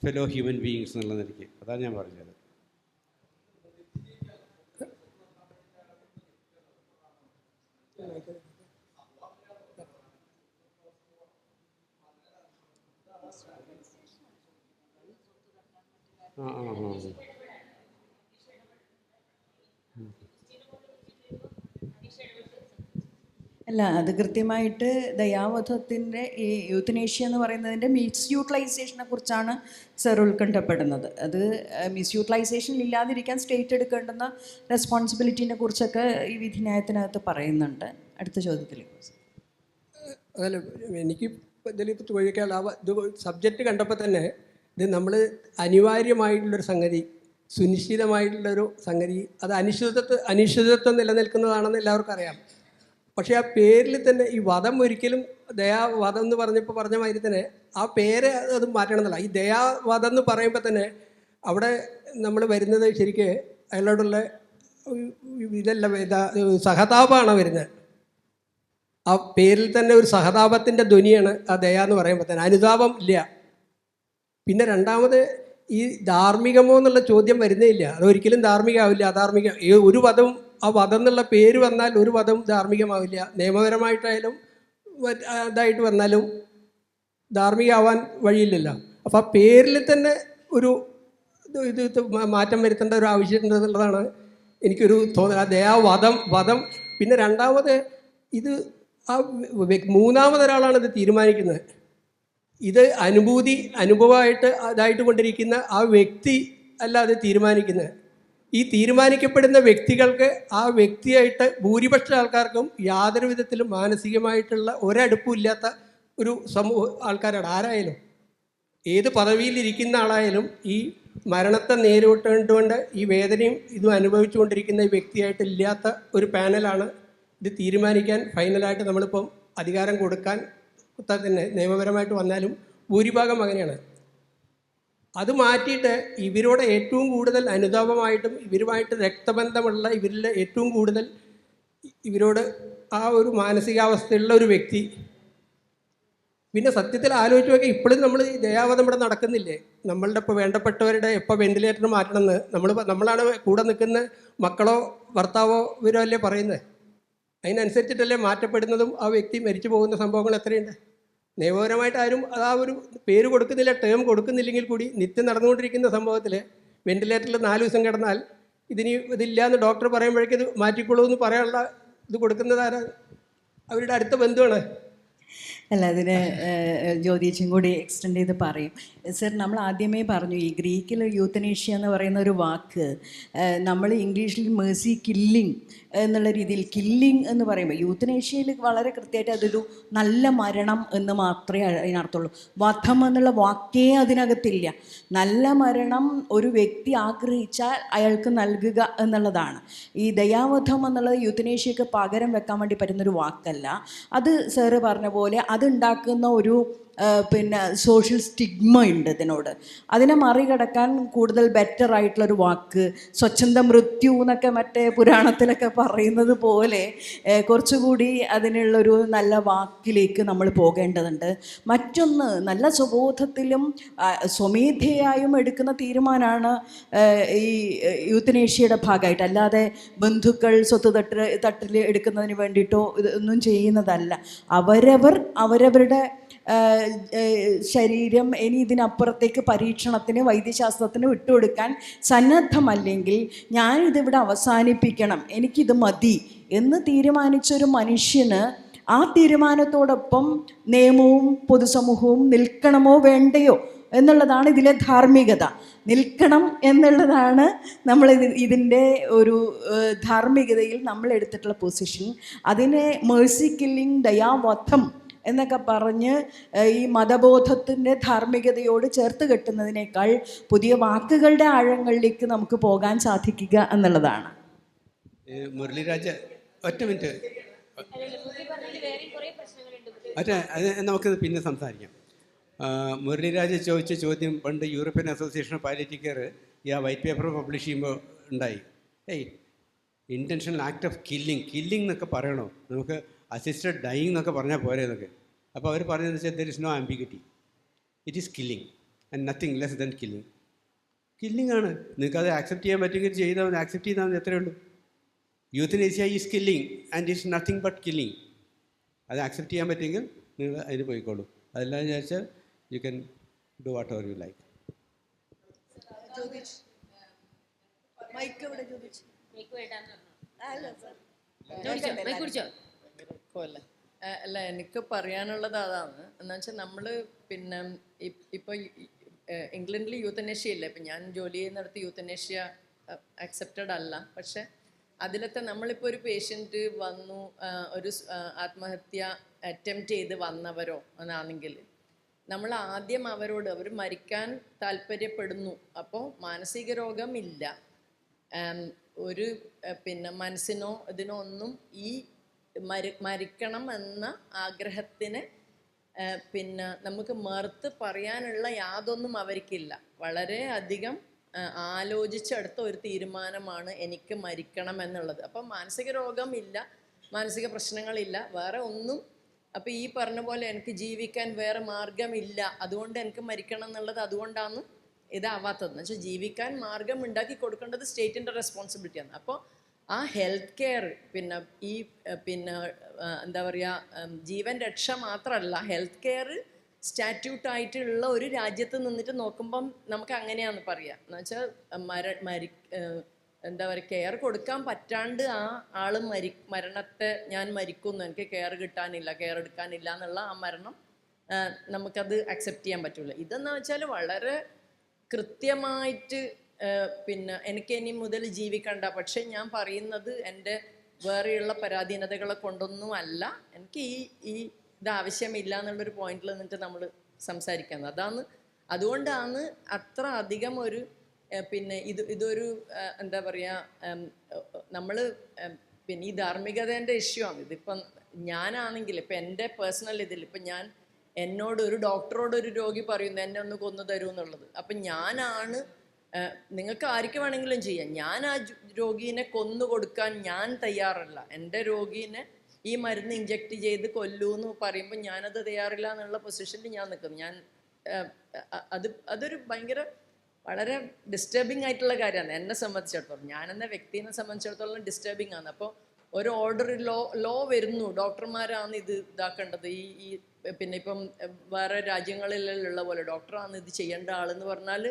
Speaker 2: ഫെലോ ഹ്യൂമൻ ബീയിങ്സ് എന്നുള്ള നിലയ്ക്ക്. അതാണ് ഞാൻ പറഞ്ഞത്.
Speaker 1: അല്ല, അത് കൃത്യമായിട്ട് ദയാവധത്തിൻ്റെ ഈ യൂത്തനേഷ്യ എന്ന് പറയുന്നതിൻ്റെ മിസ്യൂട്ടിലൈസേഷനെ കുറിച്ചാണ് സർ ഉത്കണ്ഠപ്പെടുന്നത്. അത് മിസ്യൂട്ടിലൈസേഷൻ ഇല്ലാതിരിക്കാൻ സ്റ്റേറ്റ് എടുക്കേണ്ടുന്ന റെസ്പോൺസിബിലിറ്റിനെ കുറിച്ചൊക്കെ ഈ വിധിന്യായത്തിനകത്ത് പറയുന്നുണ്ട്. അടുത്ത ചോദ്യത്തിലേക്ക്.
Speaker 7: അതല്ല, എനിക്ക് ഇതിലിപ്പോൾ ചോദിക്കാനുള്ള ഇത് സബ്ജക്റ്റ് കണ്ടപ്പോൾ തന്നെ ഇത് നമ്മൾ അനിവാര്യമായിട്ടുള്ളൊരു സംഗതി, സുനിശ്ചിതമായിട്ടുള്ളൊരു സംഗതി, അത് അനിശ്ചിതത്വം നിലനിൽക്കുന്നതാണെന്ന് എല്ലാവർക്കും അറിയാം. പക്ഷേ ആ പേരിൽ തന്നെ ഈ വധം ഒരിക്കലും ദയാവധം എന്ന് പറഞ്ഞ മാതിരി തന്നെ ആ പേര് അത് മാറ്റണമെന്നല്ല. ഈ ദയാവധം എന്ന് പറയുമ്പോൾ തന്നെ അവിടെ നമ്മൾ വരുന്നത് ശരിക്ക് അയാളോടുള്ള സഹതാപമാണ് വരുന്നത്. ആ പേരിൽ തന്നെ ഒരു സഹതാപത്തിൻ്റെ ധ്വനിയാണ് ആ ദയ എന്ന് പറയുമ്പോൾ തന്നെ, അനുതാപം ഇല്ല. പിന്നെ രണ്ടാമത് ഈ ധാർമ്മികമോ എന്നുള്ള ചോദ്യം വരുന്നേ ഇല്ല. അതൊരിക്കലും ധാർമ്മികമാവില്ല. അധാർമിക ഒരു വധവും, ആ വധം എന്നുള്ള പേര് വന്നാൽ ഒരു വധവും ധാർമ്മികമാവില്ല. നിയമപരമായിട്ടായാലും ഇതായിട്ട് വന്നാലും ധാർമ്മികമാവാൻ വഴിയില്ലല്ലോ. അപ്പോൾ ആ പേരിൽ തന്നെ ഒരു ഇത് മാറ്റം വരുത്തേണ്ട ഒരു ആവശ്യമുണ്ട് എന്നുള്ളതാണ് എനിക്കൊരു തോന്നൽ. ആ വധം. പിന്നെ രണ്ടാമത് ഇത് ആ മൂന്നാമതൊരാളാണ് ഇത് തീരുമാനിക്കുന്നത്. ഇത് അനുഭവമായിട്ട് അതായിട്ട് കൊണ്ടിരിക്കുന്ന ആ വ്യക്തി അല്ല അത് തീരുമാനിക്കുന്നത്. ഈ തീരുമാനിക്കപ്പെടുന്ന വ്യക്തികൾക്ക് ആ വ്യക്തിയായിട്ട് ഭൂരിപക്ഷ ആൾക്കാർക്കും യാതൊരു വിധത്തിലും മാനസികമായിട്ടുള്ള ഒരടുപ്പും ഇല്ലാത്ത ഒരു ആൾക്കാരാണ്. ആരായാലും ഏത് പദവിയിലിരിക്കുന്ന ആളായാലും ഈ മരണത്തെ നേരിട്ടുകൊണ്ട് ഈ വേദനയും ഇതും അനുഭവിച്ചുകൊണ്ടിരിക്കുന്ന ഈ വ്യക്തിയായിട്ട് ഇല്ലാത്ത ഒരു പാനലാണ് ഇത് തീരുമാനിക്കാൻ ഫൈനലായിട്ട് നമ്മളിപ്പം അധികാരം കൊടുക്കാൻ തന്നെ നിയമപരമായിട്ട് വന്നാലും ഭൂരിഭാഗം അങ്ങനെയാണ്. അത് മാറ്റിയിട്ട് ഇവരോട് ഏറ്റവും കൂടുതൽ അനുതാപമായിട്ടും ഇവരുമായിട്ട് രക്തബന്ധമുള്ള ഇവരിൽ ഏറ്റവും കൂടുതൽ ഇവരോട് ആ ഒരു മാനസികാവസ്ഥയുള്ള ഒരു വ്യക്തി. പിന്നെ സത്യത്തിൽ ആലോചിച്ച് നോക്കിയാൽ ഇപ്പോഴും നമ്മൾ ദയാവധം ഇവിടെ നടക്കുന്നില്ലേ? നമ്മളുടെ ഇപ്പോൾ വേണ്ടപ്പെട്ടവരുടെ എപ്പോൾ വെന്റിലേറ്റർ മാറ്റണമെന്ന് നമ്മളാണ് കൂടെ നിൽക്കുന്ന മക്കളോ ഭർത്താവോ ഇവരോ അല്ലേ പറയുന്നത്. അതിനനുസരിച്ചിട്ടല്ലേ മാറ്റപ്പെടുന്നതും ആ വ്യക്തി മരിച്ചു പോകുന്ന സംഭവങ്ങൾ എത്രയുണ്ട്? നിയമപരമായിട്ട് ആരും ആ ഒരു പേര് കൊടുക്കുന്നില്ല, ടേം കൊടുക്കുന്നില്ലെങ്കിൽ കൂടി നിത്യം നടന്നുകൊണ്ടിരിക്കുന്ന സംഭവത്തിൽ വെന്റിലേറ്ററിൽ 4 ദിവസം കിടന്നാൽ ഇതില്ലാന്ന് ഡോക്ടർ പറയുമ്പോഴേക്കും ഇത് മാറ്റിക്കൊള്ളൂ എന്ന് പറയാനുള്ള ഇത് കൊടുക്കുന്നത് ആരാ? അവരുടെ അടുത്ത ബന്ധുവാണ്.
Speaker 1: അല്ല, അതിന് ജ്യോതിച്ചും കൂടി എക്സ്റ്റെൻഡ് ചെയ്ത് പറയും. സർ, നമ്മൾ ആദ്യമേ പറഞ്ഞു ഈ ഗ്രീക്കിൽ യൂത്തനേഷ്യ എന്ന് പറയുന്ന ഒരു വാക്ക് നമ്മൾ ഇംഗ്ലീഷിൽ മേഴ്സി കില്ലിങ് എന്നുള്ള രീതിയിൽ കില്ലിങ് എന്ന് പറയുമ്പോൾ യൂത്തനേഷ്യയിൽ വളരെ കൃത്യമായിട്ട് അതൊരു നല്ല മരണം എന്ന് മാത്രമേ അതിനർത്ഥമുള്ളൂ. വധം എന്നുള്ള വാക്കേ അതിനകത്തില്ല. നല്ല മരണം ഒരു വ്യക്തി ആഗ്രഹിച്ചാൽ അയാൾക്ക് നൽകുക എന്നുള്ളതാണ്. ഈ ദയാവധം എന്നുള്ളത് യൂത്തനേഷ്യക്ക് പകരം വെക്കാൻ വേണ്ടി പറ്റുന്നൊരു വാക്കല്ല. അത് സാറ് പറഞ്ഞ പോലെ അതുണ്ടാക്കുന്ന ഒരു സോഷ്യൽ സ്റ്റിഗ്മ ഉണ്ട് ഇതിനോട്. അതിനെ മറികടക്കാൻ കൂടുതൽ ബെറ്റർ ആയിട്ടുള്ളൊരു വാക്ക് സ്വച്ഛന്ത മൃത്യു എന്നൊക്കെ മറ്റേ പുരാണത്തിലൊക്കെ പറയുന്നത് പോലെ കുറച്ചുകൂടി അതിനുള്ളൊരു നല്ല വാക്കിലേക്ക് നമ്മൾ പോകേണ്ടതുണ്ട്. മറ്റൊന്ന്, നല്ല സ്വബോധത്തിലും സ്വമേധയായും എടുക്കുന്ന തീരുമാനമാണ് ഈ യൂത്തനേഷ്യയുടെ ഭാഗമായിട്ട്, അല്ലാതെ ബന്ധുക്കൾ സ്വത്ത് തട്ടിൽ എടുക്കുന്നതിന് വേണ്ടിയിട്ടോ ഇതൊന്നും ചെയ്യുന്നതല്ല. അവരവരുടെ ശരീരം ഇനി ഇതിനപ്പുറത്തേക്ക് പരീക്ഷണത്തിന് വൈദ്യശാസ്ത്രത്തിന് വിട്ടുകൊടുക്കാൻ സന്നദ്ധമല്ലെങ്കിൽ ഞാനിതിവിടെ അവസാനിപ്പിക്കണം, എനിക്കിത് മതി എന്ന് തീരുമാനിച്ചൊരു മനുഷ്യന് ആ തീരുമാനത്തോടൊപ്പം നിയമവും പൊതുസമൂഹവും നിൽക്കണമോ വേണ്ടയോ എന്നുള്ളതാണ് ഇതിലെ ധാർമ്മികത. നിൽക്കണം എന്നുള്ളതാണ് നമ്മൾ ഇതിൻ്റെ ഒരു ധാർമ്മികതയിൽ നമ്മൾ എടുത്തിട്ടുള്ള പൊസിഷൻ. അതിനെ മേഴ്സി കില്ലിങ്, ദയാവധം എന്നൊക്കെ പറഞ്ഞ് ഈ മതബോധത്തിൻ്റെ ധാർമ്മികതയോട് ചേർത്ത് കെട്ടുന്നതിനേക്കാൾ പുതിയ വാക്കുകളുടെ ആഴങ്ങളിലേക്ക് നമുക്ക് പോകാൻ സാധിക്കുക എന്നുള്ളതാണ്.
Speaker 2: മുരളീരാജ, ഒറ്റ മിനിറ്റ്, അത് നമുക്കത് പിന്നെ സംസാരിക്കാം. മുരളീരാജ ചോദിച്ച ചോദ്യം പണ്ട് European association of palliative care ഈ വൈറ്റ് പേപ്പർ പബ്ലിഷ് ചെയ്യുമ്പോൾ ഉണ്ടായി. ഇൻറ്റൻഷണൽ ആക്ട് ഓഫ് കില്ലിംഗ് എന്നൊക്കെ പറയണോ? നമുക്ക് അസിസ്റ്റഡ് ഡൈയിങ് എന്നൊക്കെ പറഞ്ഞാൽ പോരെ എന്നൊക്കെ. അപ്പോൾ അവർ പറഞ്ഞതെന്ന് വെച്ചാൽ there is no ambiguity, it is killing and nothing less than killing ആണ്. നിങ്ങൾക്ക് അത് ആക്സെപ്റ്റ് ചെയ്യാൻ പറ്റുമെങ്കിൽ ചെയ്താൽ ആക്സെപ്റ്റ് ചെയ്താൽ മതി, അത്രയേ ഉള്ളൂ. Euthanasia is killing and it's nothing but killing. അത് ആക്സെപ്റ്റ് ചെയ്യാൻ പറ്റുമെങ്കിൽ നിങ്ങൾ അതിന് പോയിക്കോളൂ. അതെല്ലാം വിചാരിച്ചാൽ you can do whatever you like.
Speaker 1: Mic
Speaker 8: പോലെ അല്ല, എനിക്ക് പറയാനുള്ളത് അതാണ്. എന്ന് വെച്ചാൽ നമ്മൾ പിന്നെ ഇപ്പോൾ ഇംഗ്ലണ്ടിൽ യൂത്തനേഷ്യ ഇല്ല. ഇപ്പം ഞാൻ ജോലി ചെയ്യുന്നിടത്ത് യൂത്തനേഷ്യ അക്സെപ്റ്റഡ് അല്ല. പക്ഷെ അതിലത്തെ നമ്മളിപ്പോൾ ഒരു പേഷ്യൻറ്റ് വന്നു, ഒരു ആത്മഹത്യ അറ്റംപ്റ്റ് ചെയ്ത് വന്നവരോ എന്നാണെങ്കിൽ നമ്മൾ ആദ്യം അവരോട് അവർ മരിക്കാൻ താല്പര്യപ്പെടുന്നു. അപ്പോൾ മാനസിക രോഗം ഇല്ല, ഒരു പിന്നെ മനസ്സിനോ ഇതിനോ ഒന്നും ഈ മരിക്കണം എന്ന ആഗ്രഹത്തിന് പിന്നെ നമുക്ക് മറുത്ത് പറയാനുള്ള യാതൊന്നും അവർക്കില്ല. വളരെ അധികം ആലോചിച്ചെടുത്ത ഒരു തീരുമാനമാണ് എനിക്ക് മരിക്കണം എന്നുള്ളത്. അപ്പം മാനസിക രോഗം ഇല്ല, മാനസിക പ്രശ്നങ്ങളില്ല, വേറെ ഒന്നും. അപ്പം ഈ പറഞ്ഞ പോലെ എനിക്ക് ജീവിക്കാൻ വേറെ മാർഗമില്ല, അതുകൊണ്ട് എനിക്ക് മരിക്കണം എന്നുള്ളത് അതുകൊണ്ടാണ് ഇതാവാത്തത്. എന്ന് വെച്ചാൽ ജീവിക്കാൻ മാർഗം ഉണ്ടാക്കി കൊടുക്കേണ്ടത് സ്റ്റേറ്റിൻ്റെ റെസ്പോൺസിബിലിറ്റിയാണ്. അപ്പോൾ ആ ഹെൽത്ത് കെയർ പിന്നെ ഈ പിന്നെ എന്താ പറയുക, ജീവൻ രക്ഷ മാത്രമല്ല, ഹെൽത്ത് കെയർ സ്റ്റാറ്റ്യൂട്ടായിട്ടുള്ള ഒരു രാജ്യത്ത് നിന്നിട്ട് നോക്കുമ്പം നമുക്ക് അങ്ങനെയാണെന്ന് പറയാം. എന്ന് വെച്ചാൽ എന്താ പറയുക, കെയർ കൊടുക്കാൻ പറ്റാണ്ട് ആ ആൾ മരണത്തെ ഞാൻ മരിക്കുന്നു, എനിക്ക് കെയർ കിട്ടാനില്ല, കെയർ എടുക്കാനില്ല എന്നുള്ള ആ മരണം നമുക്കത് അക്സെപ്റ്റ് ചെയ്യാൻ പറ്റില്ല. ഇതെന്ന് വെച്ചാൽ വളരെ കൃത്യമായിട്ട് പിന്നെ എനിക്ക് ഇനി മുതൽ ജീവിക്കണ്ട, പക്ഷെ ഞാൻ പറയുന്നത് എൻ്റെ വേറെയുള്ള പരാധീനതകളെ കൊണ്ടൊന്നും അല്ല, എനിക്ക് ഇത് ആവശ്യമില്ല എന്നുള്ളൊരു പോയിന്റിൽ നിന്നിട്ട് നമ്മൾ സംസാരിക്കുന്നത്. അതുകൊണ്ടാണ് അത്ര അധികം ഒരു പിന്നെ ഇതൊരു എന്താ പറയുക, നമ്മൾ പിന്നെ ഈ ധാർമ്മികതേൻ്റെ ഇഷ്യൂ ആണ്. ഇതിപ്പം ഞാനാണെങ്കിൽ ഇപ്പം എൻ്റെ പേഴ്സണൽ ഇതിൽ ഇപ്പം എന്നോട് ഒരു ഡോക്ടറോട് ഒരു രോഗി പറയുന്നു എന്നെ ഒന്ന് കൊന്നു തരൂ എന്നുള്ളത്, അപ്പം ഞാനാണ്, നിങ്ങൾക്ക് ആർക്ക് വേണമെങ്കിലും ചെയ്യാം, ഞാൻ ആ രോഗീനെ കൊന്നു കൊടുക്കാൻ ഞാൻ തയ്യാറല്ല. എൻ്റെ രോഗീനെ ഈ മരുന്ന് ഇഞ്ചക്ട് ചെയ്ത് കൊല്ലൂ എന്ന് പറയുമ്പോൾ ഞാനത് തയ്യാറില്ല എന്നുള്ള പൊസിഷനിൽ ഞാൻ നിൽക്കുന്നു. അതൊരു ഭയങ്കര വളരെ ഡിസ്റ്റർബിങ് ആയിട്ടുള്ള കാര്യമാണ് എന്നെ സംബന്ധിച്ചിടത്തോളം. ഞാനെന്ന വ്യക്തിനെ സംബന്ധിച്ചിടത്തോളം ഡിസ്റ്റർബിങ് ആണ്. അപ്പോൾ ഒരു ഓർഡർ ലോ വരുന്നു, ഡോക്ടർമാരാണ് ഇത് ഇതാക്കേണ്ടത്, ഈ പിന്നെ ഇപ്പം വേറെ രാജ്യങ്ങളിലുള്ള പോലെ ഡോക്ടറാണ് ഇത് ചെയ്യേണ്ട ആളെന്ന് പറഞ്ഞാൽ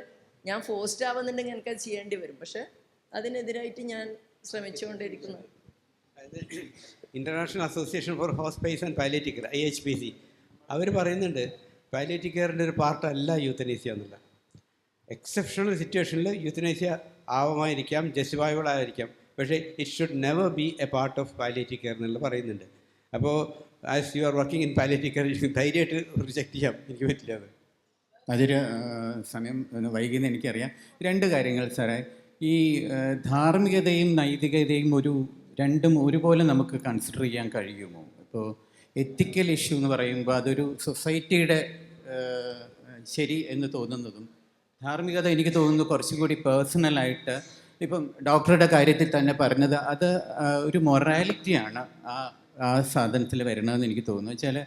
Speaker 8: ഞാൻ ഫോഴ്സ്ഡ് ആവുന്നുണ്ടെങ്കിൽ എനിക്കത് ചെയ്യേണ്ടി വരും. പക്ഷെ അതിനെതിരായിട്ട് ഞാൻ ശ്രമിച്ചുകൊണ്ടിരിക്കുന്നു.
Speaker 2: International Association for Hospice and Palliative Care IHPC അവർ പറയുന്നുണ്ട് പാലിയേറ്റീവ് കെയറിൻ്റെ ഒരു പാർട്ടല്ല യൂത്തനേഷ്യ എന്നുള്ള. എക്സെപ്ഷണൽ സിറ്റുവേഷനിൽ യൂത്തനേഷ്യ ആവാമായിരിക്കാം, ജസ്റ്റിഫയബിൾ ആയിരിക്കാം, പക്ഷേ it should never be a part of palliative care എന്നുള്ള പറയുന്നുണ്ട്. അപ്പോൾ as you are working in palliative care ധൈര്യമായിട്ട് റിജക്റ്റ് ചെയ്യാം, എനിക്ക് പറ്റില്ല അത്.
Speaker 9: അതൊരു സമയം വൈകിയെന്ന് എനിക്കറിയാം. രണ്ട് കാര്യങ്ങൾ സാറേ, ഈ ധാർമ്മികതയും നൈതികതയും രണ്ടും ഒരുപോലെ നമുക്ക് കൺസിഡർ ചെയ്യാൻ കഴിയുമോ? ഇപ്പോൾ എത്തിക്കൽ ഇഷ്യൂ എന്ന് പറയുമ്പോൾ അതൊരു സൊസൈറ്റിയുടെ ശരി എന്ന് തോന്നുന്നതും, ധാർമ്മികത എനിക്ക് തോന്നുന്നു കുറച്ചും കൂടി പേഴ്സണലായിട്ട്, ഇപ്പം ഡോക്ടറുടെ കാര്യത്തിൽ തന്നെ പറഞ്ഞത് അത് ഒരു മൊറാലിറ്റിയാണ് ആ സാധനത്തിൽ വരണമെന്ന് എനിക്ക് തോന്നുന്നു. വെച്ചാൽ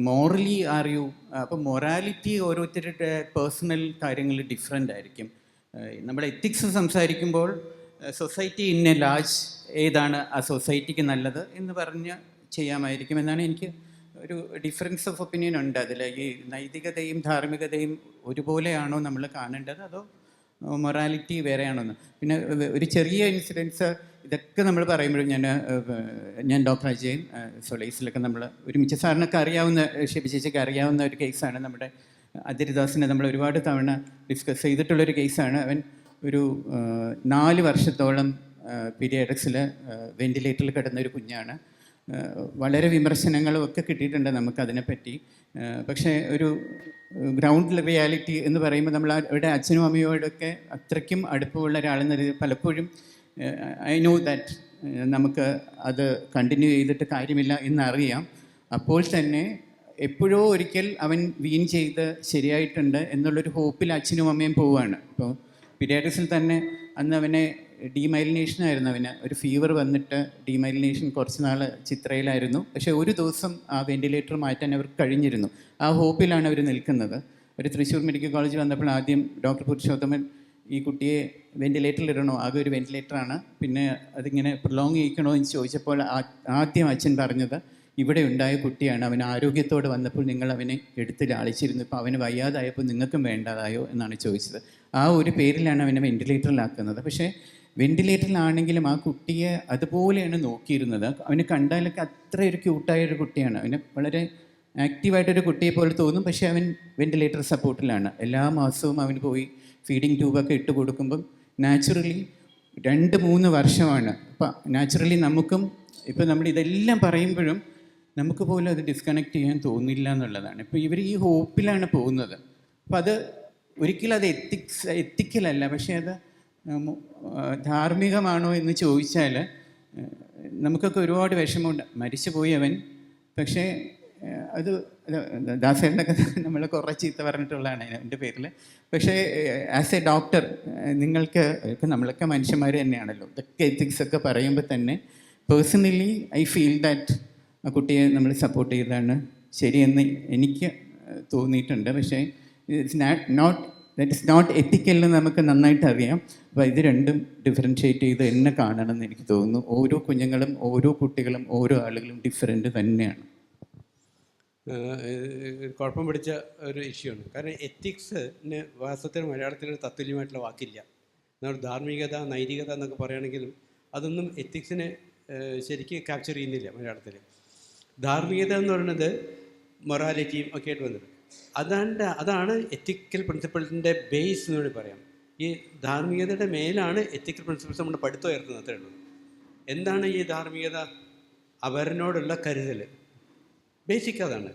Speaker 9: മോറലി ആർ യു, അപ്പം മൊറാലിറ്റി ഓരോരുത്തരുടെ പേഴ്സണൽ കാര്യങ്ങൾ ഡിഫറെൻ്റ് ആയിരിക്കും. നമ്മൾ എത്തിക്സ് സംസാരിക്കുമ്പോൾ സൊസൈറ്റി ഇൻ എ ലാർജ് ഏതാണ് ആ സൊസൈറ്റിക്ക് നല്ലത് എന്ന് പറഞ്ഞ് ചെയ്യാമായിരിക്കും എന്നാണ് എനിക്ക് ഒരു ഡിഫറൻസ് ഓഫ് ഒപ്പീനിയൻ ഉണ്ട് അതിൽ. ഈ നൈതികതയും ധാർമ്മികതയും ഒരുപോലെയാണോ നമ്മൾ കാണേണ്ടത്, അതോ മൊറാലിറ്റി വേറെയാണോന്ന്? പിന്നെ ഒരു ചെറിയ ഇൻസിഡൻസ്, ഇതൊക്കെ നമ്മൾ പറയുമ്പോഴും ഞാൻ ഡോക്ടർ അജയൻ സൊളൈസിലൊക്കെ നമ്മൾ ഒരുമിച്ച് സാറിനൊക്കെ അറിയാവുന്ന, ഷെബിചേച്ചിക്ക് അറിയാവുന്ന ഒരു കേസാണ്. നമ്മുടെ അതിരിദാസിനെ നമ്മൾ ഒരുപാട് തവണ ഡിസ്കസ് ചെയ്തിട്ടുള്ളൊരു കേസാണ്. അവൻ ഒരു 4 വർഷത്തോളം പീഡിയാട്രിക്സിൽ വെൻറ്റിലേറ്ററിൽ കിടന്നൊരു കുഞ്ഞാണ്. വളരെ വിമർശനങ്ങളും ഒക്കെ കിട്ടിയിട്ടുണ്ട് നമുക്കതിനെപ്പറ്റി. പക്ഷേ ഒരു ഗ്രൗണ്ട് റിയാലിറ്റി എന്ന് പറയുമ്പോൾ നമ്മൾ അവിടെ അച്ഛനും അമ്മയോടൊക്കെ അത്രയ്ക്കും അടുപ്പമുള്ള ഒരാളെന്ന രീതിയിൽ പലപ്പോഴും ഐ നോ ദാറ്റ് നമുക്ക് അത് കണ്ടിന്യൂ ചെയ്തിട്ട് കാര്യമില്ല എന്നറിയാം. അപ്പോൾ തന്നെ എപ്പോഴോ ഒരിക്കൽ അവൻ വീൻ ചെയ്ത് ശരിയായിട്ടുണ്ട് എന്നുള്ളൊരു ഹോപ്പിൽ അച്ഛനും അമ്മയും പോവുകയാണ്. ഇപ്പോൾ പീഡിയാട്രിക്സിൽ തന്നെ അന്ന് അവനെ ഡീമൈലിനേഷനായിരുന്നു, അവന് ഒരു ഫീവർ വന്നിട്ട് ഡീമൈലിനേഷൻ കുറച്ച് നാൾ ചിത്രയിലായിരുന്നു. പക്ഷേ ഒരു ദിവസം ആ വെൻറ്റിലേറ്റർ മാറ്റാൻ അവർക്ക് കഴിഞ്ഞിരുന്നു. ആ ഹോപ്പിലാണ് അവർ നിൽക്കുന്നത്. ഒരു തൃശ്ശൂർ മെഡിക്കൽ കോളേജ് വന്നപ്പോൾ ആദ്യം ഡോക്ടർ പുരുഷോത്തമൻ ഈ കുട്ടിയെ വെൻറ്റിലേറ്ററിലിടണോ, ആകെ ഒരു വെൻറ്റിലേറ്ററാണ്, പിന്നെ അതിങ്ങനെ പ്രൊലോങ് ചെയ്യിക്കണോ എന്ന് ചോദിച്ചപ്പോൾ ആദ്യം അച്ഛൻ പറഞ്ഞത് ഇവിടെ ഉണ്ടായ കുട്ടിയാണ്, അവൻ ആരോഗ്യത്തോടെ വന്നപ്പോൾ നിങ്ങൾ അവനെ എടുത്ത് ലാളിച്ചിരുന്നു, ഇപ്പോൾ അവന് വയ്യാതായപ്പോൾ നിങ്ങൾക്കും വേണ്ടതായോ എന്നാണ് ചോദിച്ചത്. ആ ഒരു പേരിലാണ് അവനെ വെൻറ്റിലേറ്ററിലാക്കുന്നത്. പക്ഷേ വെന്റിലേറ്ററിലാണെങ്കിലും ആ കുട്ടിയെ അതുപോലെയാണ് നോക്കിയിരുന്നത്. അവന് കണ്ടാലൊക്കെ അത്ര ഒരു ക്യൂട്ടായൊരു കുട്ടിയാണ്. അവന് വളരെ ആക്റ്റീവായിട്ടൊരു കുട്ടിയെ പോലെ തോന്നും. പക്ഷേ അവൻ വെന്റിലേറ്റർ സപ്പോർട്ടിലാണ്. എല്ലാ മാസവും അവന് പോയി ഫീഡിങ് ട്യൂബൊക്കെ ഇട്ട് കൊടുക്കുമ്പം നാച്ചുറലി 2-3 വർഷമാണ്. അപ്പം നാച്ചുറലി നമുക്കും ഇപ്പം നമ്മൾ ഇതെല്ലാം പറയുമ്പോഴും നമുക്ക് പോലും അത് ഡിസ്കണക്ട് ചെയ്യാൻ തോന്നില്ല എന്നുള്ളതാണ്. ഇപ്പോൾ ഇവർ ഈ ഹോപ്പിലാണ് പോകുന്നത്. അപ്പം അത് ഒരിക്കലും അത് എത്തിക്കലല്ല. പക്ഷേ അത് ധാർമ്മികമാണോ എന്ന് ചോദിച്ചാൽ നമുക്കൊക്കെ ഒരുപാട് വിഷമമുണ്ട്. മരിച്ചു പോയി അവൻ. പക്ഷേ അത് ദാസേട്ടനൊക്കെ നമ്മൾ കുറേ ചീത്ത പറഞ്ഞിട്ടുള്ളതാണ് എൻ്റെ പേരിൽ. പക്ഷേ ആസ് എ ഡോക്ടർ നിങ്ങൾക്ക് നമ്മളൊക്കെ മനുഷ്യന്മാർ തന്നെയാണല്ലോ. ഇതൊക്കെ എത്തിക്സൊക്കെ പറയുമ്പോൾ തന്നെ പേഴ്സണലി ഐ ഫീൽ ദാറ്റ് ആ കുട്ടിയെ നമ്മൾ സപ്പോർട്ട് ചെയ്തതാണ് ശരിയെന്ന് എനിക്ക് തോന്നിയിട്ടുണ്ട്. പക്ഷേ ദാറ്റ് ഇസ് നോട്ട് എത്തിക്കൽ എന്ന് നമുക്ക് നന്നായിട്ട് അറിയാം. അപ്പോൾ ഇത് രണ്ടും ഡിഫറൻഷ്യേറ്റ് ചെയ്ത് എന്നെ കാണണം എന്ന് എനിക്ക് തോന്നുന്നു. ഓരോ കുഞ്ഞുങ്ങളും ഓരോ കുട്ടികളും ഓരോ ആളുകളും ഡിഫറെൻ്റ് തന്നെയാണ്.
Speaker 2: കുഴപ്പം പിടിച്ച ഒരു ഇഷ്യൂ ആണ്. കാരണം എത്തിക്സിന് വാസ്തവത്തിൽ മലയാളത്തിലൊരു തത്തുല്യമായിട്ടുള്ള വാക്കില്ല. നമ്മൾ ധാർമ്മികത, നൈതികത എന്നൊക്കെ പറയുകയാണെങ്കിലും അതൊന്നും എത്തിക്സിനെ ശരിക്കും ക്യാപ്ചർ ചെയ്യുന്നില്ല മലയാളത്തിൽ. ധാർമ്മികത എന്ന് പറയുന്നത് മൊറാലിറ്റിയും ഒക്കെ ആയിട്ട് വന്നത് അതാണ് എത്തിക്കൽ പ്രിൻസിപ്പിൾസിൻ്റെ ബേസ് എന്ന് വേണ്ടി പറയാം. ഈ ധാർമ്മികതയുടെ മേലാണ് എത്തിക്കൽ പ്രിൻസിപ്പിൾസ് നമ്മുടെ പഠിത്തം ഉയർത്തുന്നത്. അത്രേ ഉള്ളൂ. എന്താണ് ഈ ധാർമ്മികത? അവരിനോടുള്ള കരുതൽ. ബേസിക് അതാണ്.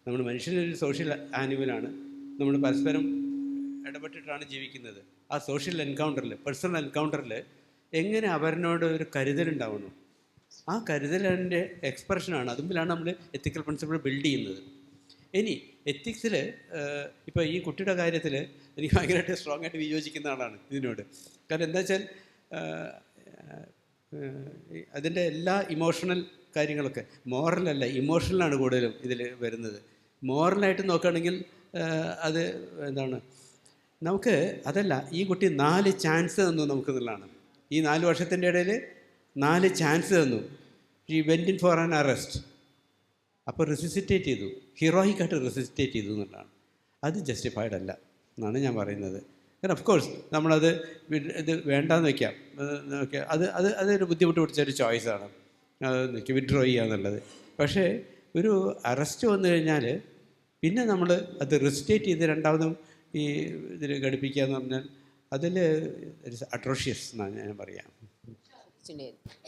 Speaker 2: നമ്മൾ മനുഷ്യനൊരു സോഷ്യൽ ആനിമലാണ്. നമ്മൾ പരസ്പരം ഇടപെട്ടിട്ടാണ് ജീവിക്കുന്നത്. ആ സോഷ്യൽ എൻകൗണ്ടറിൽ, പേഴ്സണൽ എൻകൗണ്ടറിൽ എങ്ങനെ അവരിനോട് ഒരു കരുതലുണ്ടാവണം, ആ കരുതലിൻ്റെ എക്സ്പ്രഷനാണ്. അതുമ്പിലാണ് നമ്മൾ എത്തിക്കൽ പ്രിൻസിപ്പിൾ ബിൽഡ് ചെയ്യുന്നത്. ഇനി എത്തിക്സിൽ ഇപ്പോൾ ഈ കുട്ടിയുടെ കാര്യത്തിൽ എനിക്ക് ഭയങ്കരമായിട്ട് സ്ട്രോങ് ആയിട്ട് വിയോജിക്കുന്ന ആളാണ് ഇതിനോട്. കാരണം എന്താ വെച്ചാൽ അതിൻ്റെ എല്ലാ ഇമോഷണൽ കാര്യങ്ങളൊക്കെ മോറലല്ല, ഇമോഷണലാണ് കൂടുതലും ഇതിൽ വരുന്നത്. മോറലായിട്ട് നോക്കുകയാണെങ്കിൽ അത് എന്താണ്, നമുക്ക് അതല്ല, ഈ കുട്ടി 4 ചാൻസ് തന്നു നമുക്ക് എന്നുള്ളതാണ്. ഈ 4 വർഷത്തിൻ്റെ ഇടയിൽ 4 ചാൻസ് തന്നു. ഈ went in for an arrest. അപ്പോൾ റെസിസിറ്റേറ്റ് ചെയ്തു, ഹീറോയിക്കായിട്ട് റെസിസിറ്റേറ്റ് ചെയ്തു എന്നുള്ളതാണ്. അത് ജസ്റ്റിഫൈഡ് അല്ല എന്നാണ് ഞാൻ പറയുന്നത്. കാരണം ഓഫ് കോഴ്സ് നമ്മളത് ഇത് വേണ്ടാന്ന് വയ്ക്കാം. അതൊരു ബുദ്ധിമുട്ട് പിടിച്ചൊരു ചോയ്സാണ് വിഡ്രോ ചെയ്യുക എന്നുള്ളത്. പക്ഷേ ഒരു അറസ്റ്റ് വന്നു കഴിഞ്ഞാൽ പിന്നെ നമ്മൾ അത് റെസിസ്റ്റേറ്റ് ചെയ്ത് രണ്ടാമതും ഈ ഇതിൽ ഘടിപ്പിക്കുക എന്ന് പറഞ്ഞാൽ അതിൽ അട്രോഷ്യസ് എന്നാണ് ഞാൻ പറയാം.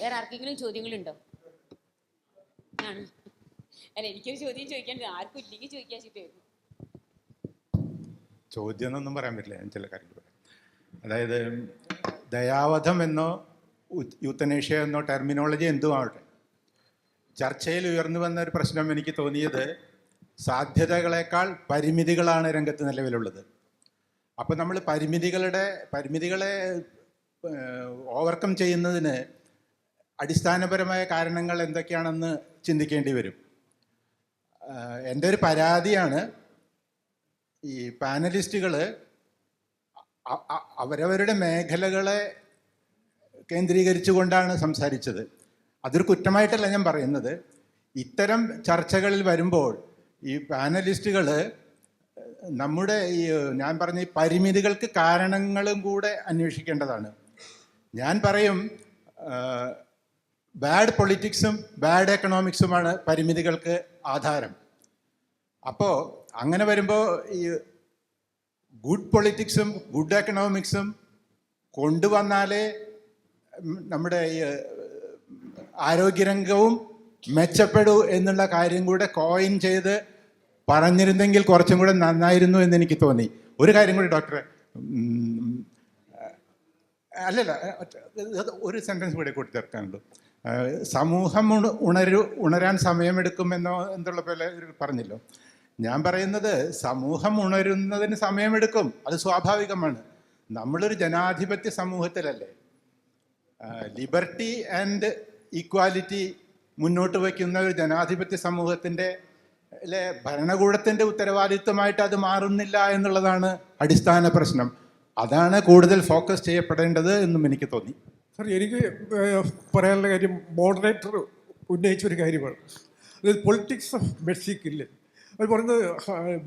Speaker 10: വേറെ ആർക്കെങ്കിലും ചോദ്യങ്ങളുണ്ടോ? അല്ല, എനിക്കൊരു ചോദ്യം ചോദിക്കാൻ, ആർക്കും ഇല്ലെങ്കിൽ ചോദിക്കാൻ ചിട്ടായിരുന്നു.
Speaker 11: ചോദ്യം എന്നൊന്നും പറയാൻ പറ്റില്ല, ഞാൻ ചില കാര്യങ്ങൾ പറയാം. അതായത് ദയാവധം എന്നോ യൂത്തനേഷ്യ എന്നോ ടെർമിനോളജി എന്തുമാവട്ടെ, ചർച്ചയിൽ ഉയർന്നു വന്ന ഒരു പ്രശ്നം എനിക്ക് തോന്നിയത് സാധ്യതകളേക്കാൾ പരിമിതികളാണ് രംഗത്ത് നിലവിലുള്ളത്. അപ്പോൾ നമ്മൾ പരിമിതികളെ ഓവർകം ചെയ്യുന്നതിന് അടിസ്ഥാനപരമായ കാരണങ്ങൾ എന്തൊക്കെയാണെന്ന് ചിന്തിക്കേണ്ടി വരും. എൻ്റെ ഒരു പരാതിയാണ്, ഈ പാനലിസ്റ്റുകൾ അവരവരുടെ മേഖലകളെ കേന്ദ്രീകരിച്ചുകൊണ്ടാണ് സംസാരിച്ചത്. അതൊരു കുറ്റമായിട്ടല്ല ഞാൻ പറയുന്നത്. ഇത്തരം ചർച്ചകളിൽ വരുമ്പോൾ ഈ പാനലിസ്റ്റുകൾ നമ്മുടെ ഈ ഞാൻ പറഞ്ഞ ഈ പരിമിതികൾക്ക് കാരണങ്ങളും കൂടെ അന്വേഷിക്കേണ്ടതാണ്. ഞാൻ പറയും, ബാഡ് പൊളിറ്റിക്സും ബാഡ് എക്കണോമിക്സുമാണ് പരിമിതികൾക്ക് ആധാരം. അപ്പോൾ അങ്ങനെ വരുമ്പോൾ ഈ ഗുഡ് പൊളിറ്റിക്സും ഗുഡ് എക്കണോമിക്സും കൊണ്ടുവന്നാലേ നമ്മുടെ ഈ ആരോഗ്യരംഗവും മെച്ചപ്പെടൂ എന്നുള്ള കാര്യം കൂടെ കോയിൻ ചെയ്ത് പറഞ്ഞിരുന്നെങ്കിൽ കുറച്ചും കൂടെ നന്നായിരുന്നു എന്ന് എനിക്ക് തോന്നി. ഒരു കാര്യം കൂടി ഡോക്ടറെ, അല്ലല്ല, ഒരു സെൻറ്റൻസ് കൂടെ കൂട്ടി ചേർക്കാനുള്ളൂ. സമൂഹം ഉണരാൻ സമയമെടുക്കുമെന്നോ എന്നുള്ള പോലെ പറഞ്ഞല്ലോ. ഞാൻ പറയുന്നത് സമൂഹം ഉണരുന്നതിന് സമയമെടുക്കും, അത് സ്വാഭാവികമാണ്. നമ്മളൊരു ജനാധിപത്യ സമൂഹത്തിലല്ലേ. ലിബർട്ടി ആൻഡ് ഈക്വാലിറ്റി മുന്നോട്ട് വയ്ക്കുന്ന ഒരു ജനാധിപത്യ സമൂഹത്തിൻ്റെ ഭരണകൂടത്തിൻ്റെ ഉത്തരവാദിത്വമായിട്ട് അത് മാറുന്നില്ല എന്നുള്ളതാണ് അടിസ്ഥാന പ്രശ്നം. അതാണ് കൂടുതൽ ഫോക്കസ് ചെയ്യപ്പെടേണ്ടത് എന്നും എനിക്ക് തോന്നി.
Speaker 12: സാർ, എനിക്ക് പറയാനുള്ള കാര്യം മോഡറേറ്റർ ഉന്നയിച്ചൊരു കാര്യമാണ്. അതായത് പൊളിറ്റിക്സ് ഓഫ് മെക്സിക്കില്ലേ, അത് പറയുന്നത്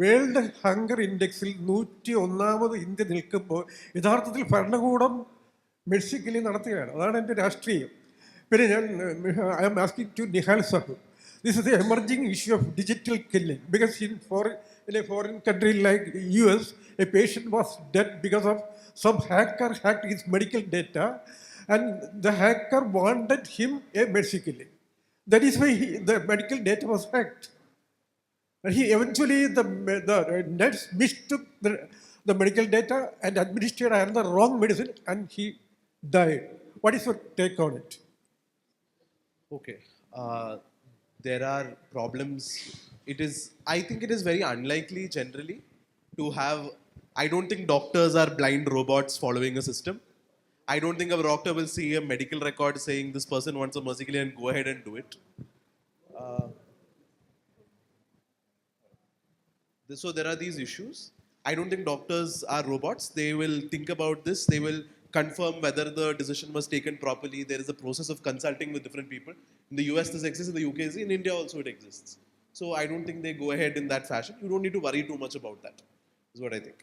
Speaker 12: വേൾഡ് ഹങ്കർ ഇൻഡെക്സിൽ 101ാമത് ഇന്ത്യ നിൽക്കുമ്പോൾ യഥാർത്ഥത്തിൽ ഭരണകൂടം മെഴ്സിക്കലി നടത്തുകയാണ്. അതാണ് എൻ്റെ രാഷ്ട്രീയം. പിന്നെ ഞാൻ I am asking to Nihal Sahu, this is a emerging issue of digital killing because in a foreign country like US, a patient was dead because of some hacker hacked his medical data, and the hacker wanted him a medically. That is why the medical data was hacked. And he eventually, the nurse mistook the medical data and administered another wrong medicine, and he died. What is your take on it?
Speaker 3: Okay. There are problems. I think it is very unlikely generally to have, I don't think doctors are blind robots following a system. I don't think a doctor will see a medical record saying this person wants a mercically and go ahead and do it. So there are these issues. I don't think doctors are robots. They will think about this. They will confirm whether the decision was taken properly. There is a process of consulting with different people. In the US this exists, in the UK, in India also it exists. So I don't think they go ahead in that fashion. You don't need to worry too much about that, is what I think.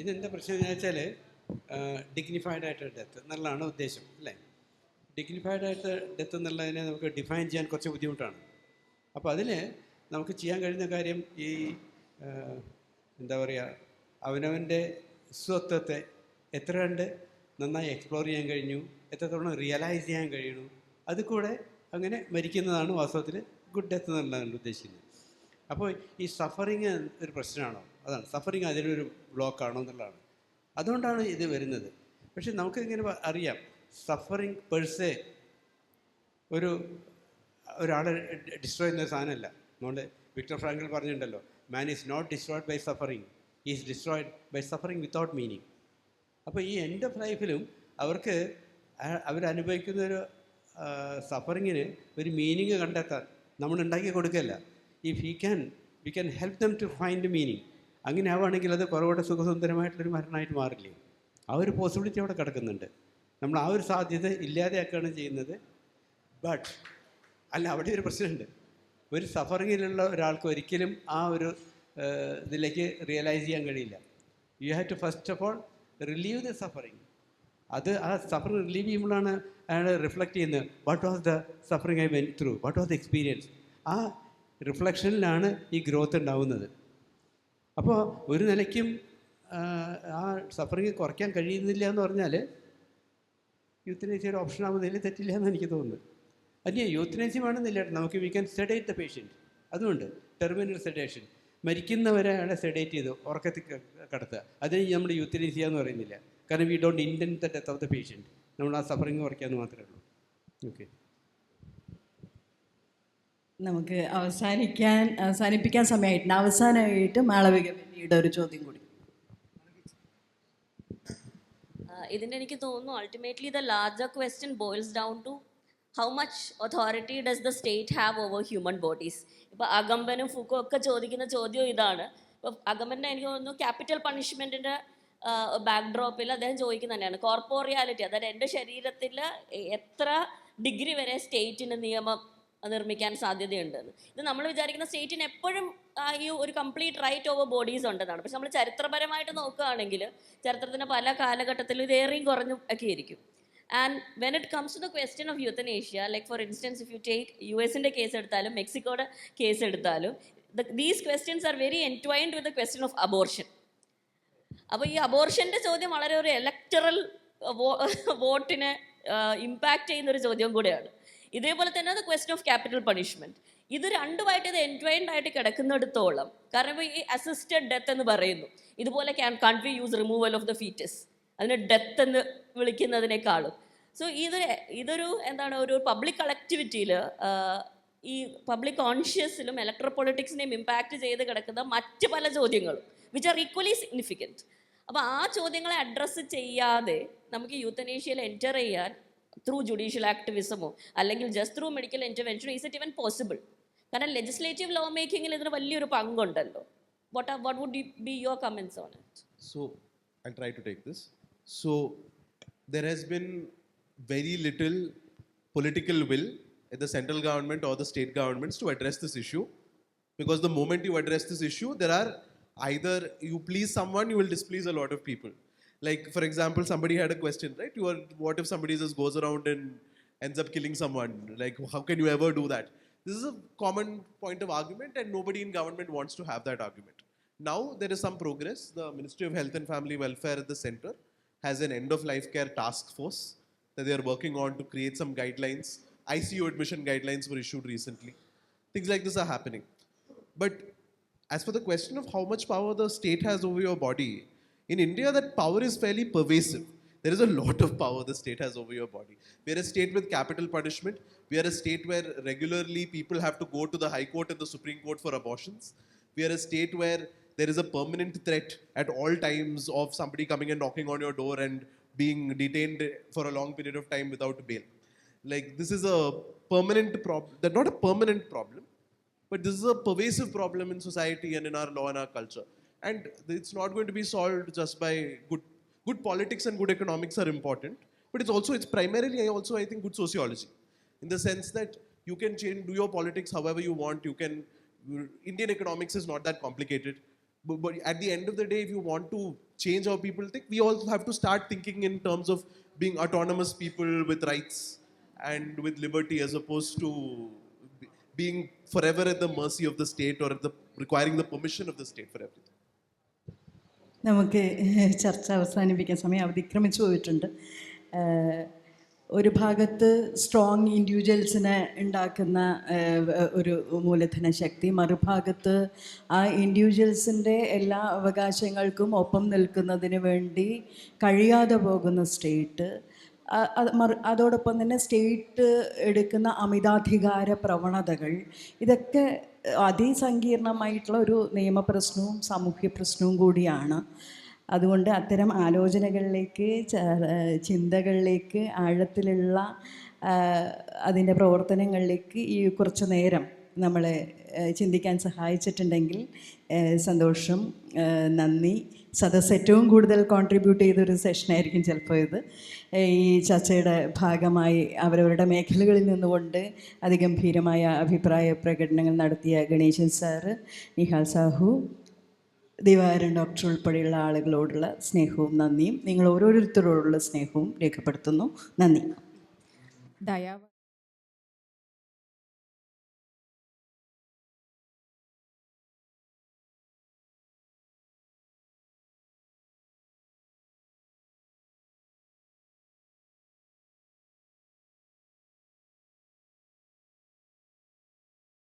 Speaker 2: ഇതെന്താ പ്രശ്നം എന്ന് വെച്ചാൽ dignified ആയിട്ട് death എന്നുള്ളതാണ് ഉദ്ദേശം അല്ലേ. Dignified ആയിട്ട് death എന്നുള്ളതിനെ നമുക്ക് ഡിഫൈൻ ചെയ്യാൻ കുറച്ച് ബുദ്ധിമുട്ടാണ്. അപ്പോൾ അതിൽ നമുക്ക് ചെയ്യാൻ കഴിയുന്ന കാര്യം ഈ എന്താ പറയുക, അവനവൻ്റെ സ്വത്വത്തെ എത്ര കണ്ട് നന്നായി എക്സ്പ്ലോർ ചെയ്യാൻ കഴിഞ്ഞു, എത്രത്തോളം റിയലൈസ് ചെയ്യാൻ കഴിയണു, അത് കൂടെ അങ്ങനെ മരിക്കുന്നതാണ് വാസ്തവത്തിൽ ഗുഡ് ഡെത്ത് എന്നുള്ളതാണ് ഉദ്ദേശിക്കുന്നത്. അപ്പോൾ ഈ സഫറിങ് ഒരു പ്രശ്നമാണോ? അതാണ് സഫറിങ് അതിലൊരു ബ്ലോക്കാണോ എന്നുള്ളതാണ്. അതുകൊണ്ടാണ് ഇത് വരുന്നത്. പക്ഷെ നമുക്കിങ്ങനെ അറിയാം സഫറിങ് പെർസെ ഒരാളെ ഡിസ്ട്രോയ് ചെയ്യുന്ന സാധനമല്ല. നമ്മൾ വിക്ടർ ഫ്രാങ്കിൾ പറഞ്ഞിട്ടുണ്ടല്ലോ, man is not destroyed by suffering, is destroyed by suffering without meaning. അപ്പോൾ ഈ എൻഡ് ഓഫ് ലൈഫിലും അവരനുഭവിക്കുന്ന ഒരു സഫറിങ്ങിന് ഒരു മീനിങ് കണ്ടെത്താൻ നമ്മൾ ഉണ്ടാക്കി കൊടുക്കല്ല. If we can help them to find meaning, അങ്ങനെ ആവുകയാണെങ്കിൽ അത് കുറവുകൂടെ സുഖസുന്ദരമായിട്ടുള്ളൊരു മരണമായിട്ട് മാറില്ലേ? ആ ഒരു പോസിബിലിറ്റി അവിടെ കിടക്കുന്നുണ്ട്. നമ്മൾ ആ ഒരു സാധ്യത ഇല്ലാതെയാക്കുകയാണ് ചെയ്യുന്നത്. ബട്ട് അല്ല, അവിടെ ഒരു പ്രശ്നമുണ്ട്. ഒരു സഫറിങ്ങിലുള്ള ഒരാൾക്ക് ഒരിക്കലും ആ ഒരു ഇതിലേക്ക് റിയലൈസ് ചെയ്യാൻ കഴിയില്ല. You have to first of all relieve the suffering. അത് ആ സഫറിങ് റിലീവ് ചെയ്യുമ്പോഴാണ് അയാൾ റിഫ്ലക്റ്റ് ചെയ്യുന്നത്, what was the suffering I went through, what was the experience. ആ റിഫ്ലക്ഷനിലാണ് ഈ ഗ്രോത്ത് ഉണ്ടാവുന്നത്. അപ്പോൾ ഒരു നിലയ്ക്കും ആ സഫറിങ് കുറയ്ക്കാൻ കഴിയുന്നില്ല എന്ന് പറഞ്ഞാൽ യൂത്തനേസിയ ഒരു ഓപ്ഷൻ ആവുന്നതിൽ തെറ്റില്ല എന്ന് എനിക്ക് തോന്നുന്നു. അതിന് യൂത്തനേസിയ വേണമെന്നില്ല, നമുക്ക് we can sedate the patient. അതുകൊണ്ട് ടെർമിനൽ സെഡേഷൻ, മരിക്കുന്നവരെ അയാളെ സെഡേറ്റ് ചെയ്ത് ഉറക്കത്തിൽ കടത്തുക, അതിന് നമ്മൾ യൂത്തനേസിയ എന്ന് പറയുന്നില്ല. കാരണം we don't intent the death of the patient, നമ്മൾ ആ സഫറിങ് കുറയ്ക്കാമെന്ന് മാത്രമേ ഉള്ളൂ. ഓക്കെ,
Speaker 1: നമുക്ക് അവസാനിപ്പിക്കാൻ സമയമായിട്ടുണ്ട്. അവസാനമായിട്ട് മാളവിക പിന്നീട് ഒരു ചോദ്യം കൂടി.
Speaker 13: ഇതിൻ്റെ എനിക്ക് തോന്നുന്നു ultimately the larger question boils down to how much authority does the state have over human bodies. ഇപ്പോൾ അഗംബനും ഫുക്കോ ഒക്കെ ചോദിക്കുന്ന ചോദ്യം ഇതാണ്. ഇപ്പോൾ അഗംബൻ്റെ എനിക്ക് തോന്നുന്നു ക്യാപിറ്റൽ പണിഷ്മെൻറ്റിൻ്റെ ബാക്ക്ഡ്രോപ്പിൽ അദ്ദേഹം ചോദിക്കുന്നത് തന്നെയാണ് കോർപ്പോറിയാലിറ്റി, അതായത് എൻ്റെ ശരീരത്തിൽ എത്ര ഡിഗ്രി വരെ സ്റ്റേറ്റിന് നിയമം നിർമ്മിക്കാൻ സാധ്യതയുണ്ടെന്ന്. ഇത് നമ്മൾ വിചാരിക്കുന്ന സ്റ്റേറ്റിന് എപ്പോഴും ഈ ഒരു കംപ്ലീറ്റ് റൈറ്റ് ഓവർ ബോഡീസ് ഉണ്ടെന്നാണ്. പക്ഷെ നമ്മൾ ചരിത്രപരമായിട്ട് നോക്കുകയാണെങ്കിൽ ചരിത്രത്തിൻ്റെ പല കാലഘട്ടത്തിലും ഇത് ഏറെയും കുറഞ്ഞും ഒക്കെ ഇരിക്കും. And when it comes to the question of euthanasia, like for instance if you take US-ൻ്റെ കേസ് എടുത്താലും മെക്സിക്കോയുടെ കേസ് എടുത്താലും, these questions are very entwined with the question of abortion. അപ്പോൾ ഈ അബോർഷൻ്റെ ചോദ്യം വളരെ ഒരു ഇലക്ടറൽ വോട്ടിനെ ഇമ്പാക്റ്റ് ചെയ്യുന്നൊരു ചോദ്യം കൂടെയാണ്. ഇതേപോലെ തന്നെ the question of capital punishment. ഇത് രണ്ടുമായിട്ട് ഇത് എൻട്വൈൻഡ് ആയിട്ട് കിടക്കുന്നിടത്തോളം, കാരണം ഇപ്പോൾ ഈ അസിസ്റ്റഡ് ഡെത്ത് എന്ന് പറയുന്നു, ഇതുപോലെ can't we use removal of the foetus, അതിന് ഡെത്ത് എന്ന് വിളിക്കുന്നതിനേക്കാളും. സോ ഇതൊരു എന്താണ്, ഒരു പബ്ലിക് കളക്ടിവിറ്റിയിൽ, ഈ പബ്ലിക് കോൺഷ്യസിലും ഇലക്ട്രോ പൊളിറ്റിക്സിനെയും ഇമ്പാക്റ്റ് ചെയ്ത് കിടക്കുന്ന മറ്റ് പല ചോദ്യങ്ങളും വിച്ച് ആർ ഈക്വലി സിഗ്നിഫിക്കൻറ്റ്. അപ്പോൾ ആ ചോദ്യങ്ങളെ അഡ്രസ്സ് ചെയ്യാതെ നമുക്ക് യൂത്തനേഷ്യയിൽ എൻറ്റർ ചെയ്യാൻ ത്രൂ ജുഡീഷ്യൽ ആക്ടിവിസമോ അല്ലെങ്കിൽ ജസ്റ്റ് ത്രൂ മെഡിക്കൽ ഇൻ്റർവെൻഷനോ ഈസ് ഇറ്റ് ഈവൻ പോസിബിൾ? കാരണം ലെജിസ്ലേറ്റീവ് ലോ മേക്കിങ്ങിൽ ഇതിന് വലിയൊരു പങ്കുണ്ടല്ലോ. what would be your comments on it?
Speaker 3: So I'll try to take this. So there has been very little political will at the central government or the state governments to address this issue, because the moment you address this issue, there are either you please someone, you will displease a lot of people. Like, for example, somebody had a question, right? What if somebody just goes around and ends up killing someone? Like, how can you ever do that? This is a common point of argument, and nobody in government wants to have that argument. Now there is some progress. The Ministry of Health and Family Welfare at the center has an end-of-life care task force that they are working on to create some guidelines. ICU admission guidelines were issued recently. Things like this are happening. But as for the question of how much power the state has over your body, in India that power is fairly pervasive. There is a lot of power the state has over your body. We are a state with capital punishment. We are a state where regularly people have to go to the High Court and the Supreme Court for abortions. We are a state where there is a permanent threat at all times of somebody coming and knocking on your door and being detained for a long period of time without bail. Like, this is a permanent problem. That's not a permanent problem, but this is a pervasive problem in society and in our law and our culture. And it's not going to be solved just by good politics, and good economics are important. But it's primarily also, I think, good sociology. In the sense that you can do your politics however you want. Indian economics is not that complicated. But at the end of the day, if you want to change how people think, we also have to start thinking in terms of being autonomous people with rights and with liberty, as opposed to being forever at the mercy of the state or requiring the permission of the state for everything.
Speaker 1: നമുക്ക് ചർച്ച അവസാനിപ്പിക്കാൻ സമയം അതിക്രമിച്ചു പോയിട്ടുണ്ട്. ഒരു ഭാഗത്ത് strong ഇൻഡിവിജ്വൽസിനെ ഉണ്ടാക്കുന്ന ഒരു മൂലധന ശക്തി, മറുഭാഗത്ത് ആ ഇൻഡിവിജ്വൽസിൻ്റെ എല്ലാ അവകാശങ്ങൾക്കും ഒപ്പം നിൽക്കുന്നതിന് വേണ്ടി കഴിയാതെ പോകുന്ന സ്റ്റേറ്റ്, അതോടൊപ്പം തന്നെ സ്റ്റേറ്റ് എടുക്കുന്ന അമിതാധികാര പ്രവണതകൾ, ഇതൊക്കെ അതിസങ്കീർണമായിട്ടുള്ള ഒരു നിയമപ്രശ്നവും സാമൂഹ്യ പ്രശ്നവും കൂടിയാണ്. അതുകൊണ്ട് അത്തരം ആലോചനകളിലേക്ക്, ചിന്തകളിലേക്ക്, ആഴത്തിലുള്ള അതിൻ്റെ പ്രവർത്തനങ്ങളിലേക്ക് ഈ കുറച്ച് നേരം നമ്മളെ ചിന്തിക്കാൻ സഹായിച്ചിട്ടുണ്ടെങ്കിൽ സന്തോഷം, നന്ദി. സദസ്സ് ഏറ്റവും കൂടുതൽ കോൺട്രിബ്യൂട്ട് ചെയ്തൊരു സെഷനായിരിക്കും ചിലപ്പോൾ ഇത്. ഈ ചർച്ചയുടെ ഭാഗമായി അവരവരുടെ മേഖലകളിൽ നിന്നുകൊണ്ട് അതിഗംഭീരമായ അഭിപ്രായ പ്രകടനങ്ങൾ നടത്തിയ ഗണേശൻ സാറ്, നിഹാൽ സാഹു, ദിവാകരൻ ഡോക്ടർ ഉൾപ്പെടെയുള്ള ആളുകളോടുള്ള സ്നേഹവും നന്ദിയും, നിങ്ങൾ ഓരോരുത്തരോടുള്ള സ്നേഹവും രേഖപ്പെടുത്തുന്നു. നന്ദി.